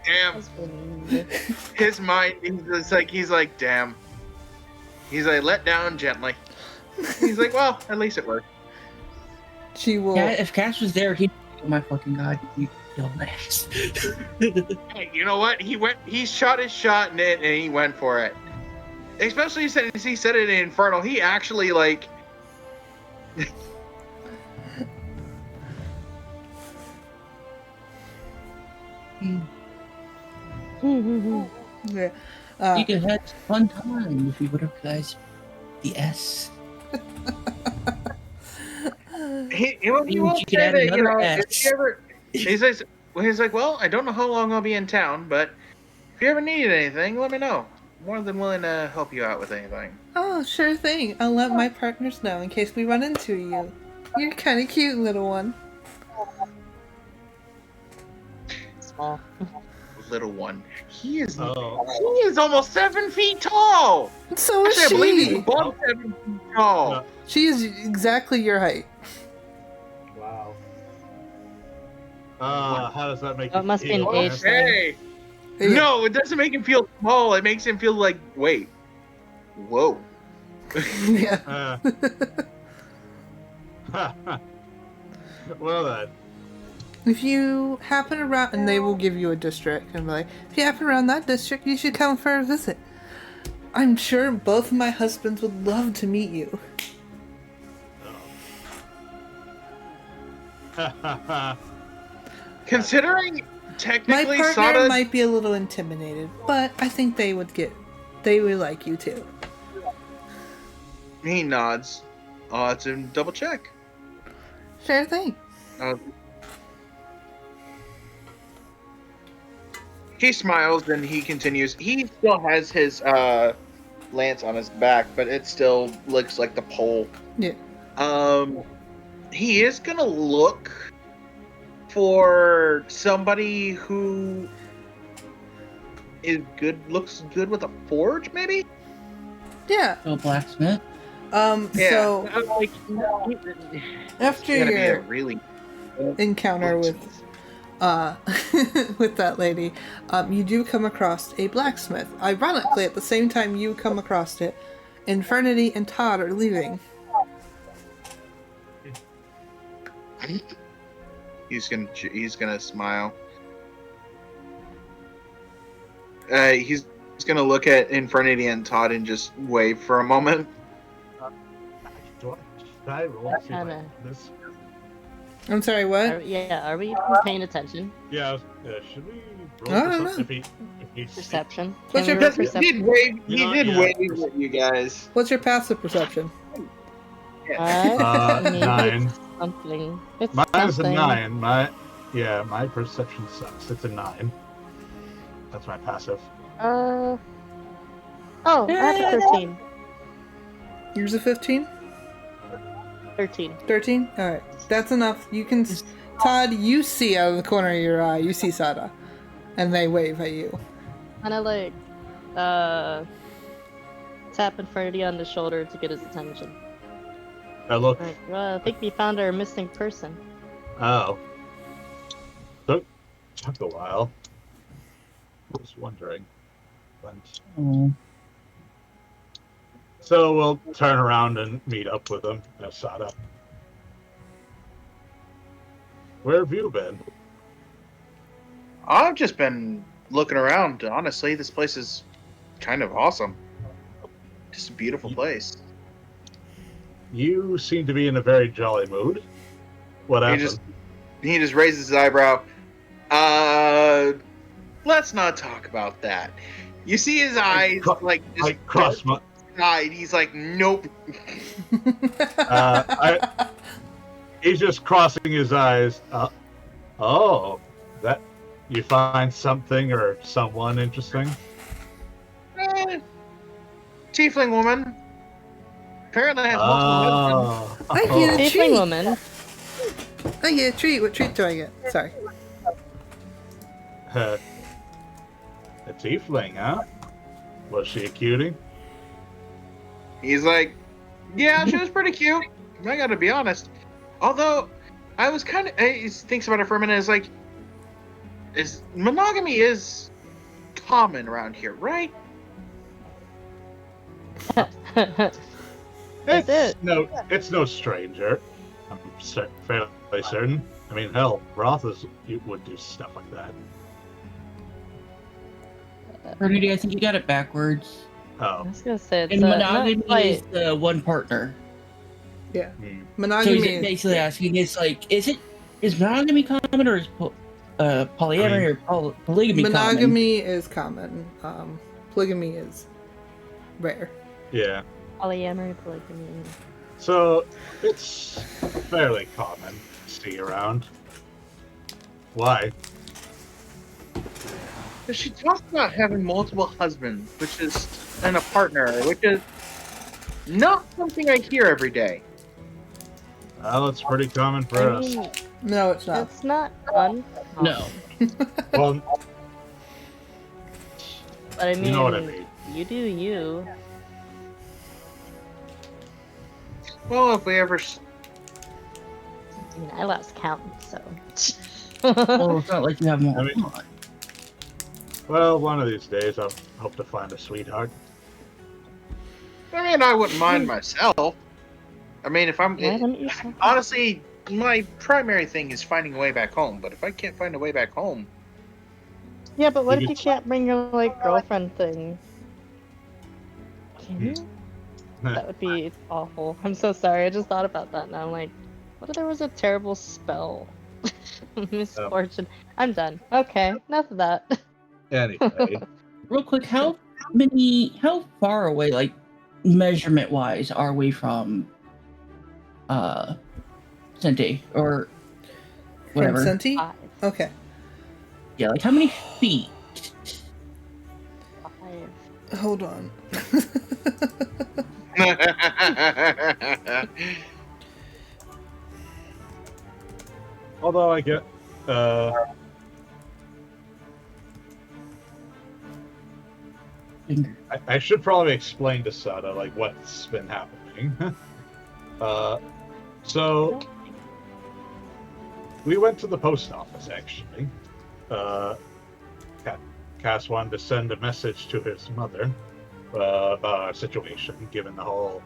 Damn. Husband. His mind, he's like, damn. He's like, let down gently. He's like, well, at least it worked. She will. Yeah, if Cash was there, he'd. Oh my fucking god, you dumbass. Hey, you know what? He shot his shot and he went for it. Especially since he said it in Infernal, he actually like. Yeah. You could have had a fun time if you would have guys the S. He won't You say could add that, you another know, S. if you ever. He's like, well, I don't know how long I'll be in town, but if you ever need anything, let me know. More than willing to help you out with anything. Oh, sure thing. I'll let my partners know in case we run into you. You're kind of cute, little one. Small. Little one. He is Oh. almost 7 feet tall. So is Actually, I believe he's she. above 7 feet tall. No. She is exactly your height. Wow. How does that make That you must be an feel, age man? thing. Hey. Yeah. No, it doesn't make him feel small. It makes him feel like, wait. Whoa. Yeah. Well then. If you happen around, and they will give you a district, and be like, if you happen around that district, you should come for a visit. I'm sure both of my husbands would love to meet you. Considering My technically partner Sada might be a little intimidated, but I think they would like you too. he nods. Oh, it's a double check. Sure thing. He smiles and he continues. He still has his lance on his back, but it still looks like the pole. Yeah. He is gonna look for somebody who looks good with a forge, maybe? Yeah. So blacksmith. So I'm like, after it's gonna be a your really encounter with with that lady, you do come across a blacksmith. Ironically, at the same time you come across it, Infernity and Todd are leaving. He's gonna smile. He's gonna look at Infernity and Todd and just wave for a moment. Should I roll to see if I Kinda. this? I'm sorry, what? Are we paying attention? Yeah, should we roll I for don't something if he Perception. What's Can your we roll Because he perception? did wave. He Yeah, did yeah. wave at you guys. What's your passive perception? Maybe 9. it's something. It's Mine is a something. 9. My perception sucks. It's a 9. That's my passive. Oh, I have a 13. Yours a 15? 13. 13? Alright. That's enough. You can... Todd, you see out of the corner of your eye, you see Sada. And they wave at you. And I like, tap Infernity on the shoulder to get his attention. I look. Like, well, I think we found our missing person. Oh. Took a while. I was wondering. But... Oh. So we'll turn around and meet up with him, Sada. Where have you been? I've just been looking around. Honestly, this place is kind of awesome. Just a beautiful place. You seem to be in a very jolly mood. What happened? He just raises his eyebrow. Let's not talk about that. You see his eyes just cross my. side. He's like, nope. He's just crossing his eyes. Oh, You find something or someone interesting? Tiefling woman. Apparently has multiple husbands. I get a Tiefling treat. woman. I get a treat. What treat do I get? Sorry. A tiefling, huh? Was she a cutie? He's like, yeah, she was pretty cute. I gotta be honest. Although, I was kind of... He thinks about it for a minute. It's like, monogamy is common around here, right? It's no stranger. I'm fairly certain. I mean, hell, Rothas would do stuff like that. Bernadette, I think you got it backwards. I Oh. was gonna say it's And not monogamy quite- is the one partner. Yeah. Hmm. So Monogamy he's is basically asking, is monogamy common or is polyamory or polygamy common? monogamy is common. Polygamy is rare. Yeah. polyamory, polygamy. So it's fairly common to see around. Why? She talks about having multiple husbands, and a partner, which is not something I hear every day. Well, it's pretty common for I us. mean, No, it's not. that's not uncommon. No. Well, But I mean, you know what I mean. you do you. Well, if we ever... I mean, I lost count, so. Well, it's not like you have more. I mean- Well, one of these days I'll hope to find a sweetheart. I mean, I wouldn't mind myself. I mean, if I'm... Why don't you say- Honestly, my primary thing is finding a way back home, but if I can't find a way back home... Yeah, but what You if you could- can't bring your like girlfriend thing? Can you? That would be awful. I'm so sorry. I just thought about that, and I'm like, what if there was a terrible spell? Misfortune. I'm done. Okay, enough of that. Anyway, Real quick, how far away, like measurement wise, are we from Sente or whatever? From Senti? 5. Okay. Yeah, like how many feet? 5. Hold on. although I get, I should probably explain to Sada like what's been happening. So we went to the post office actually. Cass wanted to send a message to his mother about our situation, given the whole.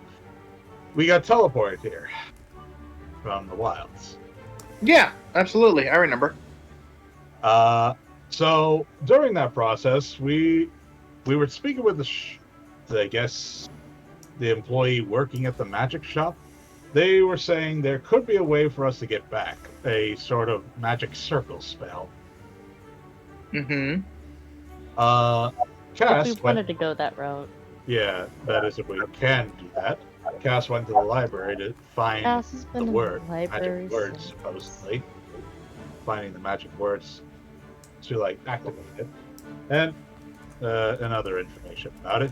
We got teleported here from the wilds. Yeah, absolutely. I remember. So during that process, we were speaking with I guess the employee working at the magic shop. They were saying there could be a way for us to get back, a sort of magic circle spell. Mm-hmm. If Cass we went, wanted to go that route. yeah, that is if we can do that. Cass went to the library to find Cass has been the in word, library magic words, since- supposedly. Finding the magic words to like activate it, and other information about it.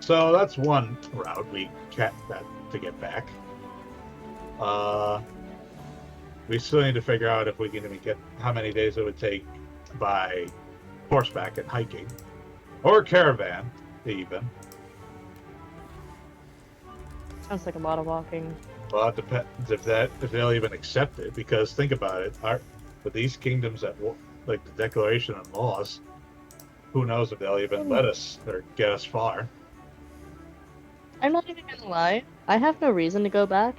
So that's one route we kept that to get back. We still need to figure out if we can even get how many days it would take by horseback and hiking, or caravan, even. Sounds like a lot of walking. Well, it depends if they'll even accept it. Because think about it, with these kingdoms that like the Declaration of Laws, who knows if they'll even let us or get us far. I'm not even gonna lie. I have no reason to go back.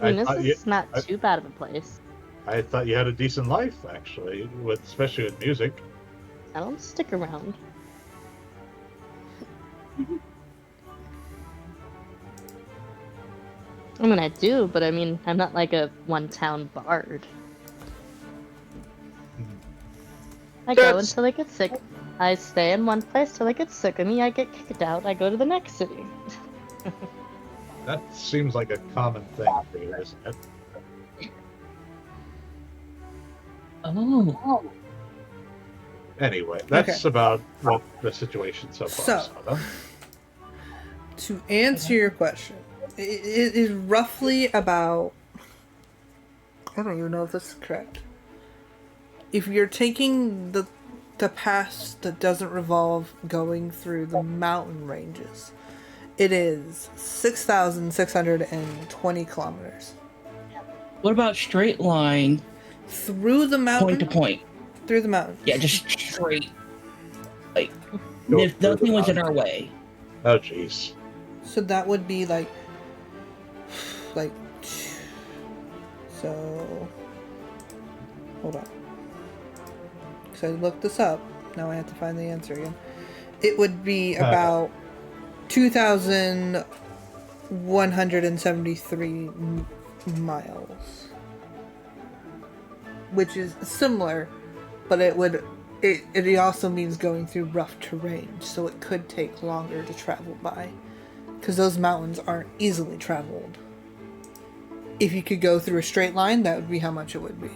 I mean, this is not too bad of a place. I thought you had a decent life, actually, especially with music. I don't stick around. I mean, I do, but I mean, I'm not like a one-town bard. I go That's- until I get sick. I stay in one place till I get sick of me. I get kicked out. I go to the next city. That seems like a common thing for you, isn't it? Oh. Anyway, that's about what the situation so far. So, to answer your question, it is roughly about... I don't even know if this is correct. If you're taking the path that doesn't revolve going through the mountain ranges, it is 6,620 kilometers. What about straight line? Through the mountain? Point to point. Through the mountain. Yeah, just straight. Like, if nothing was in our way. Oh, jeez. So that would be like... So... Hold on. So I looked this up. Now I have to find the answer again. It would be about 2,173 miles. Which is similar, but it also means going through rough terrain, so it could take longer to travel by. Because those mountains aren't easily traveled. If you could go through a straight line, that would be how much it would be.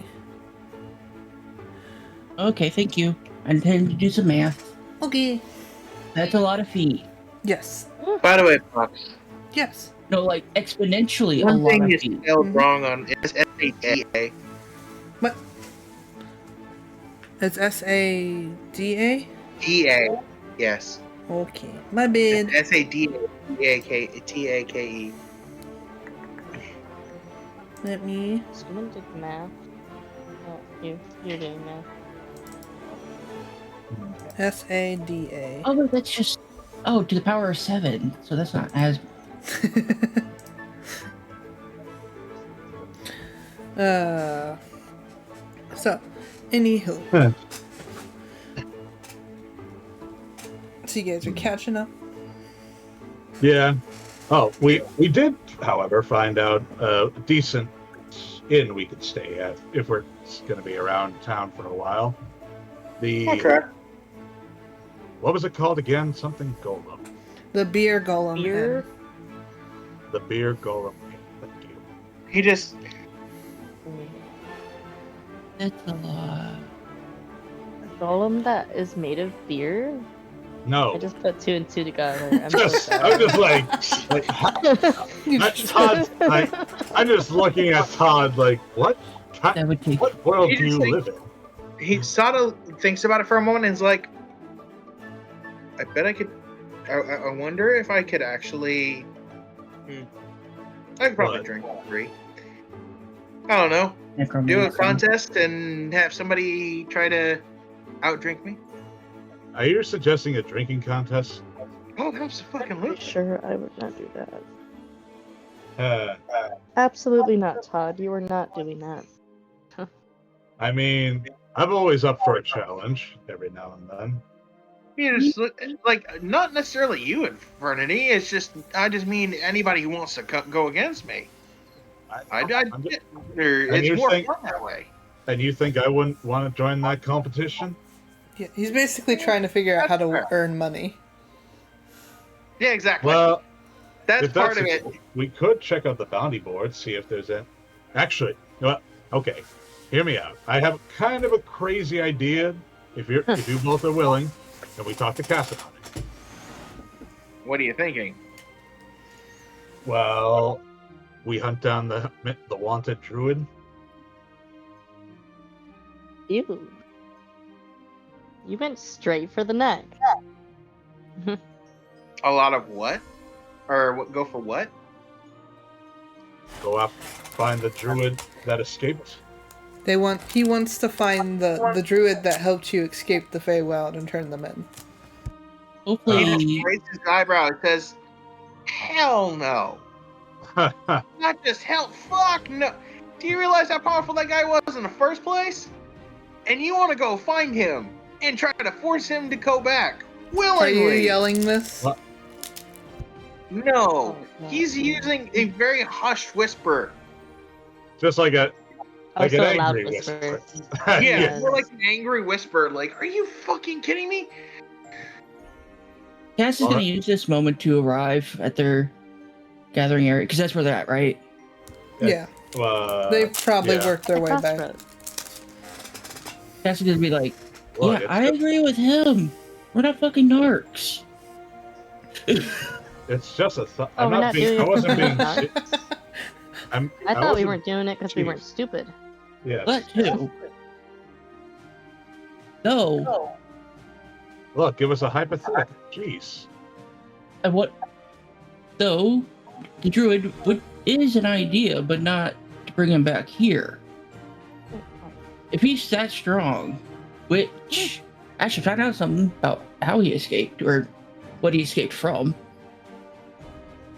Okay, thank you. I intend to do some math. Okay. That's a lot of feet. Yes. By the way, Fox, Yes. No, like exponentially a one lot thing of you feet. spelled wrong on is SADA. What? It's SADA? DA. Yes. Okay. My bad. SADA-TAKE. Let me... Someone did math. Oh, you're doing math. SADA. Oh, that's just... Oh, to the power of 7. So that's not as... So, anywho. So you guys are catching up? Yeah. Oh, we did, however, find out a decent inn we could stay at if we're going to be around town for a while. Okay. What was it called again? Something Golem. The beer golem. Beer? The beer Golem. Thank you. He just... That's a lot. A golem that is made of beer? No. I just put 2 and 2 together. I'm so sorry. I'm just like Todd. I'm just looking at Todd like, what? That would take... What world He do you just, like, live in? He sort of thinks about it for a moment and is like, I bet I could... I wonder if I could actually... I could probably What? drink 3. I don't know. Do a contest and have somebody try to outdrink me? Are you suggesting a drinking contest? Oh, that's fucking Pretty loot. sure I would not do that. Uh, Absolutely not, Todd. You are not doing that. I mean, I'm always up for a challenge every now and then. You just like not necessarily you, Infernity. It's just I just mean anybody who wants to go against me. It's more fun that way. And you think I wouldn't want to join that competition? Yeah, he's basically trying to figure out how to earn money. Yeah, exactly. Well, that's if part of it. it. We could check out the bounty board, see if there's a... Actually, you know what? Okay, hear me out. I have kind of a crazy idea. If you both are willing, and we talk to Cass about it. What are you thinking? Well, we hunt down the wanted druid. Ew. You went straight for the neck. A lot of what? Or what? Go for what? Go out, find the druid that escaped. He wants to find the druid that helped you escape the fey-wild and turn them in. Hopefully... He just raises his eyebrow and says, "Hell no! Not just hell, fuck no! Do you realize how powerful that guy was in the first place? And you want to go find him and try to force him to go back willingly?" Are you yelling this? What? No, he's using a very hushed whisper. Just like an Also a loud angry whisper. Yeah, Yes. more like an angry whisper. Like, are you fucking kidding me? Cass is going to use this moment to arrive at their gathering area, because that's where they're at, right? Yeah. They probably yeah. worked their way back. Crossroads. Cass is gonna be like, Look, yeah, I agree with him. We're not fucking narcs. It's just a thought. Oh, I'm we're not not being. doing I it wasn't because being. we're si- narcs? I thought we wasn't- weren't doing it because we weren't Jeez. stupid. Yes. But too. No. Look, give us a hypothetical. Jeez. And what? Though the druid is an idea, but not to bring him back here. If he's that strong, which I should find out something about how he escaped or what he escaped from.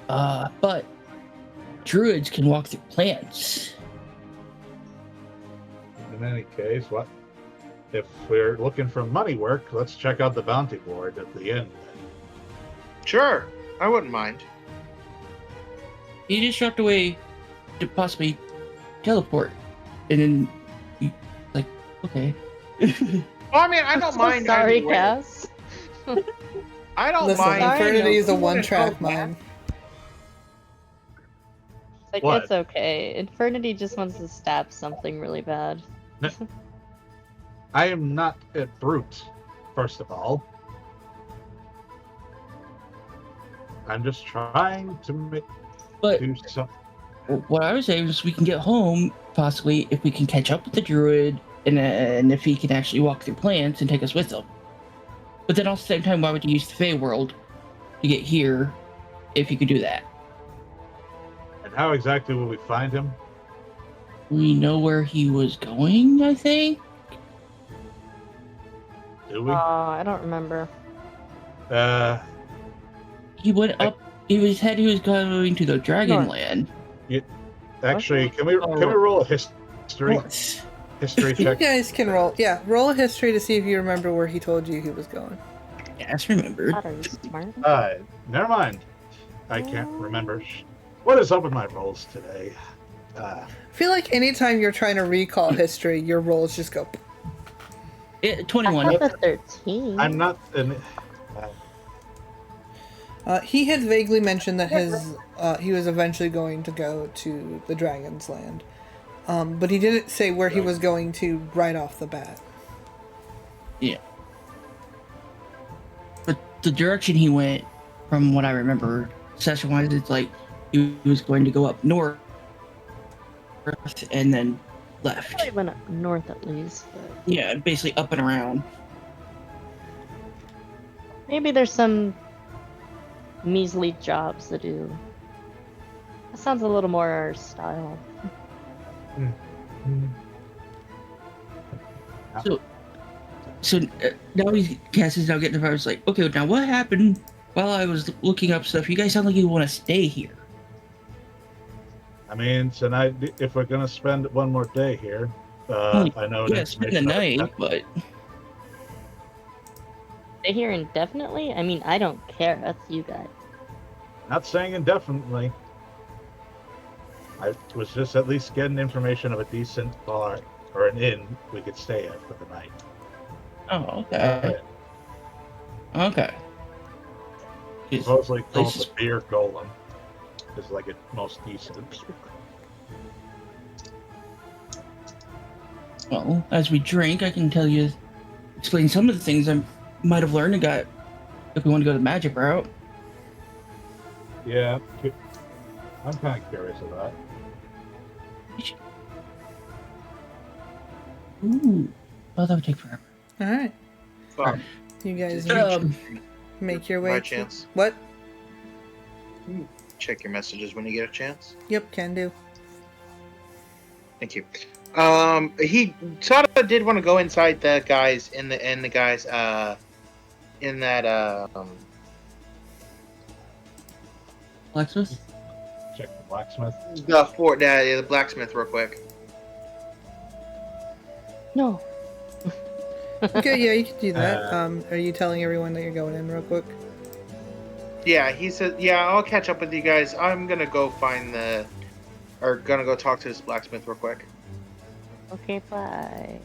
But druids can walk through plants. In any case, what if we're looking for money work? Let's check out the bounty board at the end. Sure, I wouldn't mind. He just dropped away to possibly teleport, and then like, okay. Well, I mean, I don't So mind. sorry, either way. Cass. I don't Listen, mind. Infernity is a You wouldn't one-track know that. mind. Like, What? it's okay. Infernity just wants to stab something really bad. I am not a brute, first of all. I'm just trying to But do something. what I was saying is we can get home possibly if we can catch up with the druid, and if he can actually walk through plants and take us with him. But then at the same time, why would you use the fey-wild to get here if you could do that? And how exactly will we find him? We know where he was going, I think. Do we? I don't remember. He went up. He said he was going to the Dragonland. Actually, can we roll a history You check? guys can roll. Yeah, roll a history to see if you remember where he told you he was going. Yes, remembered. God, are you smart? Never mind. I can't remember. What is up with my rolls today? I feel like anytime you're trying to recall history, your rolls just go. 21. I have a 13. I'm not an. He had vaguely mentioned that he was eventually going to go to the Dragon's Land, but he didn't say where he was going to right off the bat. Yeah. But the direction he went, from what I remember, session-wise, it's like he was going to go up north and then left. Probably went up north at least. But Yeah, basically up and around. maybe there's some measly jobs to do. That sounds a little more our style. So now Cass is now getting the vibes like, okay, now what happened while I was looking up stuff? You guys sound like you want to stay here. I mean, tonight, if we're gonna spend one more day here, I know. Yeah, spend the night, but Stay here indefinitely? I mean, I don't care. That's you guys. Not saying indefinitely. I was just at least getting information of a decent bar or an inn we could stay at for the night. oh, okay, okay. It's- Supposedly called places- the beer golem. Is like a most decent. Well, as we drink, I can explain some of the things I might have learned if we want to go the magic route. Yeah, I'm kind of curious of that. Ooh, oh, that would take forever. All right, Fuck. you guys Um, make your way. My to- chance. What? Check your messages when you get a chance. Yep, can do. Thank you. He sort of did want to go inside the guys in that Blacksmith? Check the blacksmith. the blacksmith real quick. No. Okay, yeah, you can do that. Uh, Are you telling everyone that you're going in real quick? Yeah, he said, yeah, I'll catch up with you guys. I'm gonna go gonna go talk to this blacksmith real quick. Okay, bye.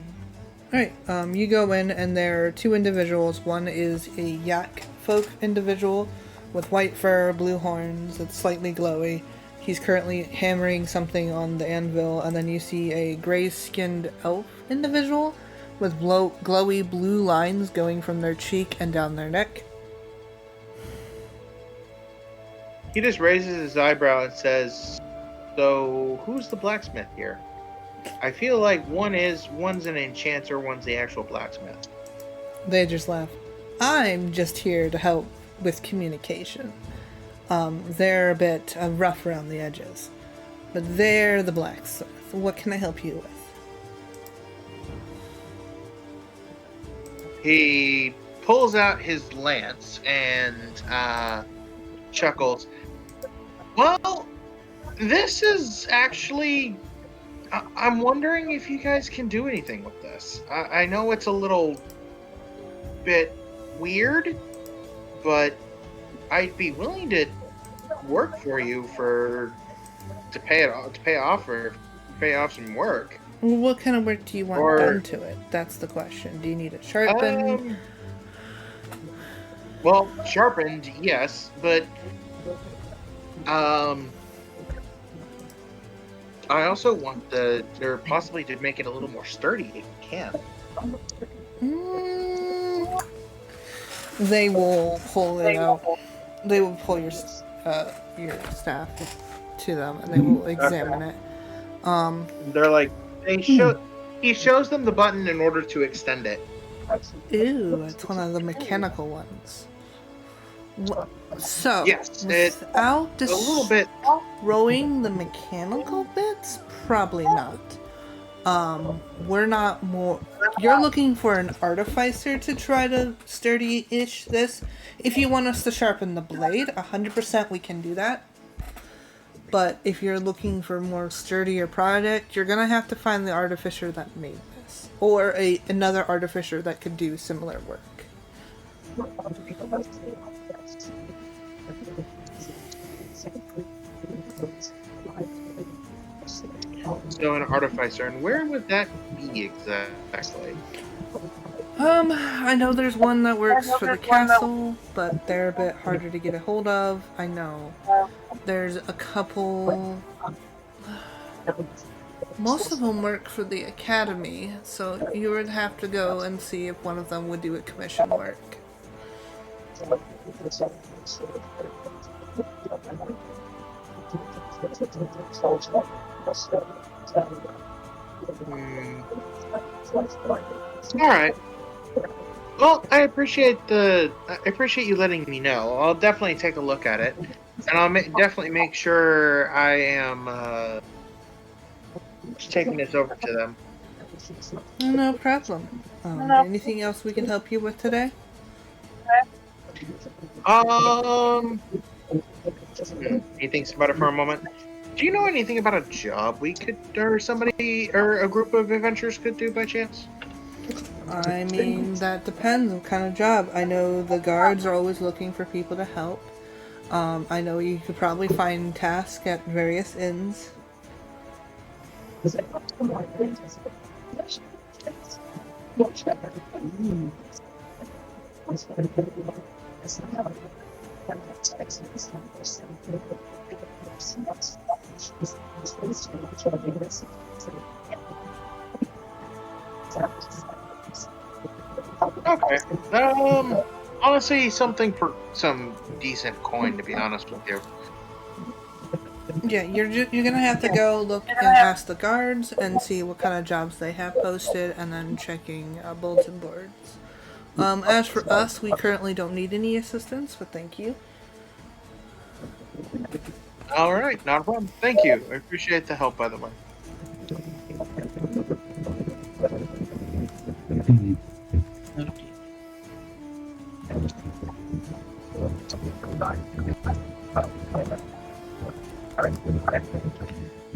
Alright, you go in and there are two individuals. One is a yak folk individual with white fur, blue horns, that's slightly glowy. He's currently hammering something on the anvil, and then you see a gray-skinned elf individual with glowy blue lines going from their cheek and down their neck. He just raises his eyebrow and says, "So, who's the blacksmith here? I feel like one's an enchanter, one's the actual blacksmith." They just laugh. I'm just here to help with communication. They're a bit rough around the edges, but they're the blacksmith. What can I help you with? He pulls out his lance and chuckles. Well, this is actually... I'm wondering if you guys can do anything with this. I know it's a little bit weird, but I'd be willing to work for you to pay off some work. What kind of work do you want done to it? That's the question. Do you need it sharpened? Well, sharpened, yes, but I also want or possibly to make it a little more sturdy if you can. They will pull it out. They will pull your staff to them, and they will examine it. They're like, he shows them the button in order to extend it. Ew, it's one of the mechanical ones. So, yes, without a little bit destroying the mechanical bits, probably not. We're not more... You're looking for an artificer to try to sturdy-ish this. If you want us to sharpen the blade, 100% we can do that. But if you're looking for more sturdier product, you're gonna have to find the artificer that made this. Or another artificer that could do similar work. So an artificer, and where would that be exactly? I know there's one that works for the castle, but they're a bit harder to get a hold of. I know. There's a couple... Most of them work for the academy, so you would have to go and see if one of them would do a commission work. All right. Well, I appreciate you letting me know. I'll definitely take a look at it, and I'll definitely make sure I am taking this over to them. No problem. Anything else we can help you with today? He thinks about it for a moment. Do you know anything about a job we could, or somebody, or a group of adventurers could do by chance? I mean, that depends on what kind of job. I know the guards are always looking for people to help. I know you could probably find tasks at various inns. Okay. Honestly, something for some decent coin, to be honest with you. Yeah, you're gonna have to go look and ask the guards and see what kind of jobs they have posted, and then checking bulletin boards. As for us, we currently don't need any assistance, but thank you. All right, not a problem. Thank you. I appreciate the help, by the way.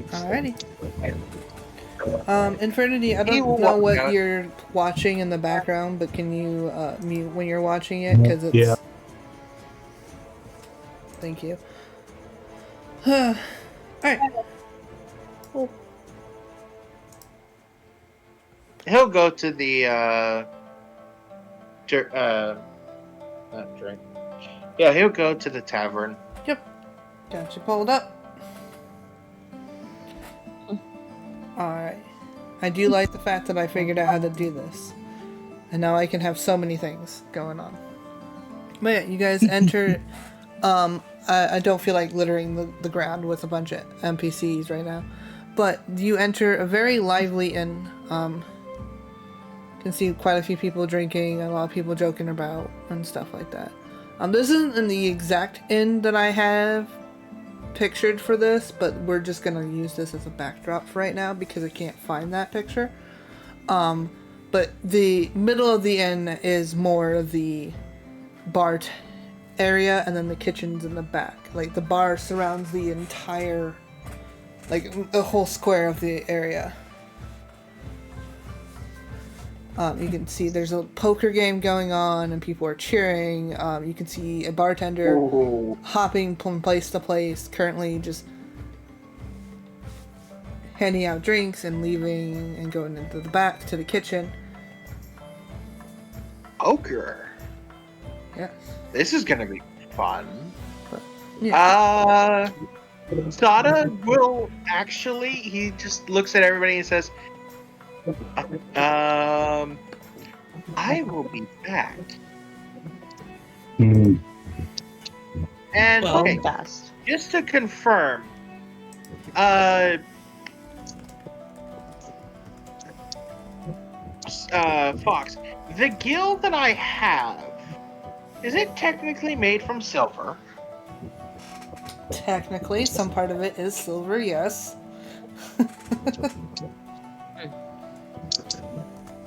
Alrighty. Infernity, I don't know what you're watching in the background, but can you mute when you're watching it? Because it's... Yeah. Thank you. Alright. Cool. He'll go to the, not drink. Yeah, he'll go to the tavern. Yep. Got you pulled up. Alright. I do like the fact that I figured out how to do this. And now I can have so many things going on. But yeah, you guys enter... I don't feel like littering the ground with a bunch of NPCs right now. But you enter a very lively inn. You can see quite a few people drinking, a lot of people joking about, and stuff like that. This isn't in the exact inn that I have pictured for this, but we're just gonna use this as a backdrop for right now because I can't find that picture. But the middle of the inn is more the bar area, and then the kitchen's in the back. Like, the bar surrounds the entire, like, the whole square of the area. You can see there's a poker game going on and people are cheering. You can see a bartender hopping from place to place, currently just handing out drinks and leaving and going into the back to the kitchen. Poker. Yes. This is gonna be fun. Yeah. Sada will actually, he just looks at everybody and says, I will be back. And Well, okay, Fast. just to confirm, Fox, the guild that I have, is it technically made from silver? Technically, some part of it is silver, yes.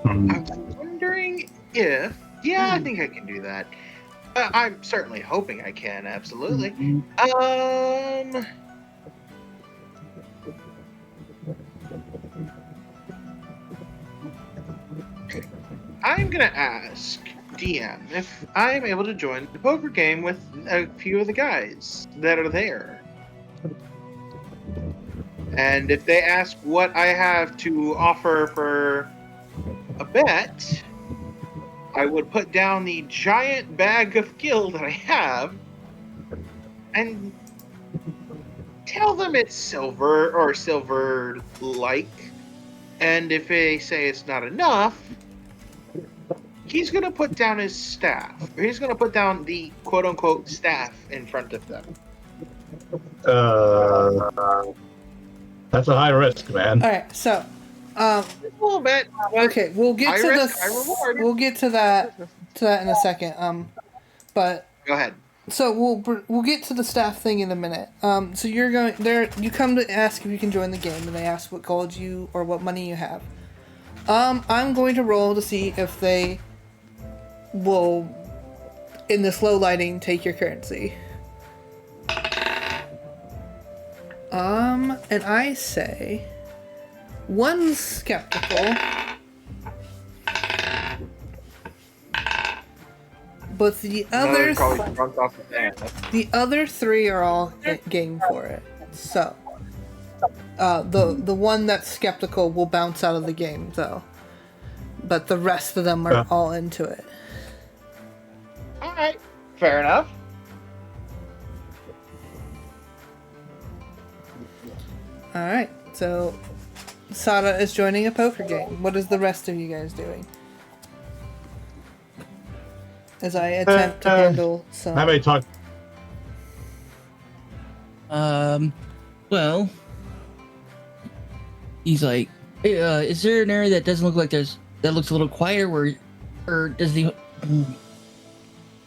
I'm wondering if... Yeah, I think I can do that. I'm certainly hoping I can, absolutely. I'm gonna ask DM if I'm able to join the poker game with a few of the guys that are there. And if they ask what I have to offer for a bet, I would put down the giant bag of gil that I have and tell them it's silver or silver-like. And if they say it's not enough, he's going to put down his staff. He's going to put down the quote-unquote staff in front of them. That's a high risk, man. Alright, so A little bit. okay, we'll get High to risk, the high reward. we'll get to that in a second. But Go ahead. so we'll get to the staff thing in a minute. So you're going there. You come to ask if you can join the game, and they ask what gold you or what money you have. I'm going to roll to see if they will, in this low lighting, take your currency. And I say, one's skeptical, but the other the other three are all game for it. So, the one that's skeptical will bounce out of the game, though. But the rest of them are all into it. All right. Fair enough. Alright, so Sada is joining a poker game. What is the rest of you guys doing? As I attempt to handle some... How many talk? Well, he's like, hey, is there an area that doesn't look like that looks a little quieter or does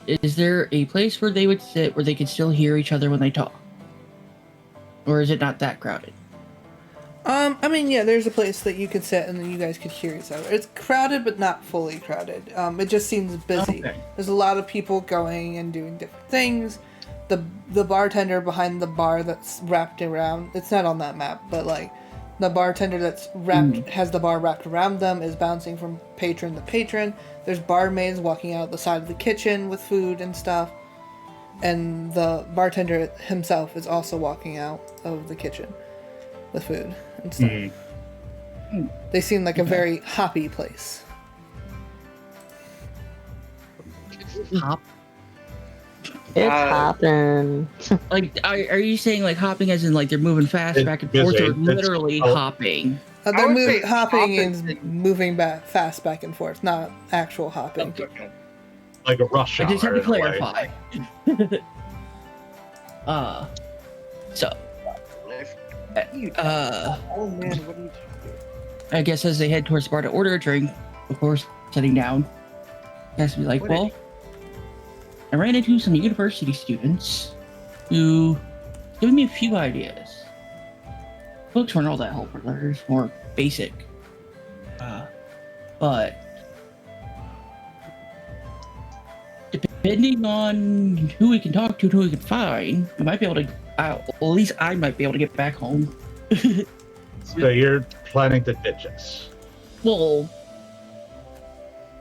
is there a place where they would sit where they could still hear each other when they talk? Or is it not that crowded? I mean, yeah, there's a place that you could sit and then you guys could hear each other. It's crowded, but not fully crowded. It just seems busy. Okay. There's a lot of people going and doing different things. The bartender behind the bar that's wrapped around, it's not on that map, but like, the bartender that's wrapped, has the bar wrapped around them is bouncing from patron to patron. There's barmaids walking out the side of the kitchen with food and stuff. And the bartender himself is also walking out of the kitchen with food and stuff. They seem like a very hoppy place. Hop. It's hopping. Like, are you saying like hopping as in like they're moving fast It's back and forth, or busy. literally Oh. hopping? They're I would say hopping hopping is and- moving fast back and forth, not actual hopping. Okay. Like a rush I hour. just had to in a way. clarify. So, Oh man, what are you doing? I guess as they head towards the bar to order a drink, of course, sitting down, he has to be like, What well, I ran into some university students who gave me a few ideas. Books weren't all that helpful, they're just more basic. But depending on who we can talk to, who we can find, we might be able to, at least I might be able to get back home. So you're planning to ditch us? Well,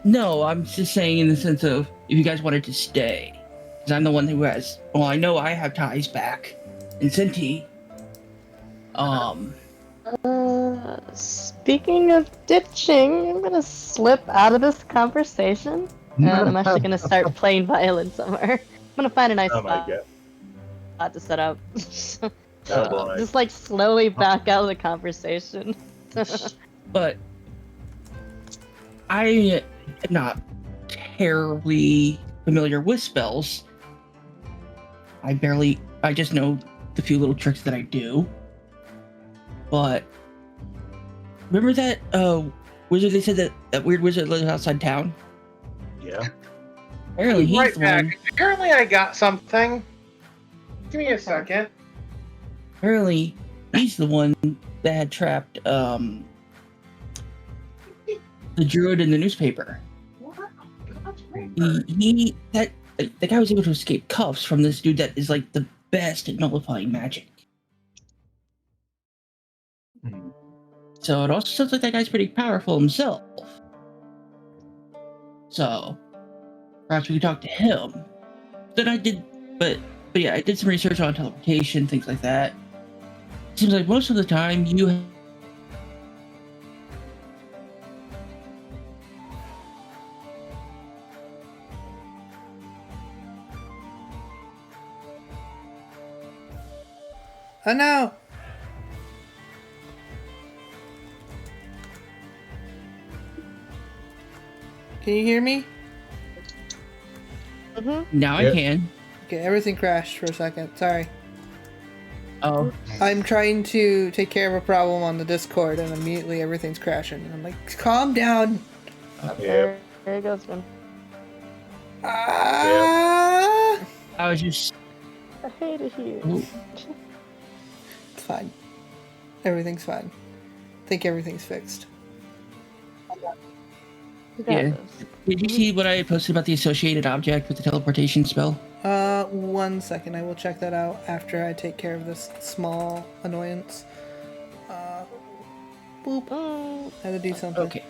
no, I'm just saying in the sense of if you guys wanted to stay, because I'm the one who has. Well, I know I have ties back in Senti. Speaking of ditching, I'm gonna slip out of this conversation, and I'm actually gonna start playing violin somewhere. I'm gonna find a nice Oh my spot god. to set up. Oh boy. Just like slowly back out of the conversation. But I am not terribly familiar with spells. I just know the few little tricks that I do. But remember that wizard they said that weird wizard lives outside town? Yeah. Apparently he's Right the back. one. Apparently, I got something. Give me a second. Apparently he's the one that had trapped the druid in the newspaper. The guy was able to escape cuffs from this dude that is like the best at nullifying magic. Hmm. So it also sounds like that guy's pretty powerful himself. So perhaps we could talk to him. Then I did, but yeah, I did some research on teleportation, things like that. Seems like most of the time you. Oh no! Can you hear me? Now Yeah. I can. Okay, everything crashed for a second. Sorry. Oh, I'm trying to take care of a problem on the Discord, and immediately everything's crashing. And I'm like, calm down. Yeah. There he goes again. Ah! I was just. I hate it here. Oh, It's fine. Everything's fine. I think everything's fixed. You got Yeah. this. did you see what I posted about the associated object with the teleportation spell? 1 second. I will check that out after I take care of this small annoyance. Boop. Oh, Had to do something. Okay.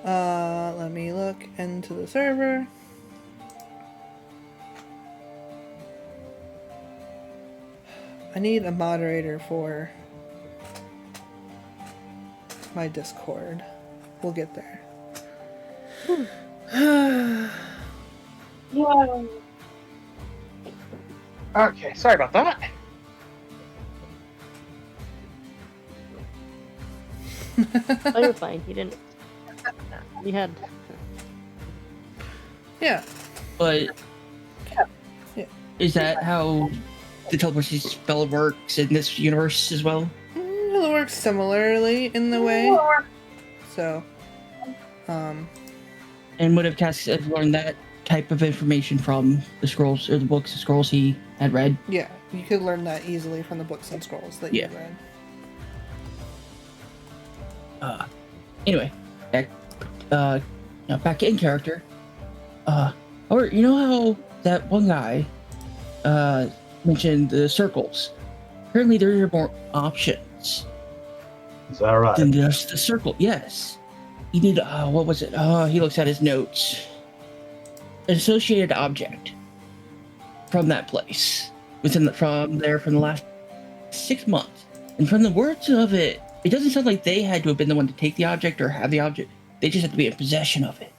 Let me look into the server. I need a moderator for my Discord. We'll get there. Okay, sorry about that. oh, you're fine. You didn't. You had. Yeah. But Yeah. is that how the teleportation spell works in this universe as well? It works similarly in the way. So, And would have Cass have learned that type of information from the scrolls or the books and scrolls he had read? yeah, you could learn that easily from the books and scrolls that Yeah. you read. Anyway, back in character. Or you know how that one guy mentioned the circles? Apparently there are more options Is that right? than just the circle. Yes. You need what was it? He looks at his notes. An associated object from that place. From the last 6 months. And from the words of it, it doesn't sound like they had to have been the one to take the object or have the object. They just had to be in possession of it.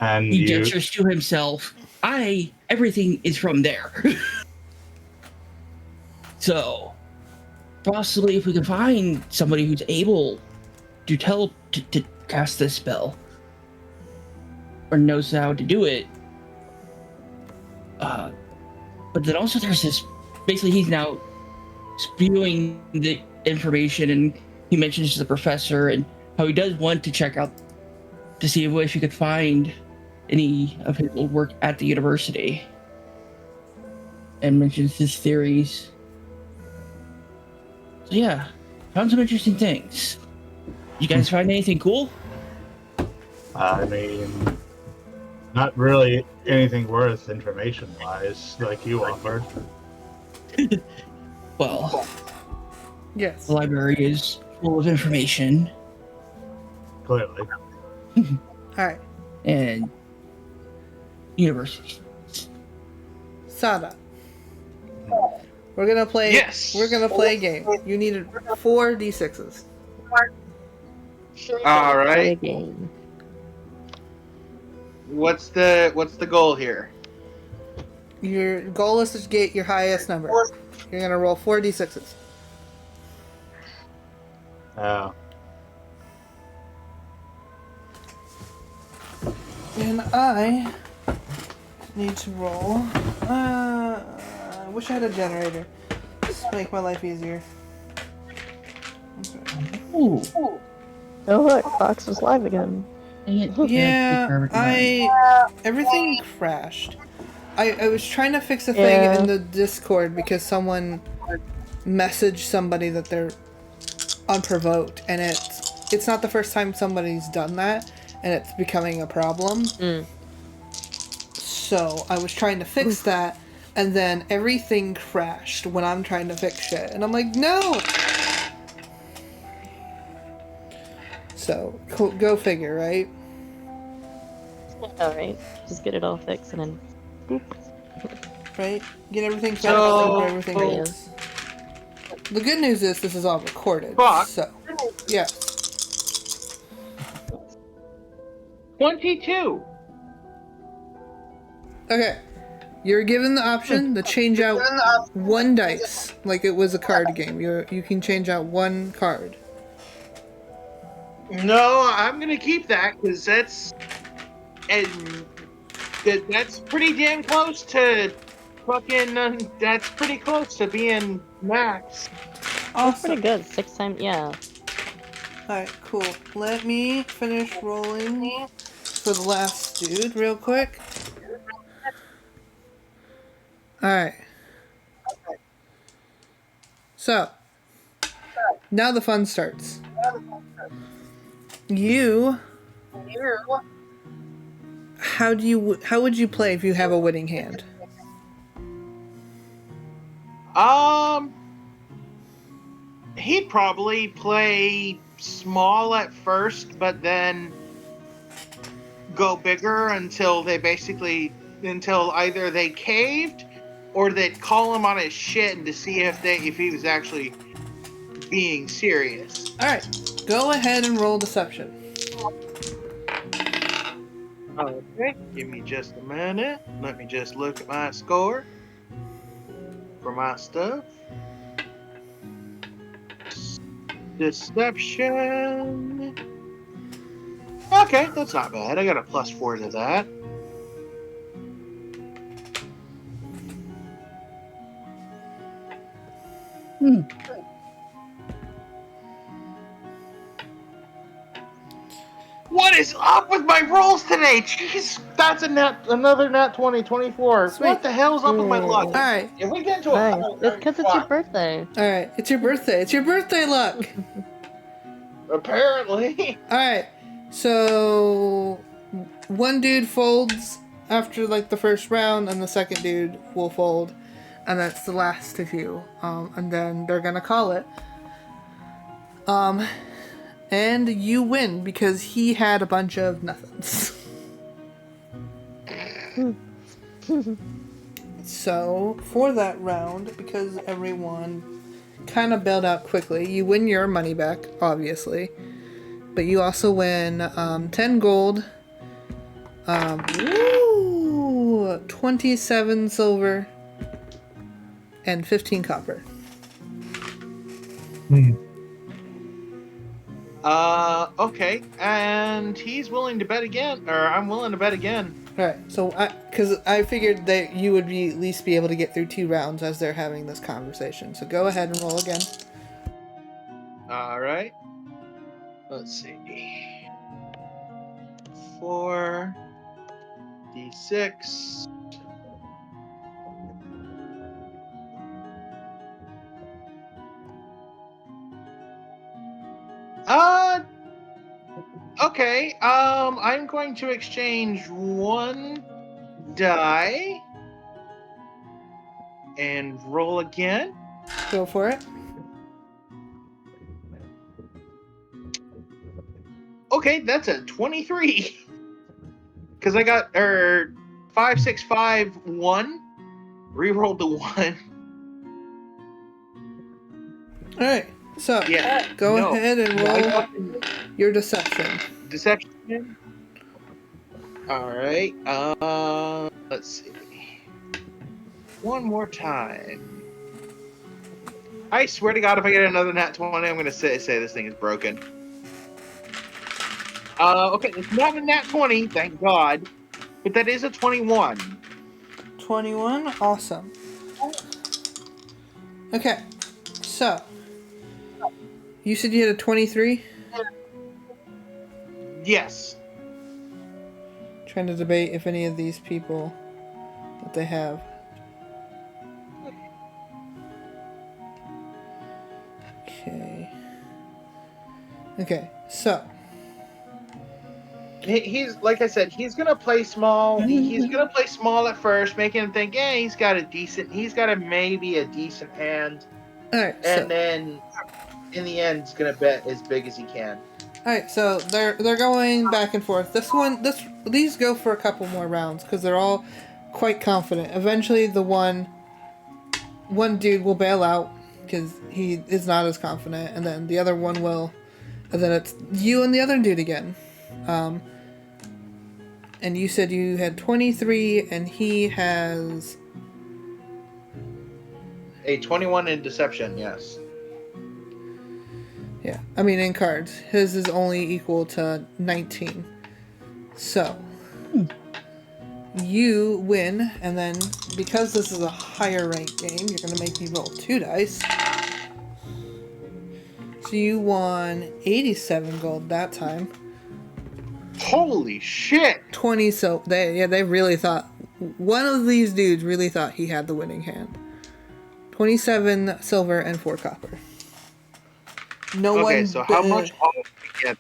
And he gestures to himself. Everything is from there. So, possibly if we can find somebody who's able to to cast this spell, or knows how to do it. But then also there's this, basically he's now spewing the information, and he mentions the professor and how he does want to check out to see if he could find any of his old work at the university, and mentions his theories. So yeah, found some interesting things. You guys find anything cool? I mean, not really anything worth information-wise, like you offered. Well, Yes. the library is full of information. Clearly. All right. And universities. Sada. We're gonna play. Yes. We're gonna play a game. You needed 4 d6s. All right. Game. What's the goal here? Your goal is to get your highest number. You're gonna roll 4 d6s. Oh. And I need to roll. I wish I had a generator. Just make my life easier. Okay. Ooh. Oh look, Fox was live again. Yeah, everything crashed. I was trying to fix a thing Yeah. in the Discord because someone messaged somebody that they're unprovoked, and it's not the first time somebody's done that, and it's becoming a problem. So I was trying to fix that, and then everything crashed when I'm trying to fix shit, and I'm like, no. So go figure, right? Alright, just get it all fixed and then boop. Right? Get everything fixed So- before everything goes. The good news is this is all recorded. Fuck. So, yeah. 22. Okay. You're given the option to change out 1 dice, like it was a card game. You can change out 1 card. No, I'm gonna keep that because that's pretty damn close to fucking. That's pretty close to being max. That's pretty Awesome. good. 6 times, yeah. Alright, cool. Let me finish rolling for the last dude real quick. Alright. So, now the fun starts. How would you play if you have a winning hand? He'd probably play small at first, but then go bigger until either they caved or they'd call him on his shit and to see if he was actually being serious. Alright, go ahead and roll deception. Okay, give me just a minute. Let me just look at my score for my stuff. Deception. Okay, that's not bad. I got a +4 to that. What is up with my rolls today? Jeez, that's another nat 20, 24. Sweet. What the hell's up with my luck? Alright, If we get to a Nice. It's because it's your birthday. alright. It's your birthday. It's your birthday luck! apparently. Alright, so 1 dude folds after like the first round, and the second dude will fold, and that's the last of you. And then they're gonna call it. And you win because he had a bunch of nothings. So for that round, because everyone kind of bailed out quickly, you win your money back, obviously. But you also win 10 gold, Ooh, 27 silver and 15 copper. Okay, and he's willing to bet again, or I'm willing to bet again. All right, so because I figured that you would at least be able to get through 2 rounds as they're having this conversation. So go ahead and roll again. All right. Let's see. 4d6. Okay. I'm going to exchange 1 die and roll again. Go for it. Okay, that's a 23. Because I got 5, 6, 5, 1. Rerolled the 1. All right, so go ahead and roll your deception. Deception. All right. Let's see. One more time. I swear to God, if I get another nat 20, I'm going to say this thing is broken. Okay, it's not a nat 20, thank God, but that is a 21. 21, awesome. Okay, so you said you had a 23? Yes. Trying to debate if any of these people that they have. Okay, so He's like I said, he's gonna play small. He's gonna play small at first, making him think, yeah, he's got maybe a decent hand. All right, and then in the end, he's gonna bet as big as he can. All right, so they're going back and forth. These go for a couple more rounds because they're all quite confident. Eventually, the one dude will bail out because he is not as confident, and then the other one will, and then it's you and the other dude again. And you said you had 23, and he has a 21 in deception. Yes. Yeah, I mean in cards. His is only equal to 19. So, you win, and then because this is a higher rank game, you're going to make me roll 2 dice. So you won 87 gold that time. Holy shit! 20, so they really thought, one of these dudes really thought he had the winning hand. 27 silver and 4 copper. Okay, so how much all of we get?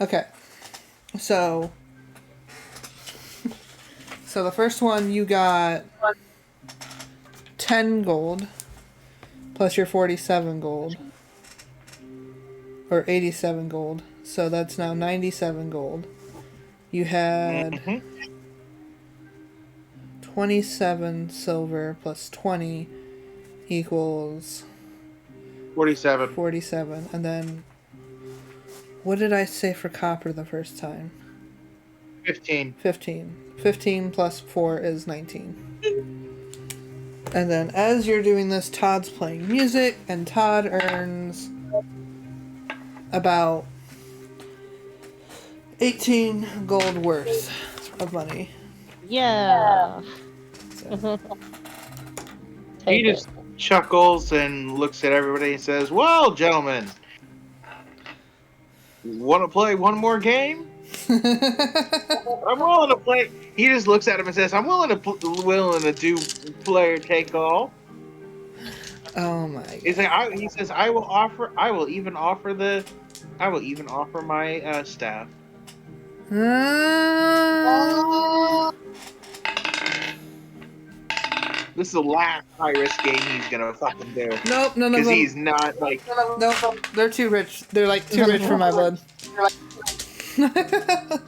Okay. So the first one you got 10 gold plus your 47 gold. Or 87 gold. So that's now 97 gold. You had 27 silver plus 20 equals 47. 47. And then, what did I say for copper the first time? 15. 15. 15 plus 4 is 19. And then as you're doing this, Todd's playing music, and Todd earns about 18 gold worth of money. Yeah. So. He just chuckles and looks at everybody and says, "Well, gentlemen, want to play one more game? I'm willing to play." He just looks at him and says, "I'm willing to do player take all." Oh my God. He's like, he says, I will even offer my staff." This is the last high risk game he's gonna fucking do. Nope, none of them. Because he's not like. Nope, they're too rich. They're like too rich for my blood.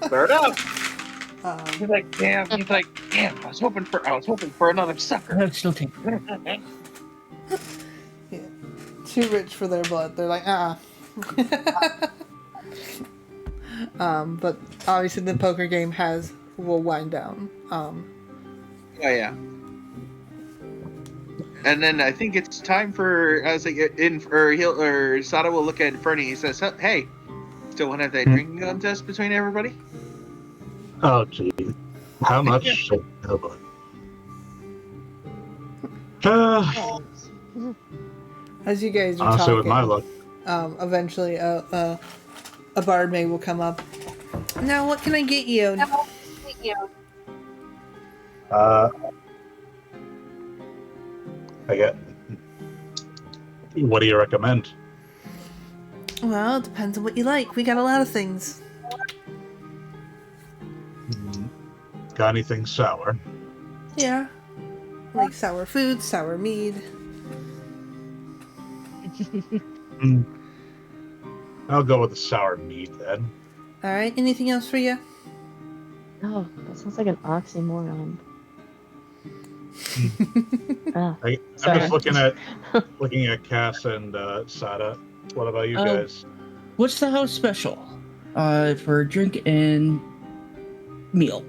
Fair enough. He's like, damn. I was hoping for another sucker. I'd still take it. Yeah, too rich for their blood. They're like, But obviously the poker game has will wind down. Oh yeah. And then I think it's time for Sada will look at Fernie. He says, "Hey, still want to have that drinking contest between everybody?" Oh, gee. How much? Yeah. Oh, boy. As you guys are Honestly, with my talking, luck. eventually a barmaid will come up. Now, what can I get you? I get. What do you recommend? Well, it depends on what you like. We got a lot of things. Got anything sour? Yeah. Like sour food, sour mead. I'll go with the sour meat then. Alright, anything else for you? Oh, that sounds like an oxymoron. I'm Sorry. just looking at Cass and Sada. What about you guys? What's the house special? For drink and meal.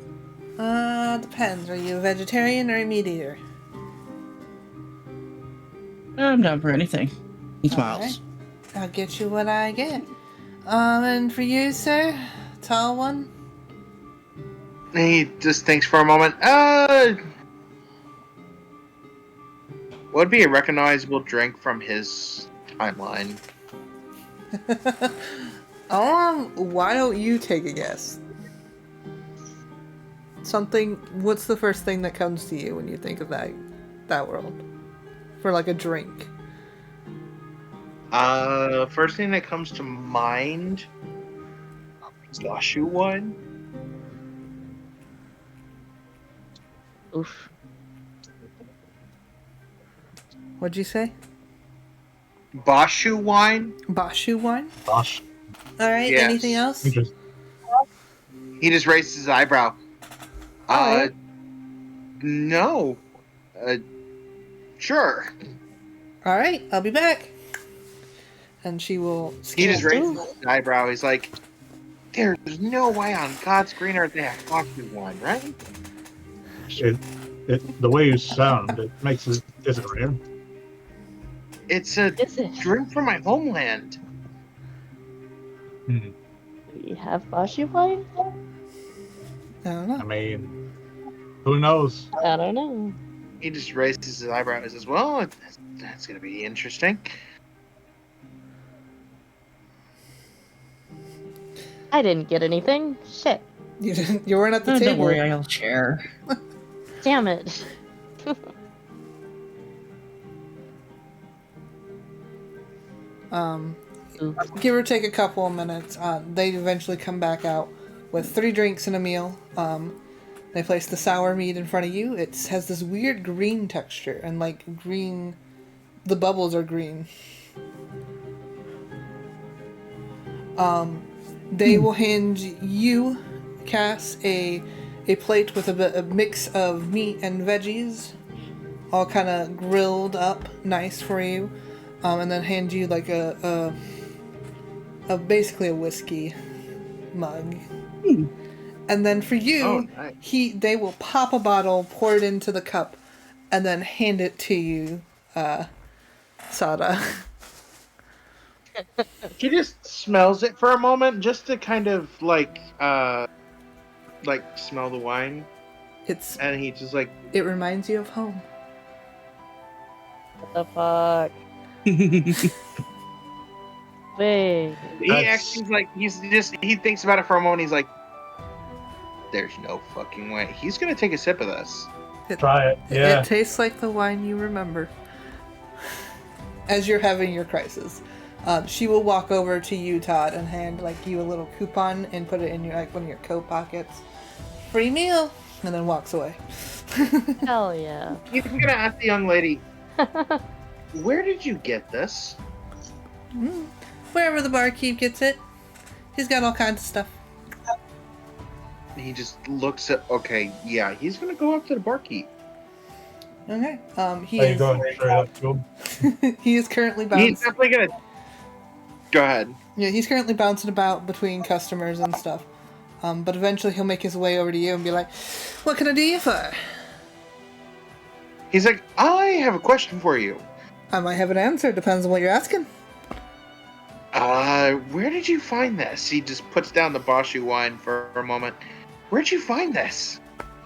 Depends. Are you a vegetarian or a meat eater? I'm down for anything. He smiles. Alright. I'll get you what I get. And for you, sir? Tall one? He just thinks for a moment. What would be a recognizable drink from his timeline? Why don't you take a guess? What's the first thing that comes to you when you think of that world? For like a drink. First thing that comes to mind, Slashu wine. Oof. What'd you say? Bashu wine. Bashu wine? Gosh. Alright, Yes. anything else? He just raised his eyebrow. Alright. No. Sure. Alright, I'll be back. And she will He just raised his eyebrow. He's like, "There's no way on God's green earth they have Bashu wine, right?" The way you sound, it makes it. Is it rare? It's a Is it? drink from my homeland. Do we have Bashi wine? I don't know. I mean, who knows? I don't know. He just raises his eyebrow and says, "Well, that's going to be interesting." I didn't get anything. Shit. You weren't at the table. Don't worry, I'll share. Damn it. Give or take a couple of minutes, they eventually come back out with 3 drinks and a meal. They place the sour meat in front of you. It has this weird green texture, and like green, the bubbles are green. They will hand you, Cass, a plate with a mix of meat and veggies, all kind of grilled up nice for you, and then hand you like a basically a whiskey mug. And then for you, nice. they will pop a bottle, pour it into the cup, and then hand it to you, Sada. He just smells it for a moment, just to kind of like smell the wine, and he just like, It reminds you of home. What the fuck? Wait. he actually like he thinks about it for a moment. He's like, "There's no fucking way he's gonna take a sip of this." Try it. Yeah. It tastes like the wine you remember. As you're having your crisis. She will walk over to you, Todd, and hand like you a little coupon and put it in your one of your coat pockets. Free meal, and then walks away. Hell yeah. He's gonna ask the young lady, "Where did you get this?" Wherever the barkeep gets it. He's got all kinds of stuff. He just looks at. Okay, yeah, he's gonna go up to the barkeep. Okay. He Are you is. going straight up to him? He is currently He's bouncing. definitely gonna. Go ahead. Yeah, he's currently bouncing about between customers and stuff. But eventually he'll make his way over to you and be like, "What can I do you for?" He's like, I have a question for you. I might have an answer. Depends on what you're asking. Where did you find this? He just puts down the Boshu wine for a moment. Where'd you find this?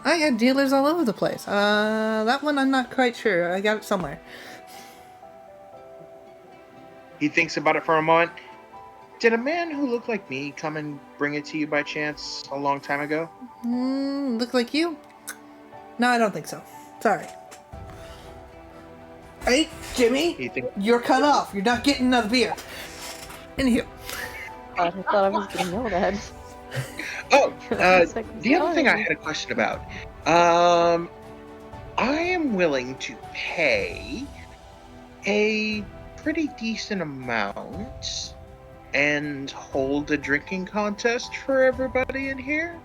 I got dealers all over the place. That one I'm not quite sure. I got it somewhere. He thinks about it for a moment. Did a man who looked like me come and bring it to you by chance a long time ago? Look like you? No, I don't think so. Sorry. Hey, Jimmy, you're cut off. You're not getting another beer. In here. I thought I was getting yelled at. Oh, Like, the other thing I had a question about. I am willing to pay a pretty decent amount and hold a drinking contest for everybody in here.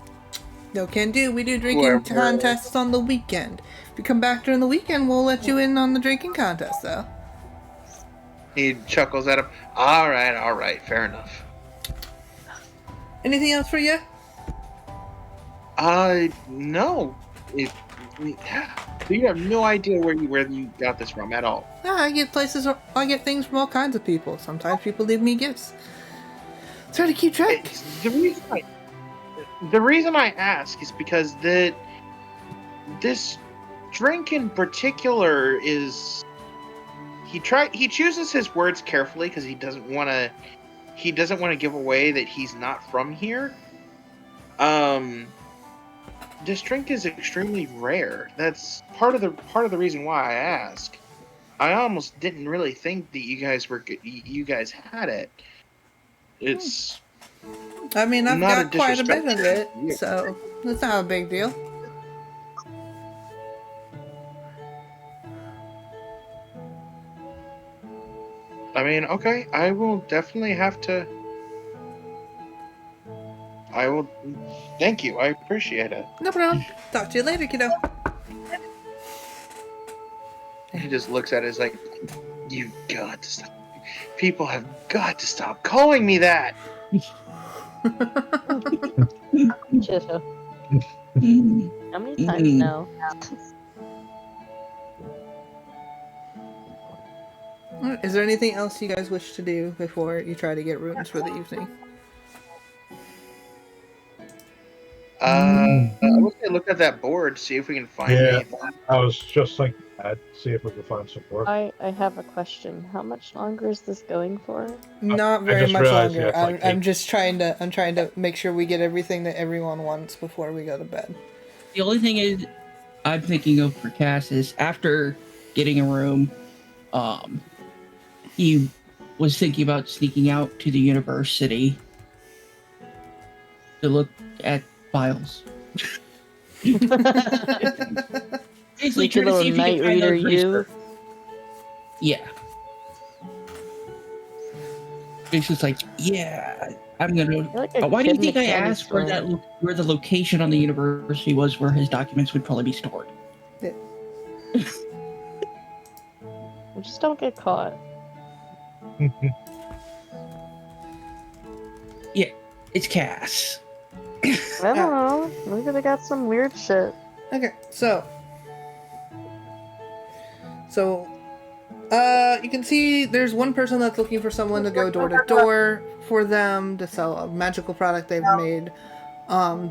No can do. We do drinking contests on the weekend. If you come back during the weekend, we'll let you in on the drinking contest, though. He chuckles at him. All right, fair enough. Anything else for you? No. You have no idea where you got this from at all. No, I get things from all kinds of people. Sometimes people leave me gifts. Try to keep track. The reason I ask is because this drink in particular is he chooses his words carefully because he doesn't want to give away that he's not from here. This drink is extremely rare. That's part of the reason why I ask. I almost didn't really think that you guys had it. It's. I mean, I've not got quite a bit of it, so it's not a big deal. I mean, okay, I will definitely have to. I will. Thank you. I appreciate it. No problem. Talk to you later, kiddo. He just looks at it as like, you've got to stop. People have got to stop calling me that. Chill. How many times now? Is there anything else you guys wish to do before you try to get rooms for the evening? I would say look at that board, see if we can find anything. I was just thinking that, see if we can find some work. I have a question. How much longer is this going for? Not very much longer. Yeah, like I'm just trying to make sure we get everything that everyone wants before we go to bed. The only thing is, I'm thinking of for Cass is after getting a room, he was thinking about sneaking out to the university to look at files. Basically, trying to see if he can find those research. Yeah. Basically, it's like, yeah, I'm gonna. Why do you think I asked where where the location on the university was, where his documents would probably be stored? We just don't get caught. Yeah, it's Cass. I don't know. Maybe they got some weird shit. Okay, so you can see there's one person that's looking for someone to go door to door for them to sell a magical product they've made.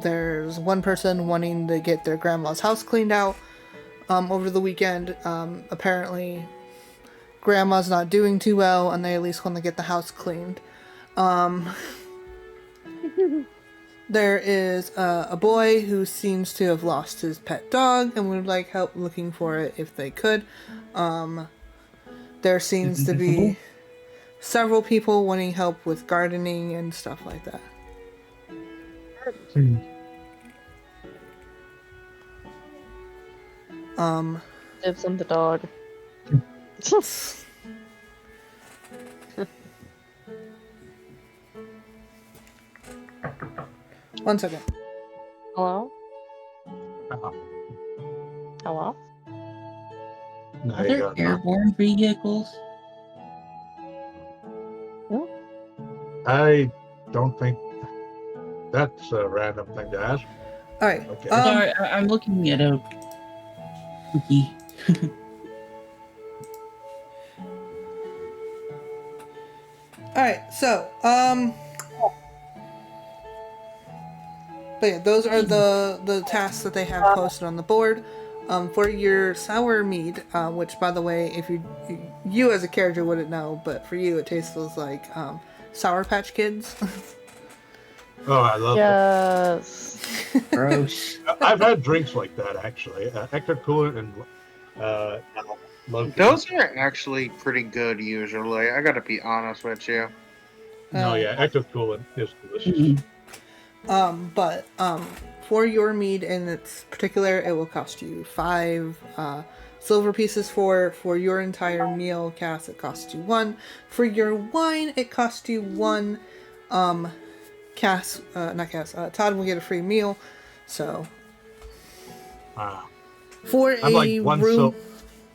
There's one person wanting to get their grandma's house cleaned out over the weekend. Apparently, grandma's not doing too well, and they at least want to get the house cleaned. There is a boy who seems to have lost his pet dog and would like help looking for it if they could. There seems to be several people wanting help with gardening and stuff like that. Dibs on the dog. One second. Hello? Uh-huh. Hello? No, Are you there got no. airborne vehicles? I don't think That's a random thing to ask. All right. Okay. Sorry, I'm looking at a wiki. All right. So, but yeah, those are the tasks that they have posted on the board. For your sour mead, which by the way, if you as a character wouldn't know, but for you it tastes like Sour Patch Kids. Oh, I love Yes. Gross. it. I've had drinks like that actually. Ecto Cooler and Loki. Those are actually pretty good usually. I gotta be honest with you. No, yeah, Ecto Cooler is delicious. But for your mead in its particular, it will cost you 5 silver pieces for your entire meal. Cass, it costs you 1. For your wine, it costs you 1. Cass, not Cass. Todd will get a free meal. So for I'm a like one room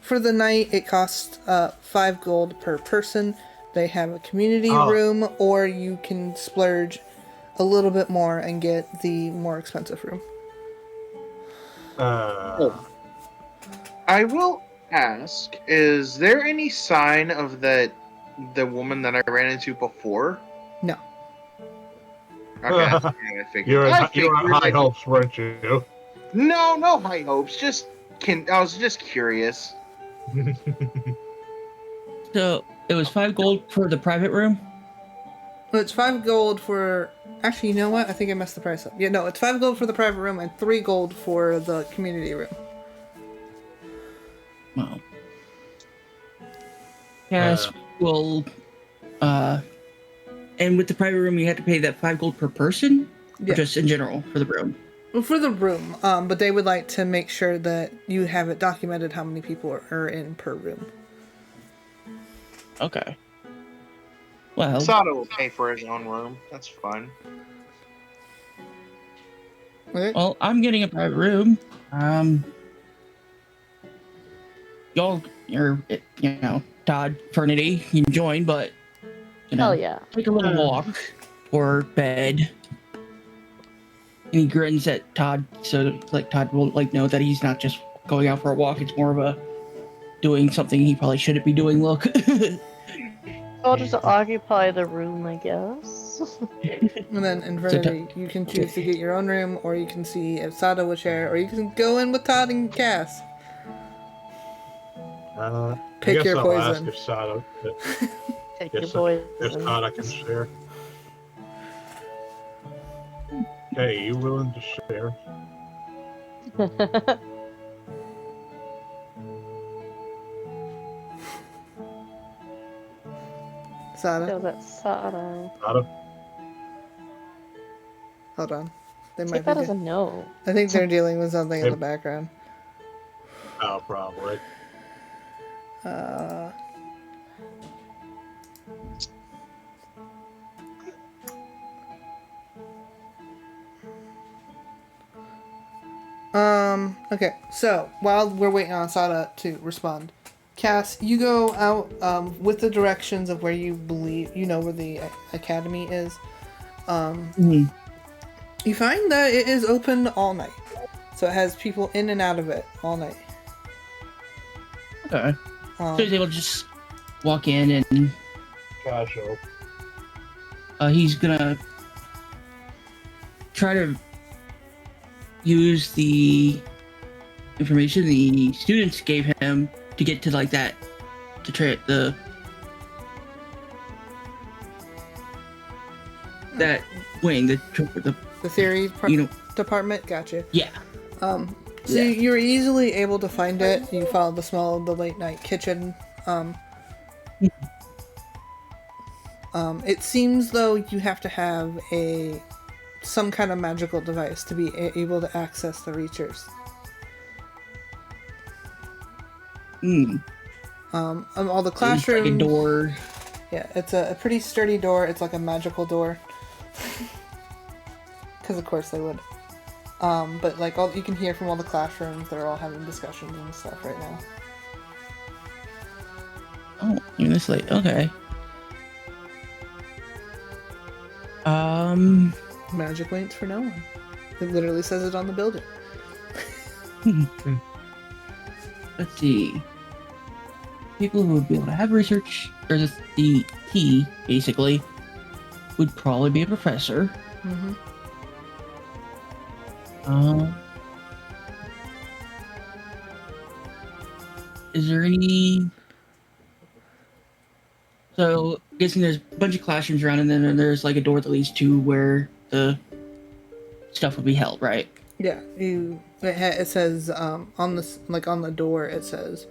for the night, it costs 5 gold per person. They have a community room, or you can splurge a little bit more and get the more expensive room. I will ask, is there any sign of the woman that I ran into before? No. Okay, that's what I figured. You're I in high figured. hopes, weren't you? No high hopes. I was just curious. So it was 5 gold for the private room. Well, it's 5 gold for. Actually, you know what? I think I messed the price up. Yeah, no, it's 5 gold for the private room and 3 gold for the community room. Wow. Yes, well, and with the private room, you had to pay that 5 gold per person, Yeah. or just in general for the room. Well, for the room, but they would like to make sure that you have it documented how many people are in per room. Okay. Well, Sato will pay for his own room. That's fine. Okay. well, I'm getting a private room. Y'all, Todd, Fernity, you can join, but Hell yeah. take a little walk or bed. And he grins at Todd, so Todd will know that he's not just going out for a walk. It's more of a doing something he probably shouldn't be doing. Look. I'll just occupy the room, I guess. And then Infinity, you can choose to get your own room, or you can see if Sato will share, or you can go in with Todd and Cass. Pick your I'll poison. ask if Sato, Take your if poison. Todd I can share. Hey, you willing to share? Sato, Feel that Sato. Sato? hold on. They Take might that be. as a no. I think they're dealing with something in the background. Oh, probably. Okay, so while we're waiting on Sada to respond, Cass, you go out with the directions of where you believe you know where the academy is. You find that it is open all night, so it has people in and out of it all night. Okay. So he's able to just walk in and Casual. he's gonna try to use the information the students gave him to get to that to try that wing, the theory department. Gotcha. Yeah. So you're easily able to find it. You follow the smell of the late night kitchen. It seems though you have to have some kind of magical device to be able to access the Reachers. All the classrooms. Like a door. Yeah, it's a pretty sturdy door. It's like a magical door. Because of course they would. But all you can hear from all the classrooms, they're all having discussions and stuff right now. Oh, even this late. Okay. Magic waits for no one. It literally says it on the building. Let's see. People who would be able to have research, or the key, basically, would probably be a professor. Mm-hmm. Is there any... So, guessing there's a bunch of classrooms around, and then there's like a door that leads to where the stuff would be held, right? Yeah, it says on the door it says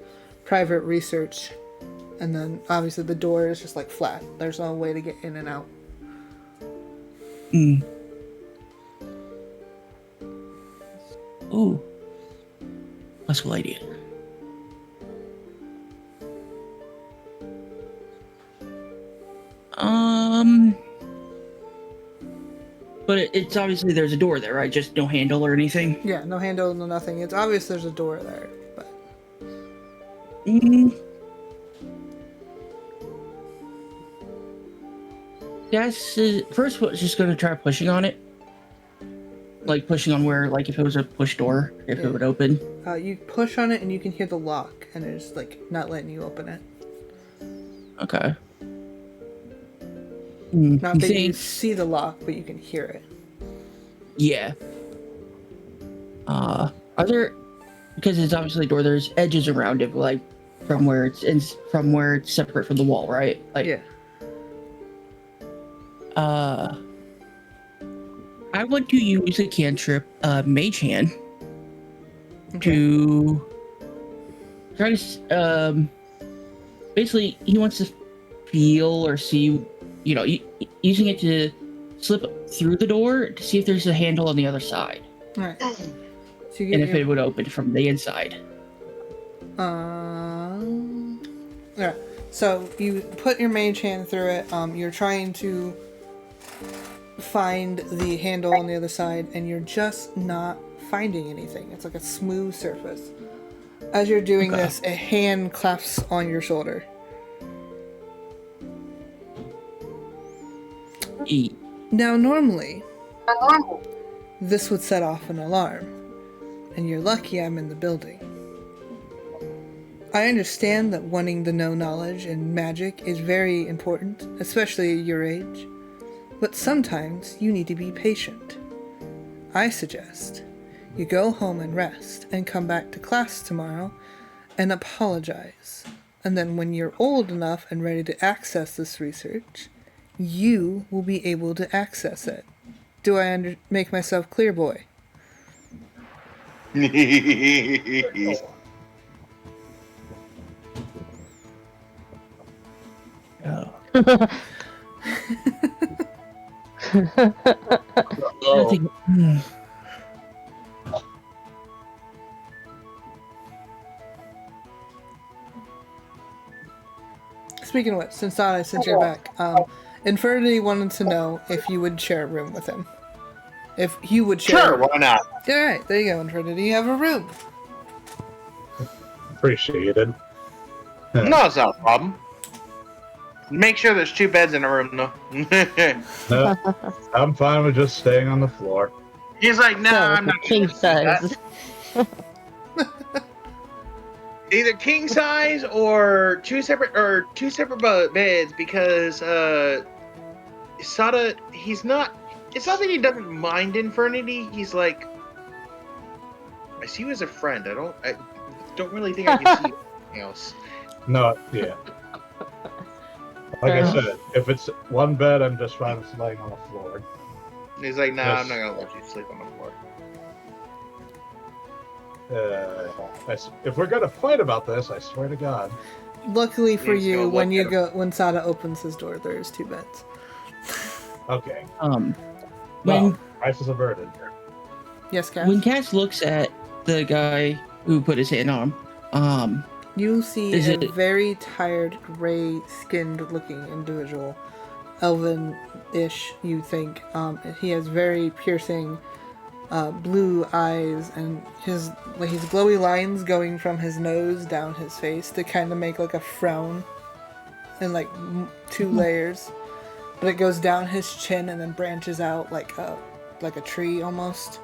private research, and then obviously the door is just like flat. There's no way to get in and out. Ooh, that's a cool idea. But it's obviously there's a door there, right? Just no handle or anything? Yeah, no handle, no nothing. It's obvious there's a door there, but... Guess, first we're just gonna try pushing on it. Like, pushing on where, like, if it was a push door, if it would open. You push on it and you can hear the lock, and it's, like, not letting you open it. Okay. Not that you see the lock, but you can hear it. Yeah. Are there, because it's obviously a door, there's edges around it, like from where it's separate from the wall, right? Like, yeah. I want to use a cantrip, Mage Hand, to try to, basically, he wants to feel or see, you know, using it to slip through the door to see if there's a handle on the other side. Alright. So and if it would open from the inside. Yeah. So you put your mage hand through it. You're trying to find the handle on the other side, and you're just not finding anything. It's like a smooth surface. As you're doing this, a hand claps on your shoulder. Now, normally, this would set off an alarm, and you're lucky I'm in the building. I understand that wanting to know knowledge and magic is very important, especially at your age, but sometimes you need to be patient. I suggest you go home and rest and come back to class tomorrow and apologize, and then when you're old enough and ready to access this research, you will be able to access it. Do I make myself clear, boy? Oh. Speaking of which, since you're back, Infernity wanted to know if you would share a room with him. If you would share. Sure, why not? Alright, there you go, Infernity. You have a room. Appreciated. No, it's not a problem. Make sure there's 2 beds in a room, though. No, I'm fine with just staying on the floor. He's like, no, I'm not king size. Either king size or two separate beds, because Sada, he's not. It's not that he doesn't mind Infernity. He's like, I see you as a friend. I don't really think I can see anything else. No, yeah. Like I said, if it's one bed, I'm just fine with laying on the floor. He's like, nah, Yes. I'm not gonna let you sleep on the floor. If we're gonna fight about this, I swear to God. Luckily for He's you, gonna when Sada opens his door, there's 2 beds. Okay. When Well, crisis averted. Yes, Cass? when Cass looks at the guy who put his hand on him, You see Is a it- very tired, gray-skinned looking individual. Elven-ish, you think. He has very piercing blue eyes, and his glowy lines going from his nose down his face to kind of make like a frown in like 2 layers. but it goes down his chin and then branches out like a tree almost.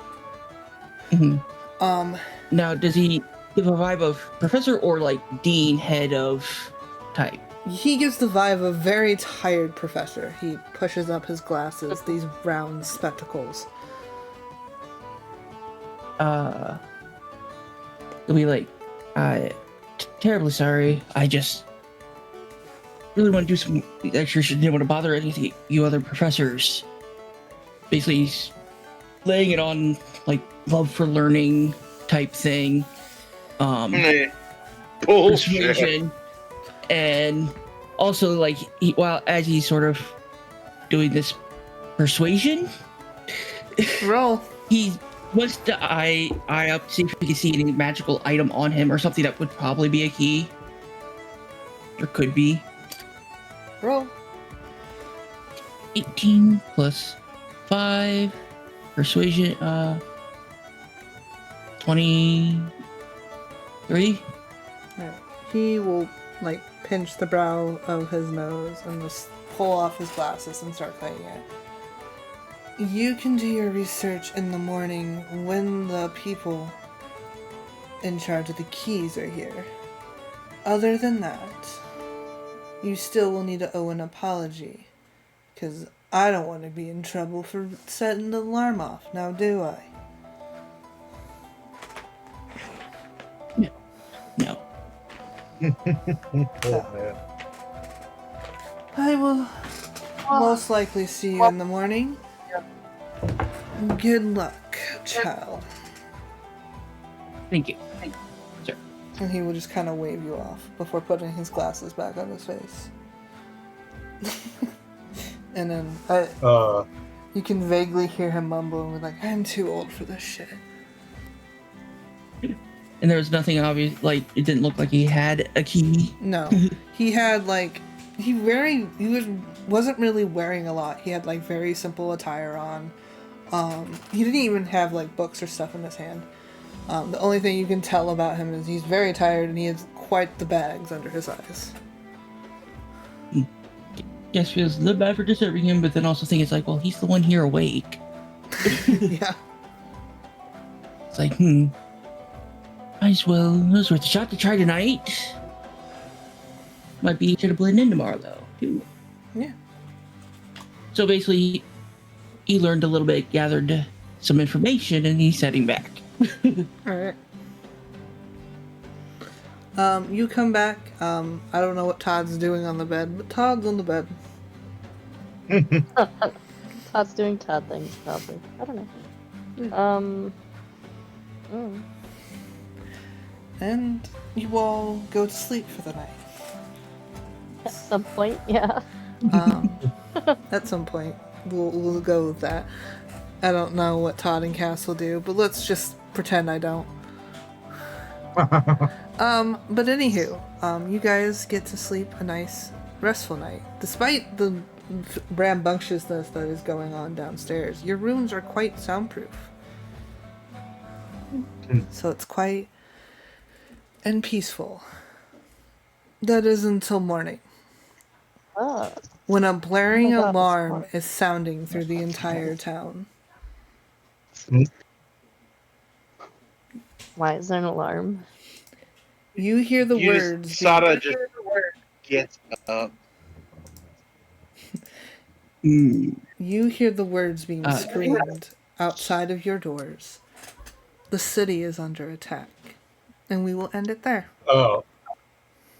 Now, does he give a vibe of professor or like dean, head of type? He gives the vibe of a very tired professor. He pushes up his glasses, these round spectacles. He'll be like, terribly sorry. I just really want to do some lectures. Didn't want to bother any of you other professors. Basically, he's laying it on like love for learning type thing. Bullshit. Persuasion, and also like as he's sort of doing this persuasion, Roll. he wants to eye up, see if he can see any magical item on him or something that would probably be a key. Or could be. Roll. 18 plus 5. Persuasion, 23. Right. He will like pinch the brow of his nose and just pull off his glasses and start cleaning it. You can do your research in the morning when the people in charge of the keys are here. Other than that, you still will need to owe an apology, because I don't want to be in trouble for setting the alarm off, now do I? No. Oh, man. I will most likely see you in the morning. Good luck, child. Thank you. And he will just kind of wave you off before putting his glasses back on his face. And then you can vaguely hear him mumbling like, I'm too old for this shit. And there was nothing obvious, like it didn't look like he had a key. No. He had like wasn't really wearing a lot. He had like very simple attire on. He didn't even have like books or stuff in his hand. The only thing you can tell about him is he's very tired and he has quite the bags under his eyes. Yes, feels a little bad for disturbing him, but then also think it's like, well, he's the one here awake. Yeah. It's like, might as well, it was worth a shot to try tonight. Might be easier to blend in tomorrow, though, too. Yeah. So basically, he learned a little bit, gathered some information, and he's heading back. Alright. You come back. I don't know what Todd's doing on the bed, but Todd's on the bed. Todd's doing Todd things, probably. I don't know. And you all go to sleep for the night. At some point, yeah. At some point. We'll go with that. I don't know what Todd and Cass will do, but let's just pretend I don't. But anywho, you guys get to sleep a nice, restful night. Despite the rambunctiousness that is going on downstairs, your rooms are quite soundproof. So it's quiet and peaceful. That is until morning. When a blaring alarm is sounding through the entire town. Why is there an alarm? You hear the words. Sada just gets up. You hear the words being screamed outside of your doors. The city is under attack. And we will end it there. Oh.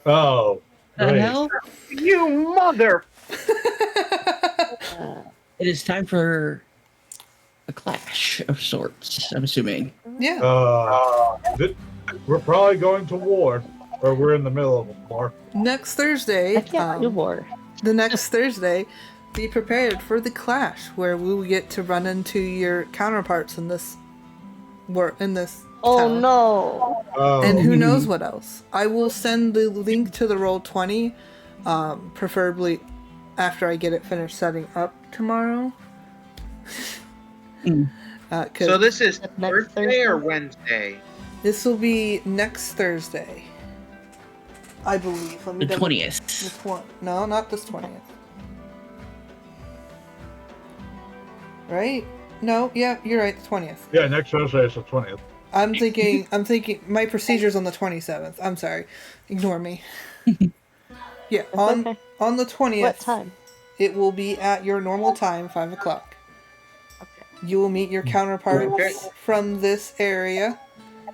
The Great. hell? You mother! It is time for a clash of sorts, I'm assuming. Yeah. We're probably going to war, or we're in the middle of a war. Next Thursday. I can't do war. The next Thursday, be prepared for the clash where we will get to run into your counterparts in this Oh town. no! And who knows what else. I will send the link to the Roll20, preferably after I get it finished setting up tomorrow. So this is Next Thursday or Thursday? Wednesday? This will be next Thursday, I believe. Let me The double- 20th. No, not this 20th. right? No, yeah, you're right. The 20th. Yeah, next Thursday is the 20th. I'm thinking. My procedure's on the 27th. I'm sorry. Ignore me. Yeah, It's on okay. on the 20th. What time? It will be at your normal time, 5 o'clock. Okay. You will meet your counterparts Okay. from this area,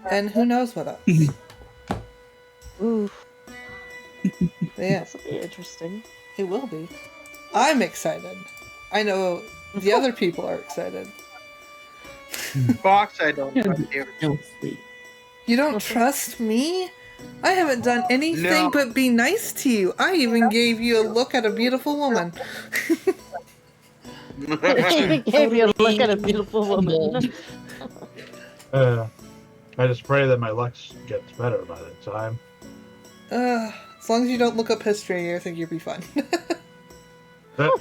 and who knows what else. Ooh, Yeah, this will be interesting. it will be. I'm excited. I know the other people are excited. Fox, I don't trust you. No sleep. You don't trust me? I haven't done anything No. but be nice to you. I even gave you a look at a beautiful woman. He gave you a look at a beautiful woman. I just pray that my luck gets better by that time. As long as you don't look up history, I think you'll be fine. That,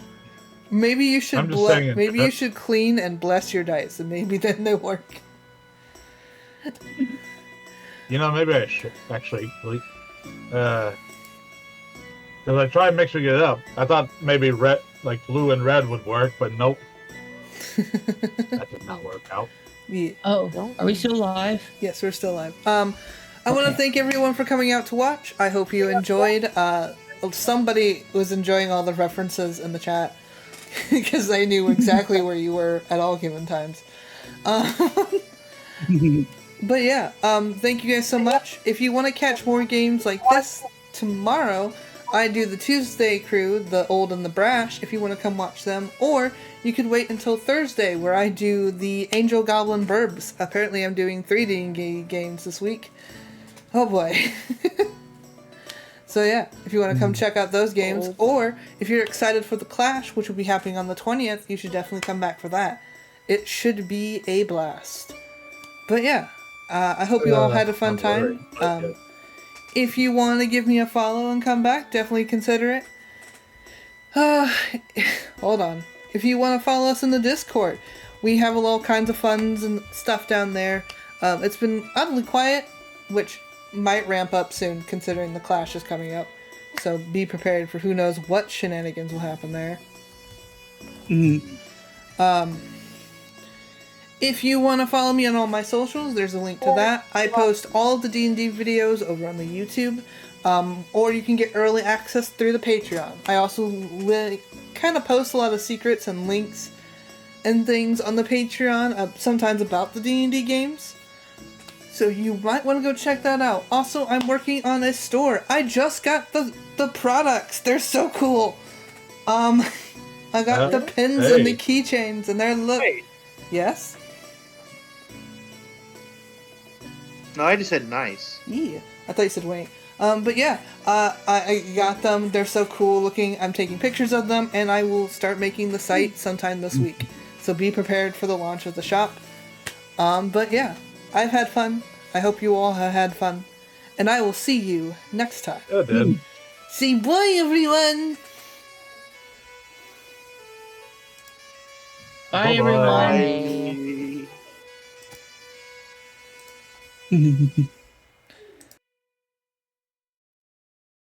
Maybe you should I'm just saying, maybe you should clean and bless your dice, and maybe then they work. maybe I should actually. Because I tried mixing it up. I thought maybe red, like blue and red would work, but nope. That did not work out. Yeah. Oh, are we still live? Yes, we're still live. I want to thank everyone for coming out to watch. I hope you enjoyed. Somebody was enjoying all the references in the chat because I knew exactly where you were at all given times. But yeah, thank you guys so much. If you want to catch more games like this tomorrow, I do the Tuesday crew, the old and the brash, if you want to come watch them, or you could wait until Thursday where I do the Angel Goblin Burbs. Apparently I'm doing 3D games this week. Oh boy. So yeah, if you want to come check out those games, or if you're excited for the Clash, which will be happening on the 20th, you should definitely come back for that. It should be a blast. But yeah, I hope you all had a fun time. If you want to give me a follow and come back, definitely consider it. Hold on. If you want to follow us in the Discord, we have all kinds of funs and stuff down there. It's been oddly quiet, which might ramp up soon considering the Clash is coming up. So be prepared for who knows what shenanigans will happen there. If you want to follow me on all my socials, there's a link to that. I post all of the D&D videos over on the YouTube, or you can get early access through the Patreon. I also kind of post a lot of secrets and links and things on the Patreon, sometimes about the D&D games. So you might want to go check that out. Also, I'm working on a store. I just got the products. They're so cool. I got the pins and the keychains, and they're Wait. Yes? No, I just said nice. Yeah. I thought you said wait. But yeah, I got them. They're so cool looking. I'm taking pictures of them, and I will start making the site sometime this week. So be prepared for the launch of the shop. But yeah, I've had fun. I hope you all have had fun. And I will see you next time. Yeah, dude. See, bye everyone! Bye, Bye-bye. everyone. Bye.